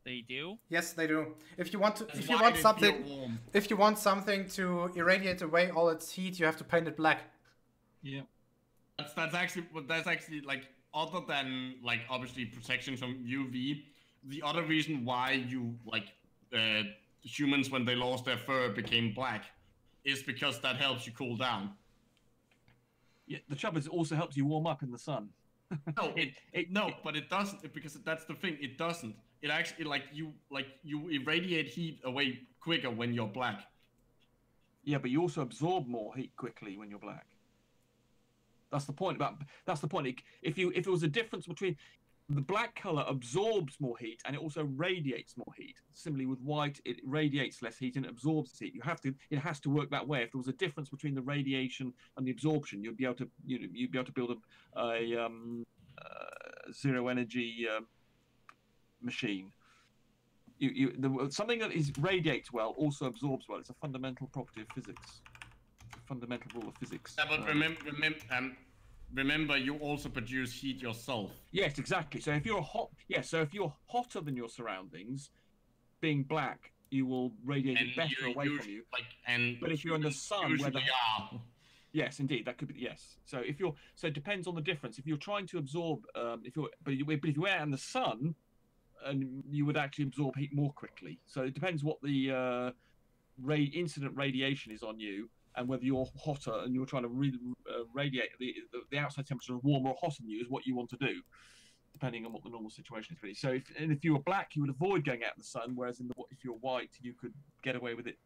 They do? Yes, they do. If you want something to irradiate away all its heat, you have to paint it black. Yeah. That's actually like, other than like obviously protection from UV, the other reason why humans when they lost their fur became black is because that helps you cool down. Yeah, the trouble is it also helps you warm up in the sun. No, but it doesn't, because that's the thing. It doesn't. It actually you irradiate heat away quicker when you're black. Yeah, but you also absorb more heat quickly when you're black. That's the point. If it was a difference between the black color absorbs more heat and it also radiates more heat. Similarly with white, it radiates less heat and it absorbs heat. It has to work that way. If there was a difference between the radiation and the absorption, you'd be able to build a zero energy machine. Something that radiates well also absorbs well. It's a fundamental property of physics. Fundamental rule of physics. Yeah, but remember, you also produce heat yourself. Yes, exactly. So if you're hotter than your surroundings, being black, you will radiate it better away from you. But if you're in the sun, yes, indeed, that could be yes. So it depends on the difference. If you're trying to absorb, if you were out in the sun, and you would actually absorb heat more quickly. So it depends what the incident radiation is on you, and whether you're hotter and you're trying to radiate the outside temperature warmer or hotter than you is what you want to do, depending on what the normal situation is really. So if you were black, you would avoid going out in the sun, whereas if you're white, you could get away with it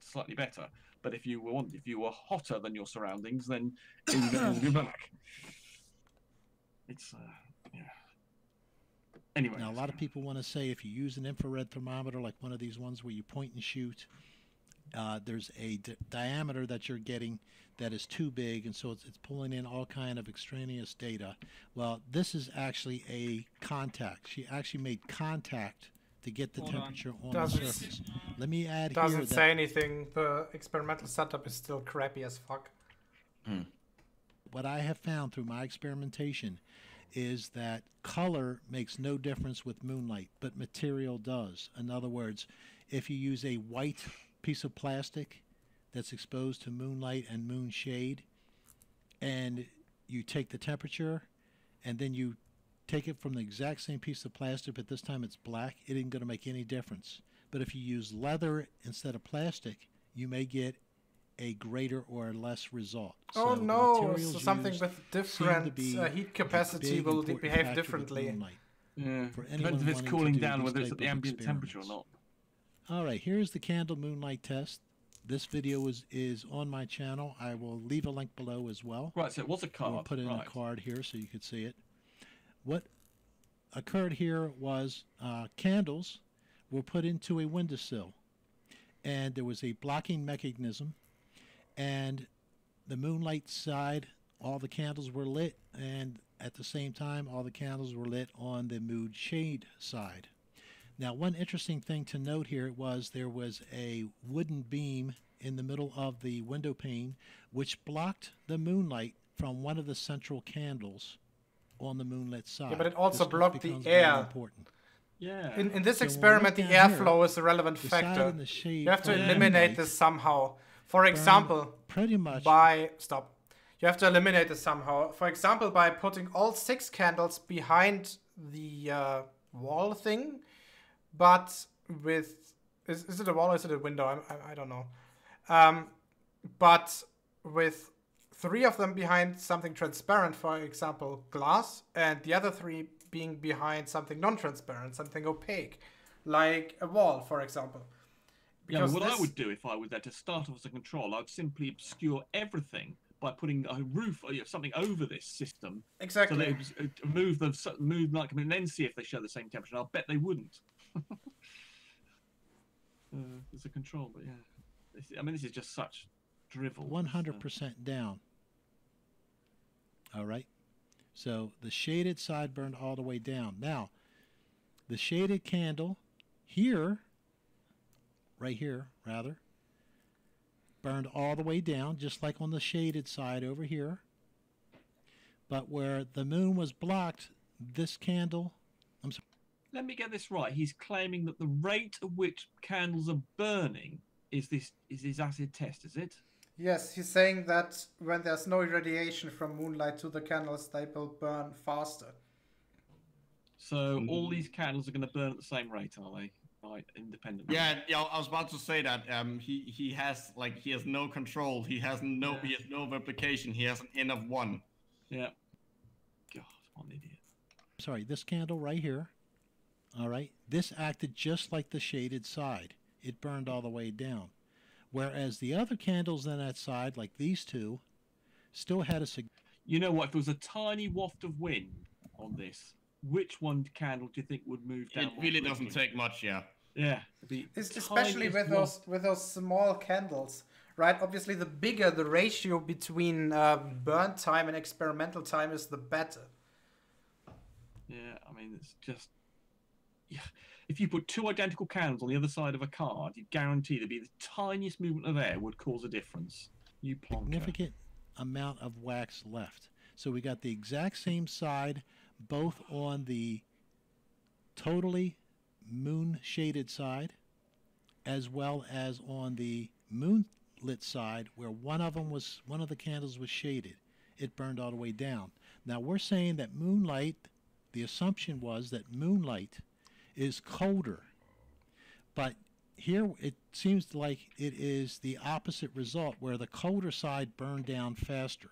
slightly better. But if you were hotter than your surroundings, then you're going to be black. It's Anyway. Now, a lot of people want to say if you use an infrared thermometer, like one of these ones where you point and shoot, there's a diameter that you're getting that is too big, and so it's pulling in all kind of extraneous data. Well, this is actually a contact. She actually made contact to get the temperature on the surface. Let me add here. Doesn't say anything. The experimental setup is still crappy as fuck. What I have found through my experimentation is that color makes no difference with moonlight, but material does. In other words, if you use a white piece of plastic that's exposed to moonlight and moon shade, and you take the temperature, and then you take it from the exact same piece of plastic, but this time it's black, it isn't going to make any difference. But if you use leather instead of plastic, you may get a greater or less result. Oh So the no, materials so something used with seem different to be heat capacity big, will important behave factor with differently. moonlight. Yeah. For Depends anyone if it's wanting to cooling do down, these whether it's type at the of ambient temperature or experiments. not. All right, here's the candle moonlight test. This video is on my channel. I will leave a link below as well. Right, so it was a card. We'll put in right. a card here so you could see it. What occurred here was candles were put into a windowsill, and there was a blocking mechanism, and the moonlight side, all the candles were lit, and at the same time all the candles were lit on the mood shade side. Now, one interesting thing to note here was there was a wooden beam in the middle of the window pane which blocked the moonlight from one of the central candles on the moonlit side. Yeah, but it also This blocked the becomes very air. important. Yeah. In this So when we experiment, look the down airflow here, is a relevant the side factor. in the shade You have to from the eliminate moonlight this somehow. For burned example, pretty much stop. You have to eliminate this somehow. For example, by putting all 6 candles behind the wall thing, but with is it a wall or is it a window? I don't know. But with 3 of them behind something transparent, for example, glass, and the other 3 being behind something non-transparent, something opaque, like a wall, for example. Yeah, what I would do if I was there to start off as a control, I'd simply obscure everything by putting a roof or something over this system. Exactly. So they move like, and then see if they show the same temperature. I'll bet they wouldn't. As a control, but yeah. I mean, this is just such drivel. 100% down. All right. So the shaded side burned all the way down. Now, the shaded candle here, right here, rather, burned all the way down, just like on the shaded side over here. But where the moon was blocked, this candle, I'm sorry. Let me get this right. He's claiming that the rate at which candles are burning is his acid test, is it? Yes, he's saying that when there's no irradiation from moonlight to the candles, they will burn faster. So all these candles are going to burn at the same rate, are they? Right, independently. Yeah. I was about to say that. He has no control. He has no replication. He has an N of 1. Yeah. God, what an idiot. Sorry, this candle right here. All right, this acted just like the shaded side. It burned all the way down. Whereas the other candles on that side, like these 2, still had a... You know what? If there was a tiny waft of wind on this, which one candle do you think would move down? It really doesn't take much, yeah. Yeah. Especially with those small candles, right? Obviously, the bigger the ratio between burn time and experimental time is, the better. Yeah, I mean, it's just... Yeah. If you put 2 identical candles on the other side of a card, you guarantee there'd be the tiniest movement of air would cause a difference. You plonker. Significant amount of wax left. So we got the exact same side, both on the totally moon shaded side, as well as on the moonlit side, where one of the candles was shaded. It burned all the way down. Now we're saying that moonlight, the assumption was that moonlight is colder, but here it seems like it is the opposite result, where the colder side burned down faster.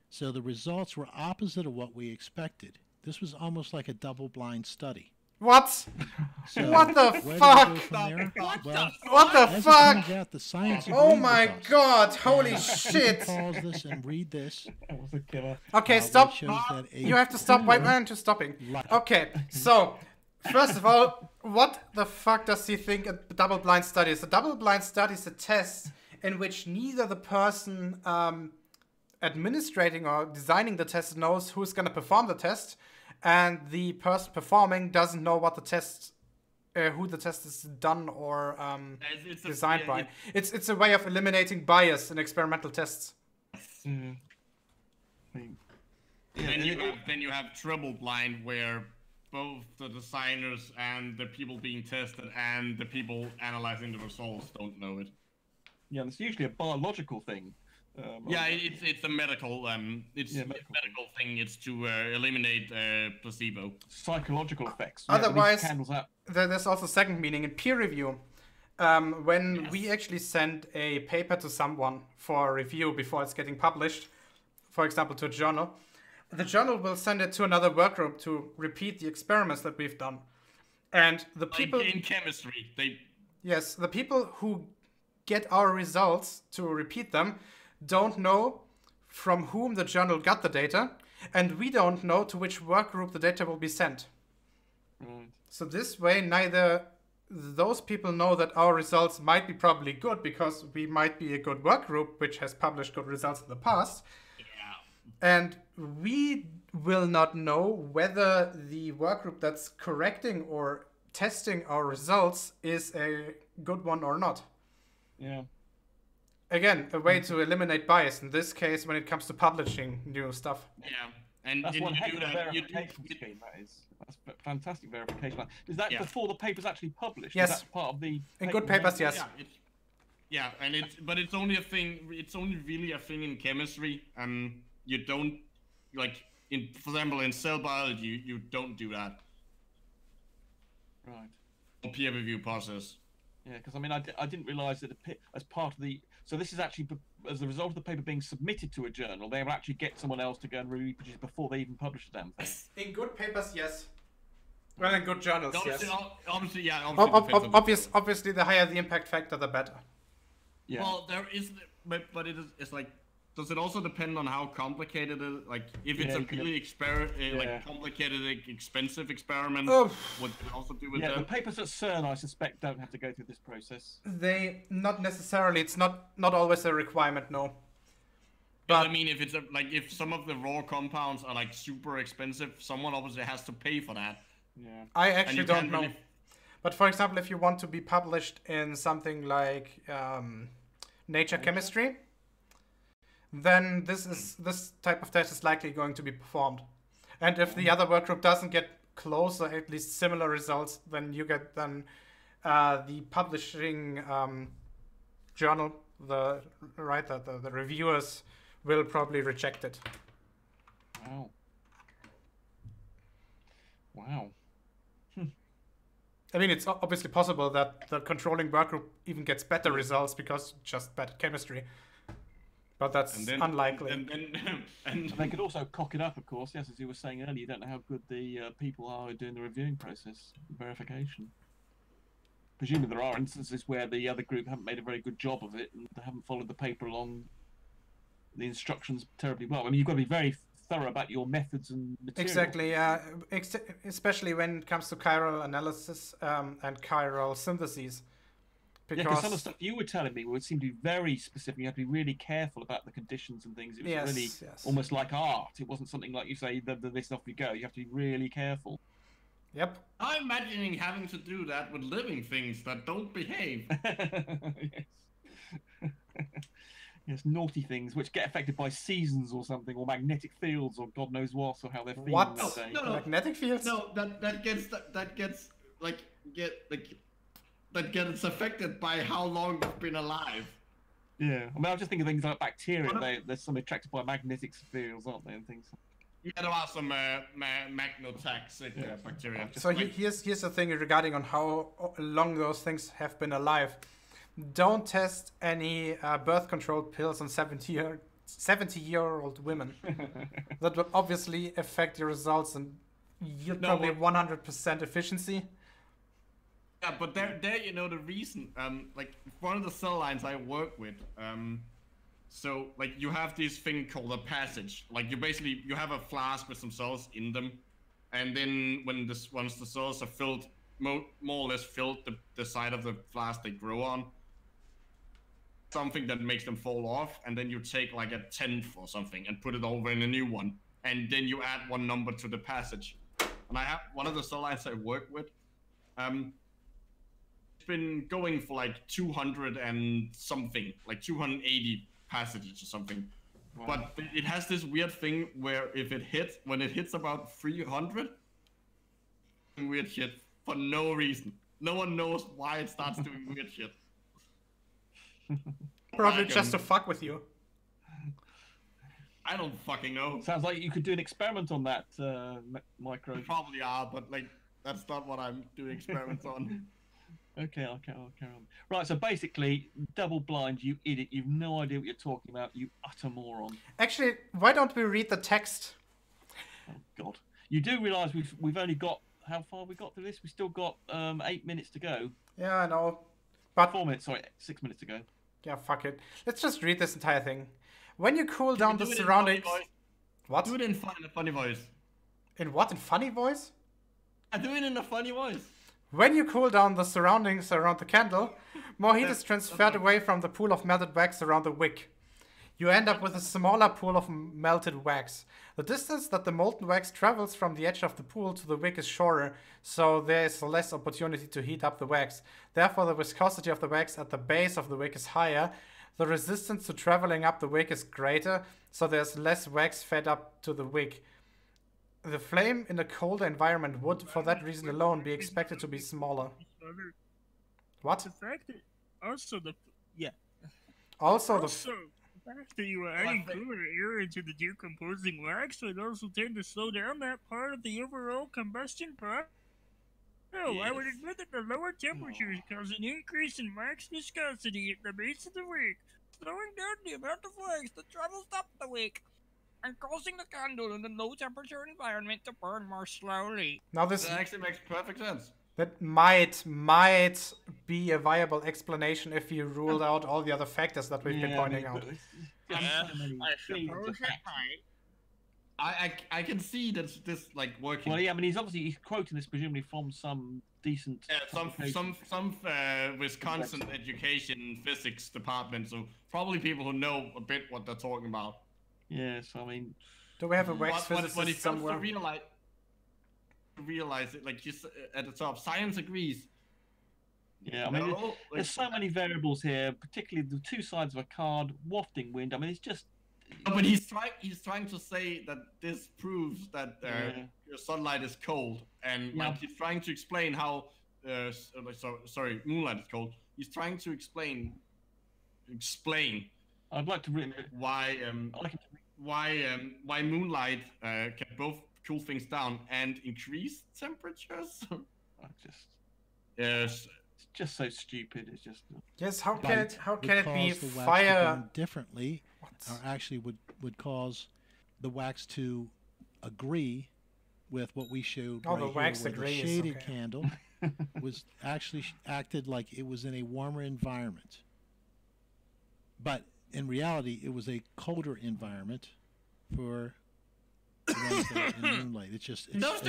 So the results were opposite of what we expected. This was almost like a double-blind study. What? So what the where fuck? do we go from there? What the as it fuck? turns out, the science Oh agreed my with us. god, holy And shit. If you pause this and read this. That was a killer. Okay, which stop. shows that a You have to stop. Wait, cooler I'm to stopping. light- Okay, so, first of all, what the fuck does he think a double-blind study is? A double-blind study is a test in which neither the person administrating or designing the test knows who's going to perform the test, and the person performing doesn't know what the test, who the test is done or designed by. It's a way of eliminating bias in experimental tests. Mm. Then you have triple blind, where both the designers and the people being tested and the people analyzing the results don't know it. Yeah, it's usually a biological thing. Yeah, it's a medical medical thing. It's to eliminate placebo. Psychological effects. Otherwise, candles out. there's also second meaning in peer review. When we actually send a paper to someone for review before it's getting published, for example, to a journal, the journal will send it to another workgroup to repeat the experiments that we've done. And the people in chemistry, yes, the people who get our results to repeat them don't know from whom the journal got the data, and we don't know to which workgroup the data will be sent. Right. So this way, neither those people know that our results might be probably good because we might be a good work group which has published good results in the past. Yeah. And we will not know whether the work group that's correcting or testing our results is a good one or not. Yeah. Again, a way to eliminate bias. In this case, when it comes to publishing new stuff. Yeah. And that's you one heck do of a that. verification scheme, that is. That's fantastic verification. Is that before the paper's actually published? Yes. Is that part of the in good papers, yes. Yeah, and but it's only a thing. It's only really a thing in chemistry. You don't for example, in cell biology, you don't do that. Right. Peer review process. Yeah, because I mean, I didn't realise that as part of the. So this is actually as a result of the paper being submitted to a journal, they will actually get someone else to go and reproduce before they even publish the damn thing. In good papers, yes. Well, in good journals, yes. Obviously, yeah. Obviously, the higher the impact factor, the better. Yeah. Well, there is, but it's like, does it also depend on how complicated it is? Like, if it's a really complicated, expensive experiment, would it also do with that? Yeah, the papers at CERN, I suspect, don't have to go through this process. They, not necessarily. It's not always a requirement, no. But I mean, if it's if some of the raw compounds are like super expensive, someone obviously has to pay for that. Yeah. I actually don't know. But for example, if you want to be published in something like Nature Chemistry, then this type of test is likely going to be performed. And if the other workgroup doesn't get close or at least similar results, then you get the publishing journal, the reviewers will probably reject it. Wow. Wow. I mean, it's obviously possible that the controlling workgroup even gets better results because just bad chemistry. But that's unlikely. And they could also cock it up, of course. Yes, as you were saying earlier, you don't know how good the people are doing the reviewing process, verification. Presumably there are instances where the other group haven't made a very good job of it and they haven't followed the paper along the instructions terribly well. I mean, you've got to be very thorough about your methods and material. Exactly, yeah. Especially when it comes to chiral analysis and chiral syntheses. Because some of the stuff you were telling me would seem to be very specific. You have to be really careful about the conditions and things. It was really almost like art. It wasn't something like you say, this off we go. You have to be really careful. Yep. I'm imagining having to do that with living things that don't behave. Yes. Yes, naughty things which get affected by seasons or something, or magnetic fields, or God knows what, or how they're feeling that day. No, magnetic fields? No, that gets affected by how long they've been alive. Yeah, I mean, I'm just thinking of things like bacteria. They're some attracted by magnetic fields, aren't they, and things. Yeah, there are some magnotoxic bacteria. So here's the thing regarding on how long those things have been alive. Don't test any birth control pills on 70-year-old women. That will obviously affect your results and yield probably 100% efficiency. Yeah, but there, you know, the reason, like one of the cell lines I work with, so like you have this thing called a passage. Like you have a flask with some cells in them, and then once the cells are filled, more or less filled the side of the flask they grow on. Something that makes them fall off, and then you take like a 10th or something and put it over in a new one, and then you add one number to the passage. And I have one of the cell lines I work with. It's been going for like 200 and something, like 280 passages or something. Wow. But it has this weird thing where when it hits about 300, weird shit for no reason. No one knows why it starts doing weird shit. Probably just to fuck with you. I don't fucking know. Sounds like you could do an experiment on that, Micro. You probably are, but like that's not what I'm doing experiments on. Okay, I'll carry on. Right, so basically, double blind, you idiot. You've no idea what you're talking about, you utter moron. Actually, why don't we read the text? Oh, God. You do realise we've only got... How far we got through this? We still got 8 minutes to go. Yeah, I know. But 4 minutes, sorry, 6 minutes to go. yeah, fuck it. Let's just read this entire thing. When you cool down the Do it in surroundings... funny voice. What? Do it in a funny voice. In what? In funny voice? I do it in a funny voice. When you cool down the surroundings around the candle, more heat is transferred away from the pool of melted wax around the wick. You end up with a smaller pool of melted wax. The distance that the molten wax travels from the edge of the pool to the wick is shorter, so there is less opportunity to heat up the wax. Therefore, the viscosity of the wax at the base of the wick is higher. The resistance to traveling up the wick is greater, so there's less wax fed up to the wick. The flame in a colder environment would, for that reason alone, be expected to be smaller. What? The fact that also the Also, the fact that you are adding cooler air into the decomposing wax would also tend to slow down that part of the overall combustion process. No, I would admit that the lower temperatures cause an increase in wax viscosity at the base of the wick, slowing down the amount of wax that travels up the wick, and causing the candle in a low temperature environment to burn more slowly. Now this That actually makes perfect sense. that might be a viable explanation if you ruled out all the other factors that we've been pointing out. I suppose it might. I can see that this like working. Well, yeah, I mean, he's quoting this presumably from some decent... some Wisconsin education physics department, so probably people who know a bit what they're talking about. Yes, I mean... Do we have a wax But physicist when it comes somewhere? to realize it, like just at the top, science agrees. Yeah, I mean, No, there's so many variables here, particularly the two sides of a card, wafting wind. I mean, it's just... No, but he's trying to say that this proves that your sunlight is cold, and like he's trying to explain how moonlight is cold. He's trying to explain. I'd like to really... why moonlight can both cool things down and increase temperatures. Yes. It's just so stupid. It's just... Yes, how can it be the wax to fire burn differently, or actually would cause the wax to agree with what we showed Oh, right the here, wax where the agrees, shaded okay. candle was actually acted like it was in a warmer environment, but in reality it was a colder environment for the ones that are in moonlight. It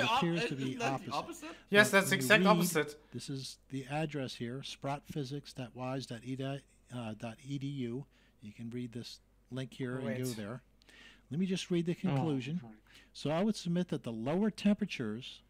appears to be opposite. Yes, When that's you exact read- opposite. This is the address here, sprotphysics.wise.edu. You can read this link here and go Wait. there. Let me just read the conclusion. Oh, So I would submit that the lower temperatures,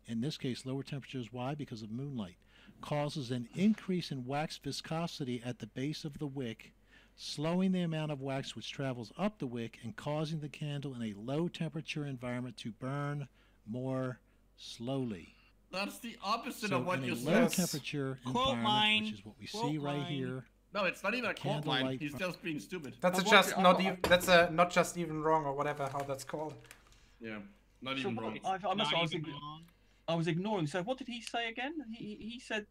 in this case lower temperatures, why? Because of moonlight, causes an increase in wax viscosity at the base of the wick, slowing the amount of wax which travels up the wick and causing the candle in a low temperature environment to burn more slowly. That's the opposite So of what in you a said. low temperature Quote environment, mine. which is what we Quote see right mine. here. No, it's not even a quote line. Candlelight- He's just being stupid. That's I'm just watching- not even. That's not just even wrong or whatever how that's called. Yeah, not So even what- wrong. I was ignoring. So what did he say again? He said,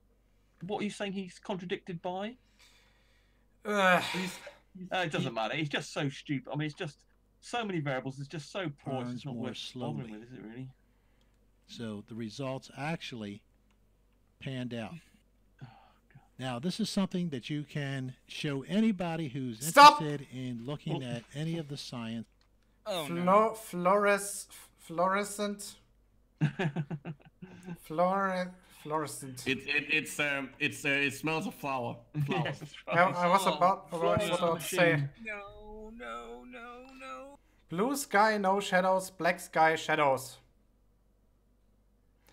what are you saying he's contradicted by? It doesn't matter. It's just so stupid. I mean, it's just so many variables. It's just so poor. Burns It's not more worth bothering slowly. with, is it really? So the results actually panned out. Now, this is something that you can show anybody who's Stop! interested in looking at any of the science. Oh no. Fluorescent. Fluorescent. It smells of flower. Flowers. Yes, I was about to say. No, no, no, no. Blue sky, no shadows. Black sky, shadows.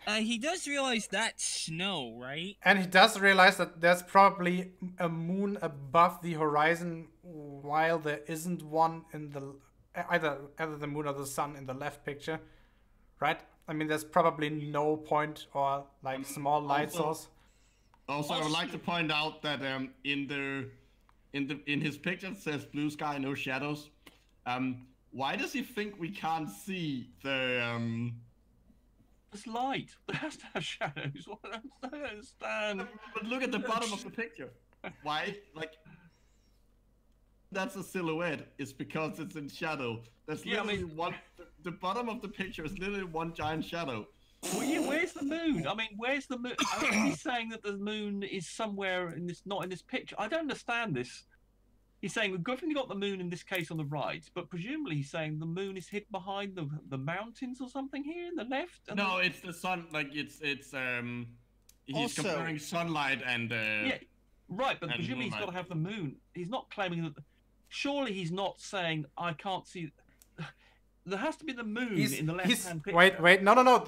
He does realize that's snow, right? And he does realize that there's probably a moon above the horizon, while there isn't one in the either the moon or the sun in the left picture, right? I mean, there's probably no point or like small light source. Also, I would like to point out that in his picture it says blue sky, no shadows. why does he think we can't see the There's light. There has to have shadows. What? I don't understand. But look at the bottom of the picture. Why? Like, that's a silhouette. It's because it's in shadow. There's literally one. The bottom of the picture is literally one giant shadow. Well, yeah, where's the moon? I mean, where's the moon? He's saying that the moon is somewhere in this, not in this picture. I don't understand this. He's saying we've definitely got the moon in this case on the right, but presumably he's saying the moon is hid behind the mountains or something here in the left. And no, it's the sun. Like it's he's Also, comparing sunlight and yeah, right. But and presumably he's got to moonlight. have the moon. He's not claiming that. Surely he's not saying I can't see. There has to be the moon in the left-hand picture. Wait, no.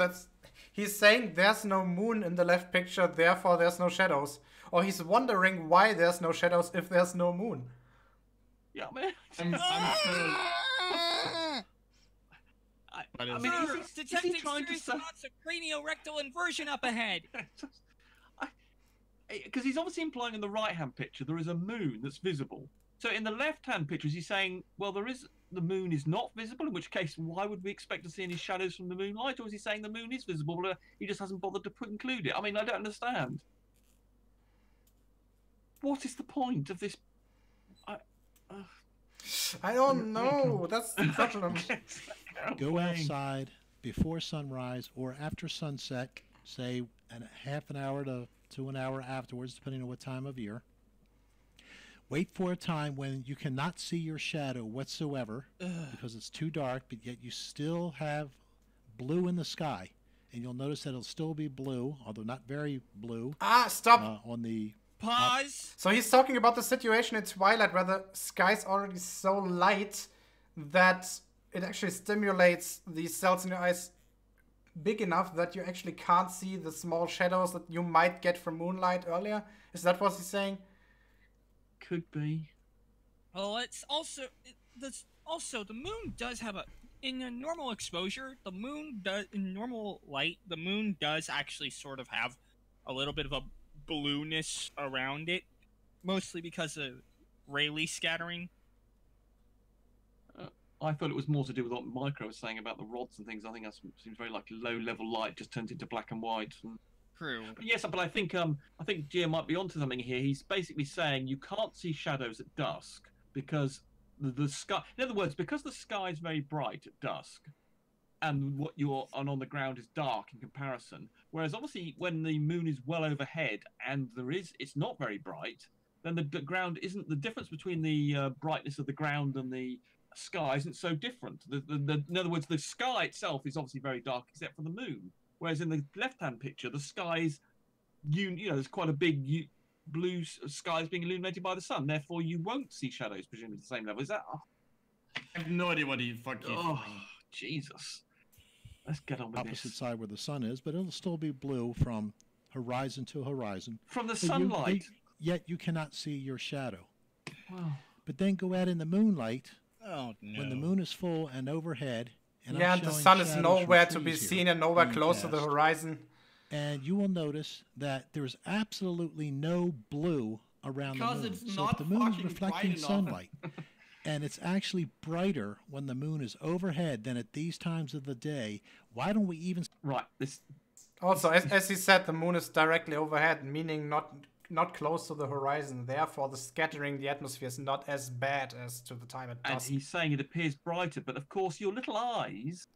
He's saying there's no moon in the left picture, therefore there's no shadows. Or he's wondering why there's no shadows if there's no moon. Yeah, man. But I mean, is he detecting trying to serious say? amounts of craniorectal inversion up ahead. Because he's obviously implying in the right-hand picture there is a moon that's visible. So in the left-hand picture, is he saying, well, the moon is not visible? In which case, why would we expect to see any shadows from the moonlight? Or is he saying the moon is visible, but he just hasn't bothered to include it? I mean, I don't understand. What is the point of this? I don't know. That's the problem. Go outside before sunrise or after sunset, say half an hour to an hour afterwards, depending on what time of year. Wait for a time when you cannot see your shadow whatsoever because it's too dark, but yet you still have blue in the sky. And you'll notice that it'll still be blue, although not very blue. Stop. On the Pause. So he's talking about the situation in Twilight where the sky's already so light that it actually stimulates the cells in your eyes big enough that you actually can't see the small shadows that you might get from moonlight earlier. Is that what he's saying? Could be. Well, it's also the moon does have in a normal exposure, the moon does in normal light, the moon does actually sort of have a little bit of a blueness around it, mostly because of Rayleigh scattering. I thought it was more to do with what Micro was saying about the rods and things. I think that seems very like low-level light just turns into black and white. True. But yes, but I think Gia might be onto something here. He's basically saying you can't see shadows at dusk because the sky. In other words, because the sky is very bright at dusk, and on the ground is dark in comparison. Whereas obviously when the moon is well overhead and it's not very bright, then the ground isn't. The difference between the brightness of the ground and the sky isn't so different. In other words, the sky itself is obviously very dark except for the moon. Whereas in the left-hand picture, the sky is, there's quite a big blue sky is being illuminated by the sun. Therefore, you won't see shadows, presumably at the same level. Is that? I have no idea what he fucking. Oh, Jesus! Let's get on with opposite this. side where the sun is, but it'll still be blue from horizon to horizon. From the But sunlight. Yet you cannot see your shadow. Wow. But then go out in the moonlight Oh no. when the moon is full and overhead. And Yeah, I'm and the showing sun is shadows nowhere from to be trees seen here, and nowhere being close to the cast. horizon. And you will notice that there's absolutely no blue around Because the moon. it's So not if the moon is fucking reflecting bright enough. sunlight, and it's actually brighter when the moon is overhead than at these times of the day, why don't we even... Right. This. Also, as he said, the moon is directly overhead, meaning not close to the horizon. Therefore, the scattering the atmosphere is not as bad as to the time at And dusk. he's saying it appears brighter, but of course your little eyes,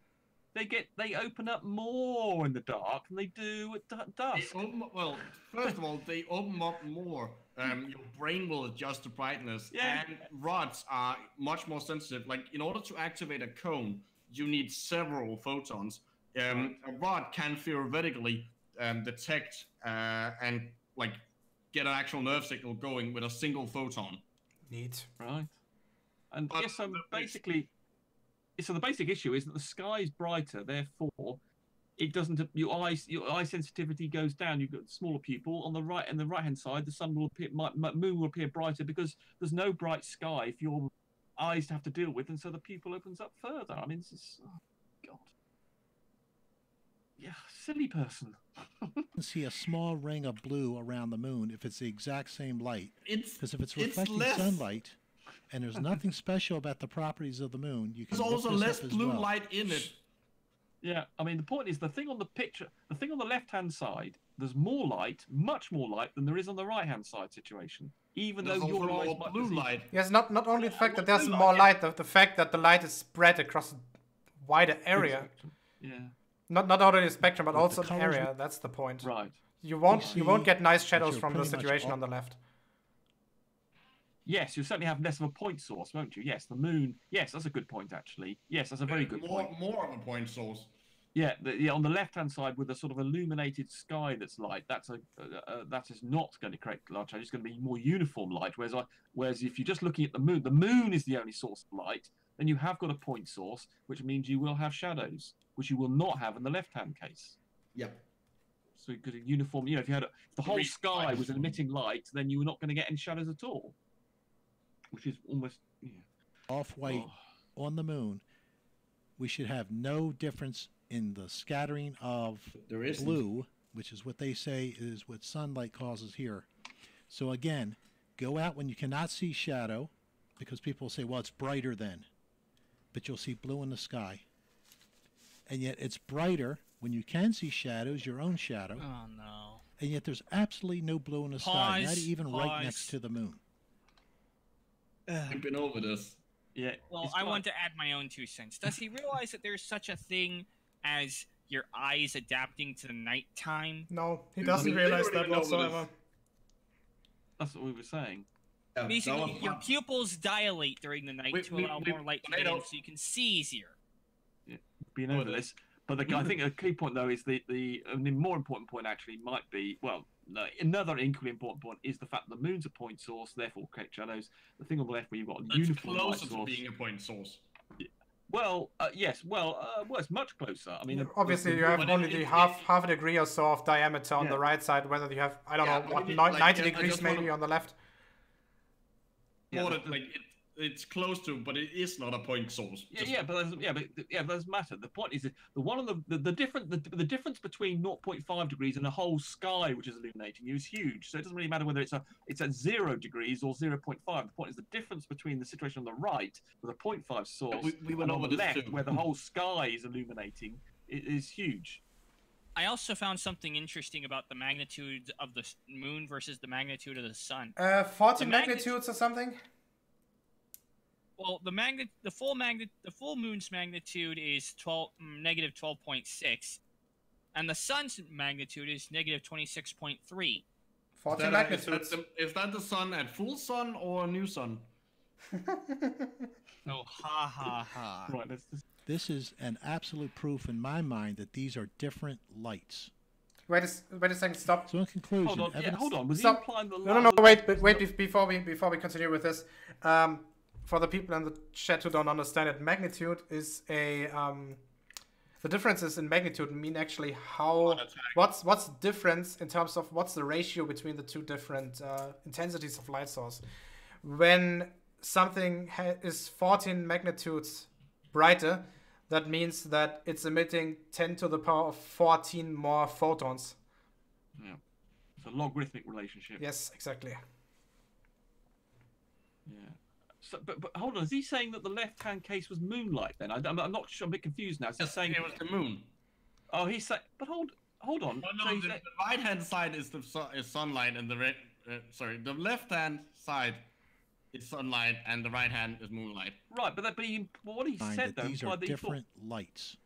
they open up more in the dark than they do at dusk. Well, first of all, they open up more. Your brain will adjust the brightness, Yeah. and rods are much more sensitive. Like, in order to activate a cone, you need several photons. A rod can theoretically detect and like get an actual nerve signal going with a single photon. Neat. Right. And But yes, so basically, so the basic issue is that the sky is brighter, therefore, it doesn't. Your eye sensitivity goes down. You've got a smaller pupil on the right, and the right-hand side, the sun will appear, moon will appear brighter because there's no bright sky if your eyes have to deal with, and so the pupil opens up further. I mean, this is, oh God. Yeah, silly person. You can see a small ring of blue around the moon if it's the exact same light. It's Because if it's it's reflecting less. sunlight And there's nothing special about the properties of the moon. You can There's look also this less up as blue well. light in it. Yeah, I mean, the point is the thing on the picture, the thing on the left-hand side, there's more light, much more light than there is on the right-hand side situation. Even There's though your also eyes more might blue perceive- light. Yes, not only the fact that there's blue more light, light, the fact that the light is spread across a wider area. Yeah. Not only the spectrum, but But the also the colors area. That's the point. Right. You won't see get nice that shadows you're from the pretty much situation all- on the left. Yes, you'll certainly have less of a point source, won't you? Yes, the moon. Yes, that's a good point, actually. Yes, that's a very good point. More of a point source. Yeah, on the left-hand side with a sort of illuminated sky that's light, that is not going to create large shadows. It's going to be more uniform light. Whereas if you're just looking at the moon is the only source of light, then you have got a point source, which means you will have shadows, which you will not have in the left-hand case. Yep. So you could uniform, if you had if the whole sky was emitting light, then you were not going to get any shadows at all, which is almost Off-white on the moon, we should have no difference in the scattering of There isn't. blue, which is what they say is what sunlight causes here. So again, go out when you cannot see shadow, because people say, well, it's brighter then, but you'll see blue in the sky. And yet it's brighter when you can see shadows, your own shadow, Oh no. and yet there's absolutely no blue in the sky, not Pause, even right next pause. to the moon. We've been over this. yeah. Well, it's I got- want to add my own 2 cents. Does he realize that there's such a thing as your eyes adapting to the nighttime? No, he I doesn't mean, realize literally that know what it whatsoever. That's what we were saying. Yeah, that Basically, was your fun. pupils dilate during the night to allow more light to get in, tornado. so you can see easier. Been over this. But I think a key point though is the more important point actually might be another equally important point is the fact that the moon's a point source, therefore create shadows. The thing on the left where you've got a It's uniform light closer to source. being a point source. Well, yes. Well, it's much closer. I mean, Obviously, you have but only the half a degree or so of diameter on Yeah. the right side, whether you have, I don't Yeah, know, but what, you- 90 I degrees just wanna- maybe on the left. Yeah, More but that, like it's close to, but it is not a point source. but that doesn't matter. The point is that the one on the difference between 0.5 degrees and a whole sky which is illuminating you is huge. So it doesn't really matter whether it's at 0 degrees or 0.5. The point is the difference between the situation on the right with a 0.5 source we went and on over the this left too. where the whole sky is illuminating is huge. I also found something interesting about the magnitude of the moon versus the magnitude of the sun. 14 The magnitudes or something? Well, the full moon's magnitude is negative 12.6, and the sun's magnitude is negative 26.3. 14 Is magnitudes. is that the sun at full sun or new sun? Oh, ha ha ha. Right. Let's just... This is an absolute proof in my mind that these are different lights. Wait a second, stop. So in conclusion, Hold on. Yeah, evidence- hold on. Was he Stop. implying the No, wait, before we continue with this, for the people in the chat who don't understand it, magnitude is the differences in magnitude mean actually what's the difference in terms of what's the ratio between the two different intensities of light source. When something is 14 magnitudes brighter, that means that it's emitting 10 to the power of 14 more photons. Yeah. It's a logarithmic relationship. Yes, exactly. Yeah. So, but hold on. Is he saying that the left-hand case was moonlight? Then I'm not sure. I'm a bit confused now. So he's saying it was the moon. Oh, he's saying. But hold on. Oh, So no, he's the saying- right hand side is is sunlight, and the the left hand side is sunlight, and the right hand is moonlight. right, but what he mind said that though these implied are that he thought different lights.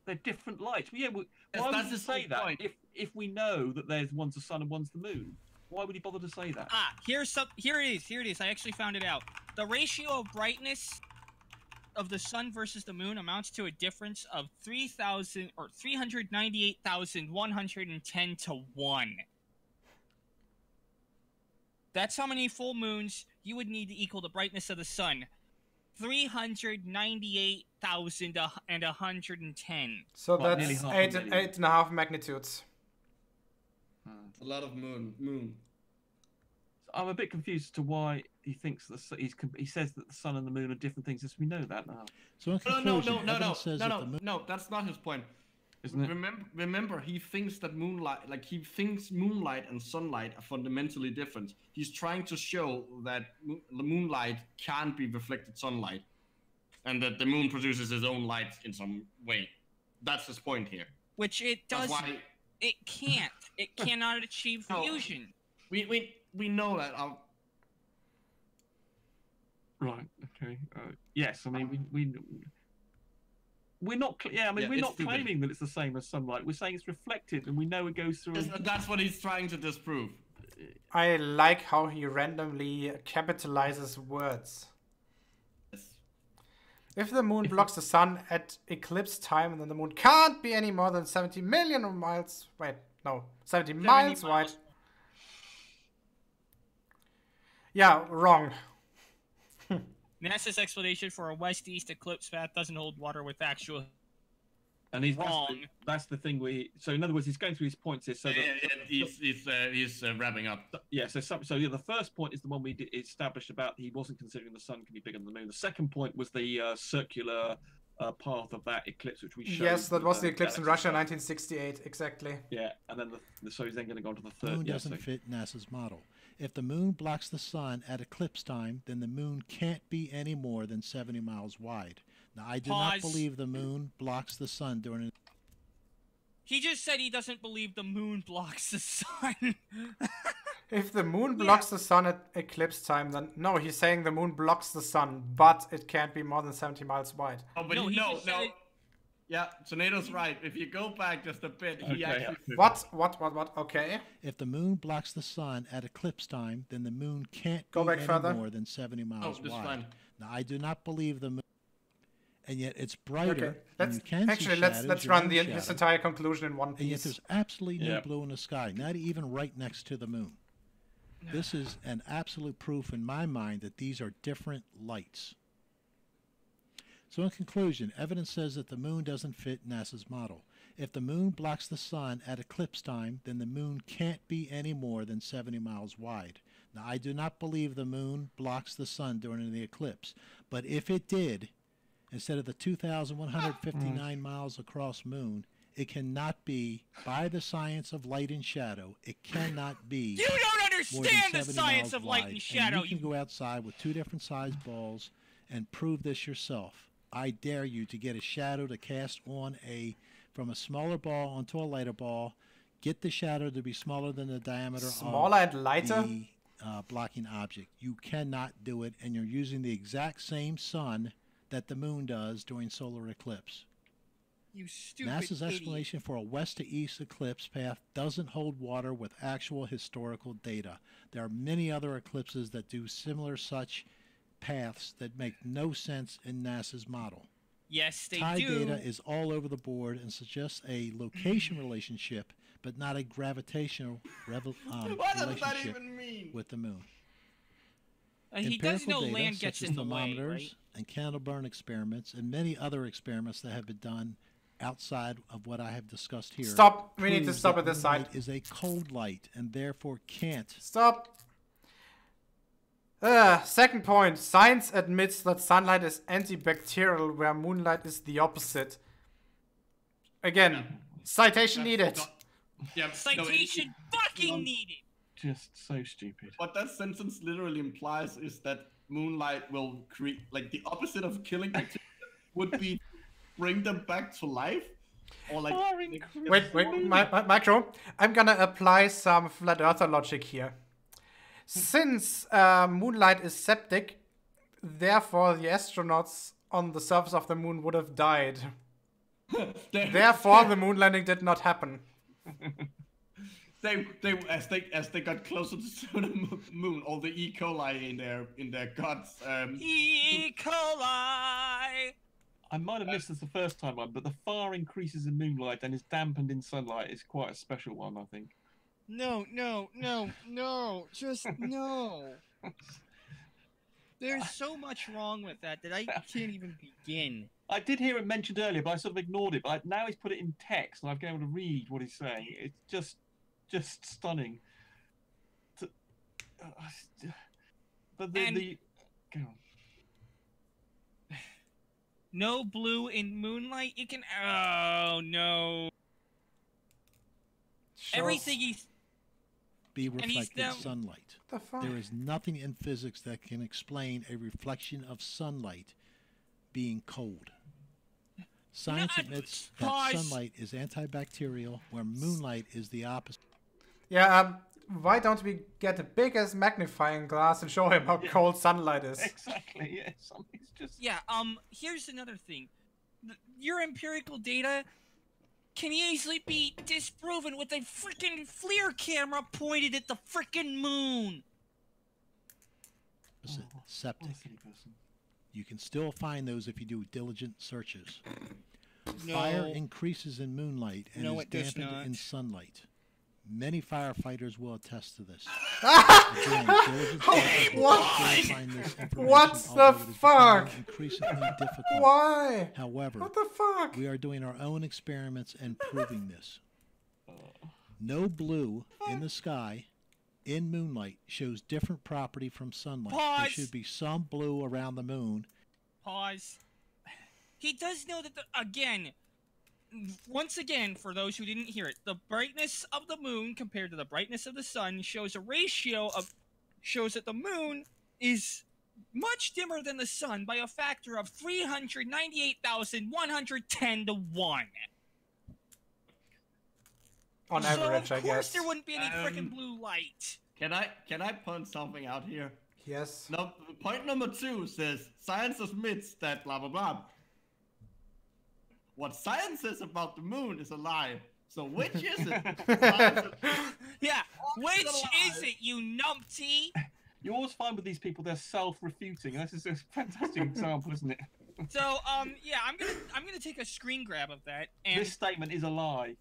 they're different lights. Well, yeah. Well, Yes, why that's would he his say whole that point. if we know that there's one's the sun and one's the moon? Why would he bother to say that? Here it is. I actually found it out. The ratio of brightness of the sun versus the moon amounts to a difference of 398,110 to 1. That's how many full moons you would need to equal the brightness of the sun. 398,110. So Well, nearly that's half a eight million. 8.5 magnitudes. It's a lot of moon. I'm a bit confused as to why he thinks he says that the sun and the moon are different things. As we know that now. So in No, conclusion, evidence says that the moon. no. That's not his point. isn't it? Remember, he thinks that moonlight, like he thinks moonlight and sunlight are fundamentally different. He's trying to show that the moonlight can't be reflected sunlight, and that the moon produces its own light in some way. That's his point here. Which it does. It can't. It cannot achieve fusion. We know that. Right. Okay. Yes. I mean, we're not. Yeah. I mean, we're not claiming that it's the same as sunlight. We're saying it's reflected, and we know it goes through. That's what he's trying to disprove. I like how he randomly capitalizes words. If the moon blocks the sun at eclipse time, then the moon can't be any more than 70 million miles. Wait, no, 70 miles wide. Yeah, wrong. NASA's explanation for a west-east eclipse path doesn't hold water with actual. And he's wrong. That's the thing. So in other words, he's going through his points here. So he's wrapping up. Yeah. So yeah, the first point is the one we established about he wasn't considering the sun can be bigger than the moon. The second point was the circular path of that eclipse, which we showed. Yes, that was the eclipse in Russia, 1968, exactly. Yeah, and then so he's then going to go on to the third. The moon doesn't fit NASA's model. If the moon blocks the sun at eclipse time, then the moon can't be any more than 70 miles wide. Now, I do not believe the moon blocks the sun during an... He just said he doesn't believe the moon blocks the sun. If the moon blocks the sun at eclipse time, then... No, he's saying the moon blocks the sun, but it can't be more than 70 miles wide. Oh, but no. Yeah, Tornado's right. If you go back just a bit, he actually... What? Okay. If the moon blocks the sun at eclipse time, then the moon can't be any more than 70 miles wide. Fine. Now, I do not believe the moon... And yet it's brighter. Okay. Let's run his entire conclusion in one piece. And yet there's absolutely no blue in the sky, not even right next to the moon. This is an absolute proof in my mind that these are different lights. So in conclusion, evidence says that the moon doesn't fit NASA's model. If the moon blocks the sun at eclipse time, then the moon can't be any more than 70 miles wide. Now, I do not believe the moon blocks the sun during the eclipse, but if it did, instead of the 2,159 miles across moon, it cannot be, by the science of light and shadow, it cannot be. You don't understand the science of light and shadow. And you can go outside with 2 different sized balls and prove this yourself. I dare you to get a shadow to cast on from a smaller ball onto a lighter ball. Get the shadow to be smaller than the diameter smaller and lighter? The blocking object. You cannot do it, and you're using the exact same sun that the moon does during solar eclipse. You stupid NASA's idiot. explanation for a west to east eclipse path doesn't hold water with actual historical data. There are many other eclipses that do similar such paths that make no sense in NASA's model. Yes, they Tide do. data is all over the board and suggests a location relationship, but not a gravitational what does relationship that even mean? with the moon. He does know data, land such gets as in the way, thermometers right? and candle burn experiments and many other experiments that have been done outside of what I have discussed here. Stop. We need to stop at this side. Moonlight is a cold light and therefore can't. Stop. Second point. Science admits that sunlight is antibacterial, where moonlight is the opposite. Again, citation needed. Citation fucking needed. Just so stupid. What that sentence literally implies is that moonlight will create, like, the opposite of killing bacteria would be bring them back to life, or like. Wait, Micro. I'm gonna apply some flat earther logic here. Since moonlight is septic, therefore the astronauts on the surface of the moon would have died. Therefore, the moon landing did not happen. As they got closer to the moon, all the E. coli in their guts. E. coli. I might have missed this the first time, but the far increases in moonlight and is dampened in sunlight is quite a special one, I think. No, just no. There's so much wrong with that I can't even begin. I did hear it mentioned earlier, but I sort of ignored it. But now he's put it in text, and I've been able to read what he's saying. It's just stunning. But go on. No blue in moonlight. You can. Oh no. Shows... Everything he's. Be And he's reflected down- sunlight. The fuck? There is nothing in physics that can explain a reflection of sunlight being cold. Science No, admits pause. that sunlight is antibacterial, where moonlight is the opposite. Yeah, why don't we get a biggest magnifying glass and show him how cold sunlight is? Exactly. Yeah. Something's just. Yeah. Here's another thing. Your empirical data can easily be disproven with a freaking FLIR camera pointed at the freaking moon. Septic. What a silly person. You can still find those if you do diligent searches. No. Fire increases in moonlight and No, is it does dampened not. in sunlight. Many firefighters will attest to this. Again, diligent searchers will What? still find this information, What the although it is fuck? becoming increasingly difficult. Why? However, What the fuck? we are doing our own experiments and proving this. No blue in the sky in moonlight shows different property from sunlight. There Pause. should be some blue around the moon. Pause. He does know that, once again, for those who didn't hear it, the brightness of the moon compared to the brightness of the sun shows a ratio of, shows that the moon is much dimmer than the sun by a factor of 398,110 to 1. On average, so I of course guess. there wouldn't be any freaking blue light. Can I point something out here? Yes. No, point number 2 says science admits that blah blah blah. What science says about the moon is a lie. So which is it? Yeah, which still is alive. it, you numpty? You always find with these people they're self-refuting. This is a fantastic example, isn't it? So, yeah, I'm gonna take a screen grab of that, and This statement is a lie.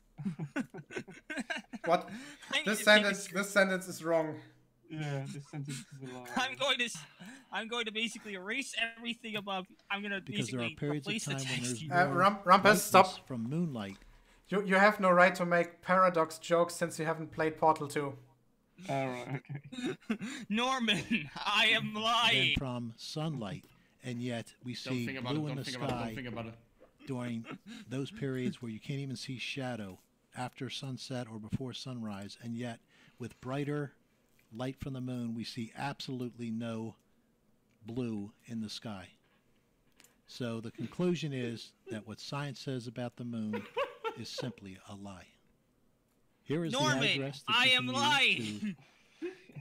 What? I need This to take a sentence is wrong. Yeah, this sentence is a lie. I'm going to basically erase everything above. I'm gonna Because there are basically periods of replace the time when text. there's more Rumpus, brightness stop. from moonlight You have no right to make paradox jokes since you haven't played Portal 2. Alright, okay. Norman, I am than lying. from sunlight, and yet we Don't see think about blue it. in Don't the think about it. Don't sky think about it. during those periods where you can't even see shadow after sunset or before sunrise, and yet with brighter light from the moon we see absolutely no blue in the sky. So the conclusion is that what science says about the moon is simply a lie. Here is the Norman, address that I you am can lying. use to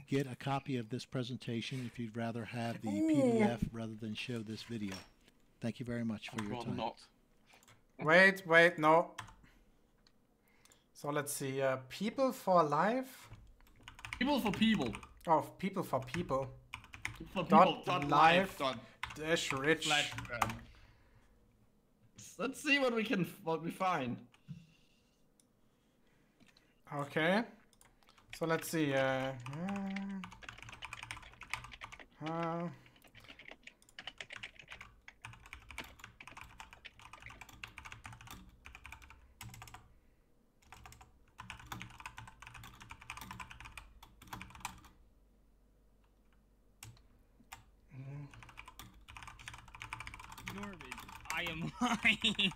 get a copy of this presentation if you'd rather have the PDF rather than show this video. Thank you very much for I'd your rather time. not. Wait, no. So let's see. People for life. People for people. Oh, people for people. For Dot people. Dot live. live. Dot Dash rich. slash. Let's see what we find. Okay. So let's see. Norman, I am lying.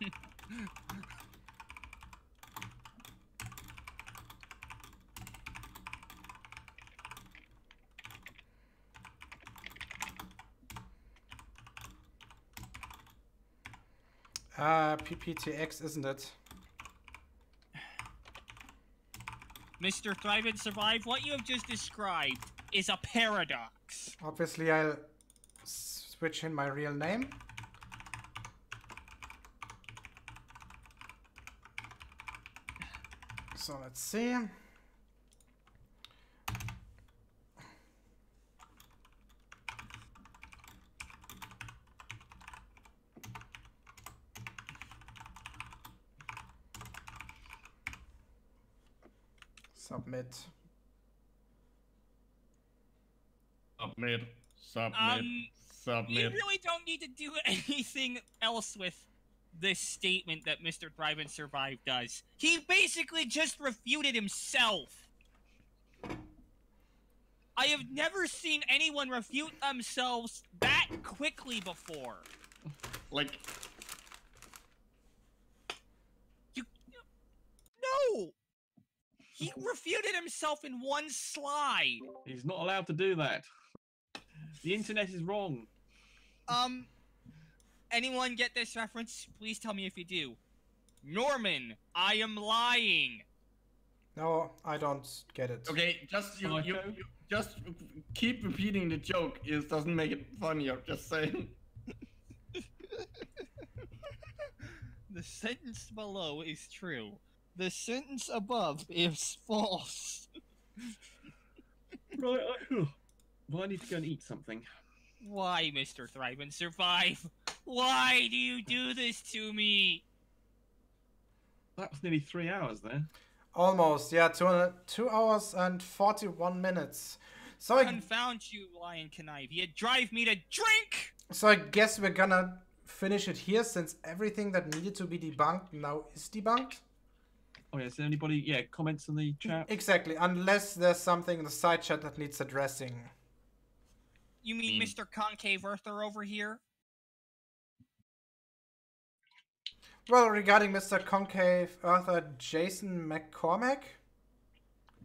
PPTX, isn't it? Mr. Thrive and Survive, what you have just described is a paradox. Obviously, I'll switch in my real name. So let's see. Submit. Submit. You Submit. really don't need to do anything else with this statement that Mr. Thrive and Survive does. He basically just refuted himself. I have never seen anyone refute themselves that quickly before. Like, He refuted himself in one slide. He's not allowed to do that. The internet is wrong. Anyone get this reference? Please tell me if you do. Norman, I am lying. No, I don't get it. Okay, you just keep repeating the joke. It doesn't make it funnier. Just saying. The sentence below is true. The sentence above is false. Right. Well, I need to go and eat something. Why, Mr. Thrive and Survive? Why do you do this to me? That was nearly 3 hours there. Almost, yeah, 2 hours and 41 minutes. So Confound you, Lion Knife. You drive me to drink! So I guess we're gonna finish it here, since everything that needed to be debunked now is debunked. Oh yeah, is there anybody, comments in the chat? Exactly, unless there's something in the side chat that needs addressing. You mean Mr. Concave Earther over here? Well, regarding Mr. Concave Earther, Jason McCormack?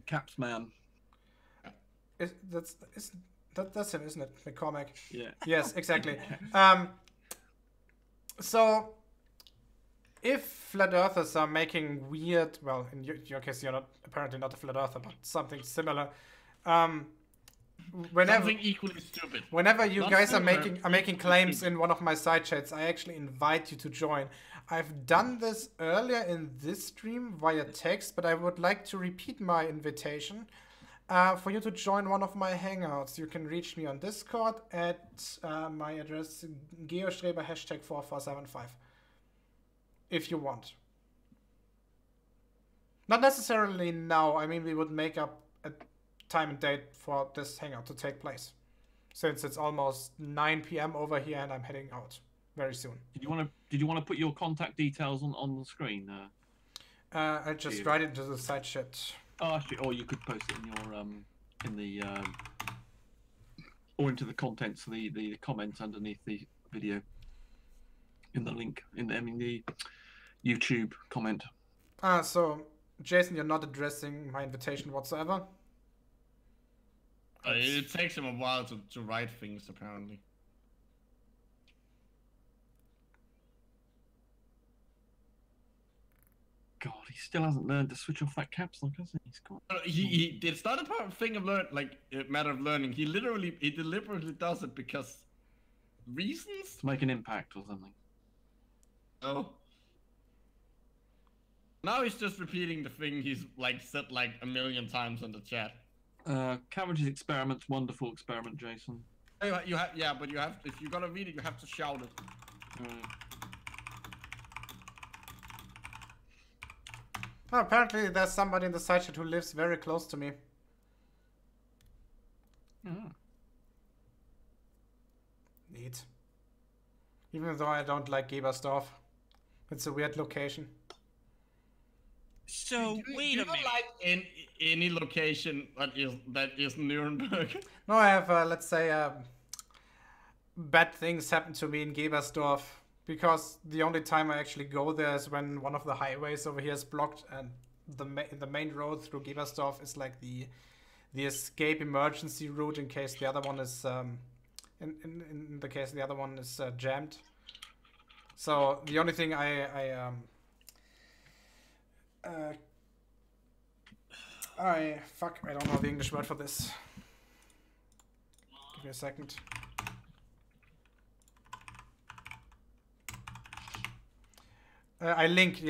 Caps man. That's him, isn't it? McCormack? Yeah. Yes, exactly. So, if flat earthers are making weird, well, in your case, you're apparently not a flat earther, but something similar. Something equally stupid. Whenever you guys are making claims in one of my side chats, I actually invite you to join. I've done this earlier in this stream via text, but I would like to repeat my invitation for you to join one of my hangouts. You can reach me on Discord at my address geoschreber #4475 if you want. Not necessarily now. I mean, we would make up a time and date for this hangout to take place, since it's almost 9 p.m. over here and I'm heading out very soon. Did you want to put your contact details on the screen? I just write it into the side chat. Oh, actually, or you could post it in your or into the contents, the comment underneath the video, in the link in the YouTube comment. So Jason, you're not addressing my invitation whatsoever. It takes him a while to write things, apparently. God, he still hasn't learned to switch off that caps lock, has he? He's got. It's not a thing of a matter of learning. He deliberately does it because reasons. To make an impact or something. Oh. Now he's just repeating the thing he's said a million times in the chat. Cambridge's experiments, wonderful experiment, Jason. You have, yeah, but you have, if you're gonna read it, you have to shout it. Oh, apparently there's somebody in the side chat who lives very close to me. Neat. Even though I don't like Gebersdorf. It's a weird location. So, wait a minute. Do you like any location that is Nuremberg? No, I have, let's say, bad things happen to me in Gebersdorf. Because the only time I actually go there is when one of the highways over here is blocked, and the main road through Gebersdorf is like the escape emergency route in case the other one is in the case the other one is jammed. So the only thing I don't know the English word for this. Give me a second. I link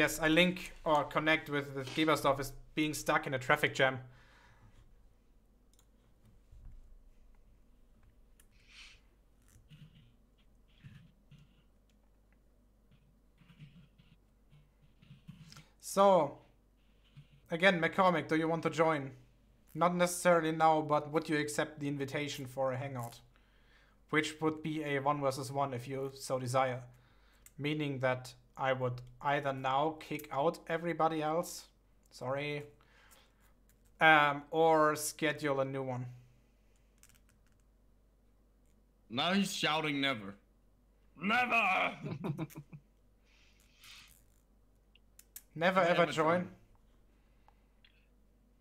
or connect with the Gebersdorf is being stuck in a traffic jam. So, again, McCormick, do you want to join? Not necessarily now, but would you accept the invitation for a hangout? Which would be a 1 versus 1 if you so desire. Meaning that I would either now kick out everybody else, sorry, or schedule a new one. Now he's shouting never. Never! Never ever join?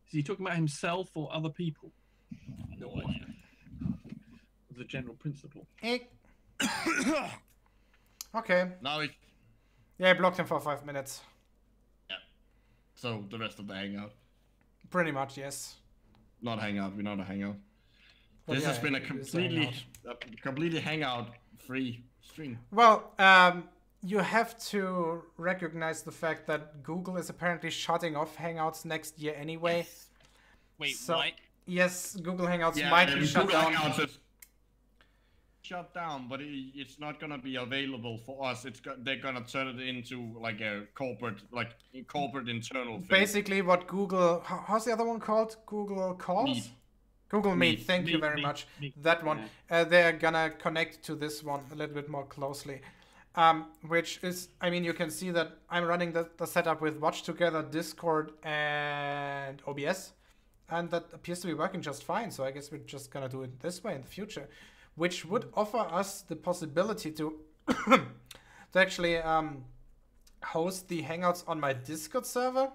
Is he talking about himself or other people? No idea. The general principle. Okay. Now it. Yeah, I blocked him for 5 minutes. Yeah. So the rest of the hangout. Pretty much, yes. Not hangout. We're not a hangout. But This yeah, has been a it is a completely hangout-free stream. Well, you have to recognize the fact that Google is apparently shutting off Hangouts next year anyway. Yes. Wait, So- what? Yes, Google Hangouts Yeah, might be shut Google down. Hangouts is shut down, but it's not gonna be available for us. They're gonna turn it into like a corporate internal thing. Basically, what Google... How's the other one called? Google Calls? Meet. Google Meet, Meet. thank you Meet, very Meet, much. Meet. That one. They're gonna connect to this one a little bit more closely. Which is, I mean, you can see that I'm running the setup with Watch Together, Discord, and OBS. And that appears to be working just fine. So I guess we're just gonna do it this way in the future. Which would offer us the possibility to, to actually host the Hangouts on my Discord server.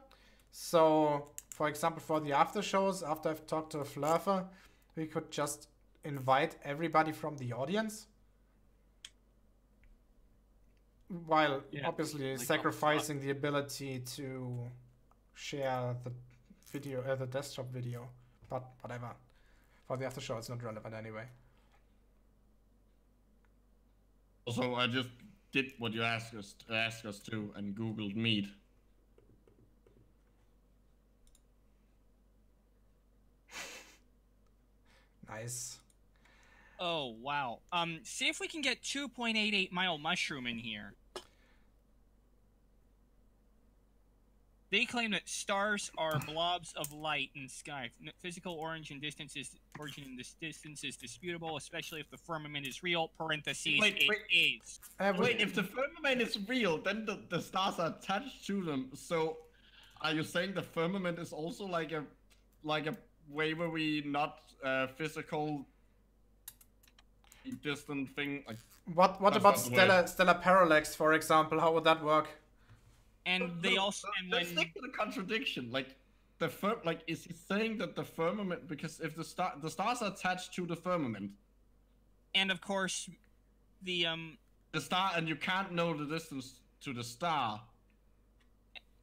So, for example, for the after shows, after I've talked to a Flurfer, we could just invite everybody from the audience. While obviously like sacrificing the ability to share the video, the desktop video, but whatever. For the after show, it's not relevant anyway. Also, I just did what you asked us to and Googled Meet. Nice. Oh, wow. See if we can get 2.88 mile mushroom in here. They claim that stars are blobs of light in the sky. Physical origin in this distance is disputable, especially if the firmament is real. Parentheses, Wait. it is. Wait, if the firmament is real, then the stars are attached to them. So, are you saying the firmament is also like a way where we not physical distant thing? Like, What about stellar parallax, for example? How would that work? And they also let's stick to the contradiction. Like is he saying that the firmament, because if the stars are attached to the firmament, and of course the star, and you can't know the distance to the star.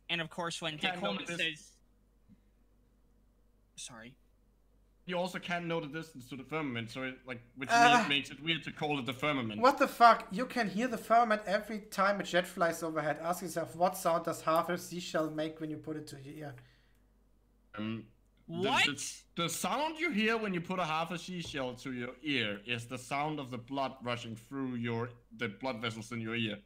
And of course when Dick Holman says, sorry. You also can't know the distance to the firmament, so which makes it weird to call it the firmament. What the fuck? You can hear the firmament every time a jet flies overhead. Ask yourself, what sound does half a seashell make when you put it to your ear? What? The sound you hear when you put a half a seashell to your ear is the sound of the blood rushing through the blood vessels in your ear.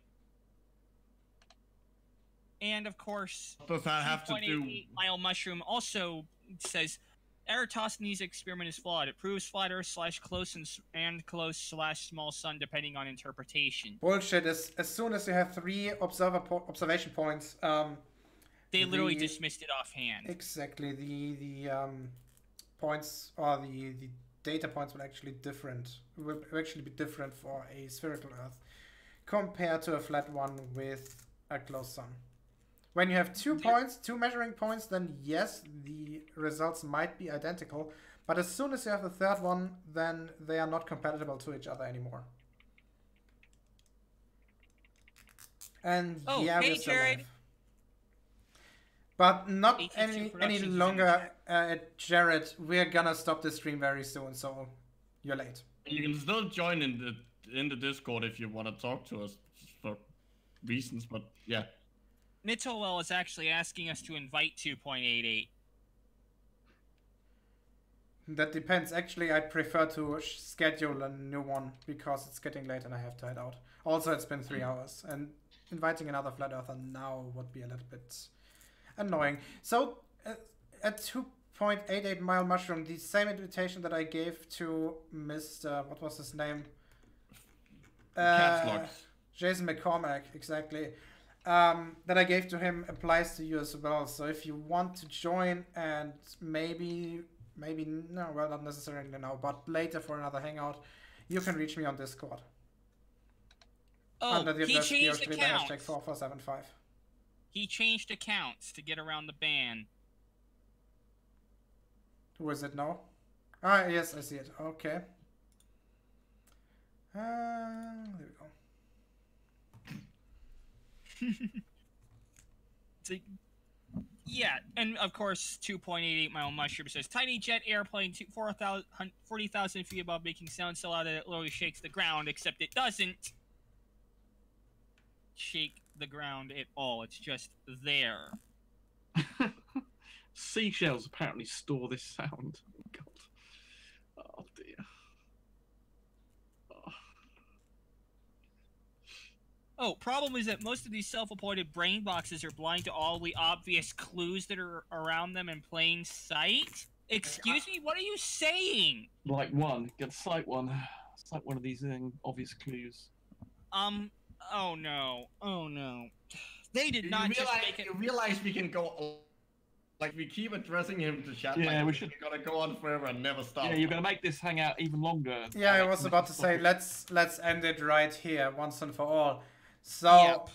And of course, what does that have to do? Mile mushroom also says Eratosthenes' experiment is flawed. It proves flat Earth / close and close / small sun, depending on interpretation. Bullshit. As soon as you have 3 observation points, they literally dismissed it offhand. Exactly. The points or the data points will actually be different for a spherical Earth compared to a flat one with a closed sun. When you have 2 points, 2 measuring points, then yes, the results might be identical. But as soon as you have the 3rd one, then they are not compatible to each other anymore. And yeah, hey, we're still Jared. alive. But not any longer, Jared. We're gonna stop the stream very soon, so you're late. You can still join in the Discord if you want to talk to us for reasons, but yeah. Nitowell is actually asking us to invite 2.88. That depends. Actually, I prefer to schedule a new one because it's getting late and I have to head out. Also, it's been 3 hours, and inviting another flat earther now would be a little bit annoying. So, at 2.88 mile mushroom, the same invitation that I gave to Mr. What was his name? Jason McCormack, exactly. That I gave to him applies to you as well. So if you want to join and maybe no, well, not necessarily now, but later for another hangout, you can reach me on Discord. Oh, under the he changed accounts. #4475. He changed accounts to get around the ban. Who is it now? Ah, yes, I see it. Okay. There we go. Yeah, and of course, 2.88 mile mushroom says tiny jet airplane 40,000 feet above, making sound so loud that it literally shakes the ground. Except it doesn't shake the ground at all. It's just there. Seashells apparently store this sound. Oh, God. Oh dear. Oh, problem is that most of these self-appointed brain boxes are blind to all the obvious clues that are around them in plain sight. Excuse me, what are you saying? Like one, get cite one. Cite one of these obvious clues. Oh no. Oh no. They did not just make it. You realize we can go, like, we keep addressing him to chat. Yeah, like, we should. We're gonna go on forever and never stop. Yeah, you're gonna make this hangout even longer. Yeah, I was about to say, let's end it right here once and for all. So, Yep.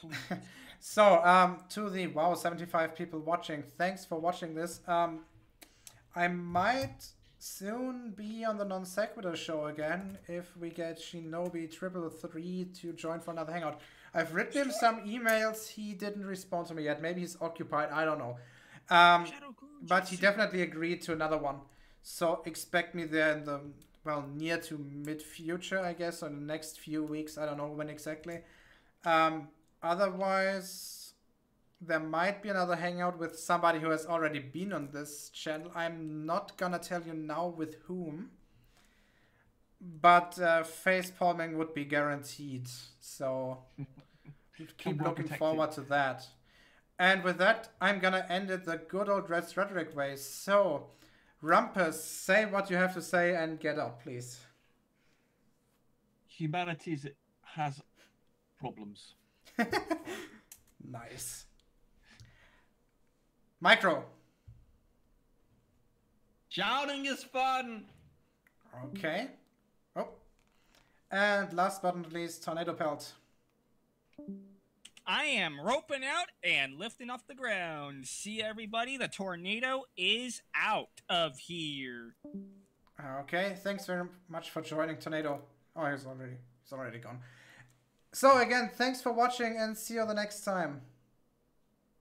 so to the 75 people watching, thanks for watching this. I might soon be on the Non Sequitur show again if we get Shinobi333 to join for another hangout. I've written him some emails. He didn't respond to me yet. Maybe he's occupied. I don't know. But he definitely agreed to another one. So expect me there in the, well, near to mid-future, I guess, or in the next few weeks. I don't know when exactly. Otherwise, there might be another hangout with somebody who has already been on this channel. I'm not gonna tell you now with whom. But face palming would be guaranteed. So keep looking forward to that. And with that, I'm gonna end it the good old Red's Rhetoric way. So, Rumpus, say what you have to say and get up, please. Humanity has problems. Nice. Micro. Shouting is fun. Okay. Oh. And last but not least, Tornado Pelt. I am roping out and lifting off the ground. See everybody, the tornado is out of here. Okay, thanks very much for joining, Tornado. Oh, he's already gone. So again, thanks for watching and see you the next time.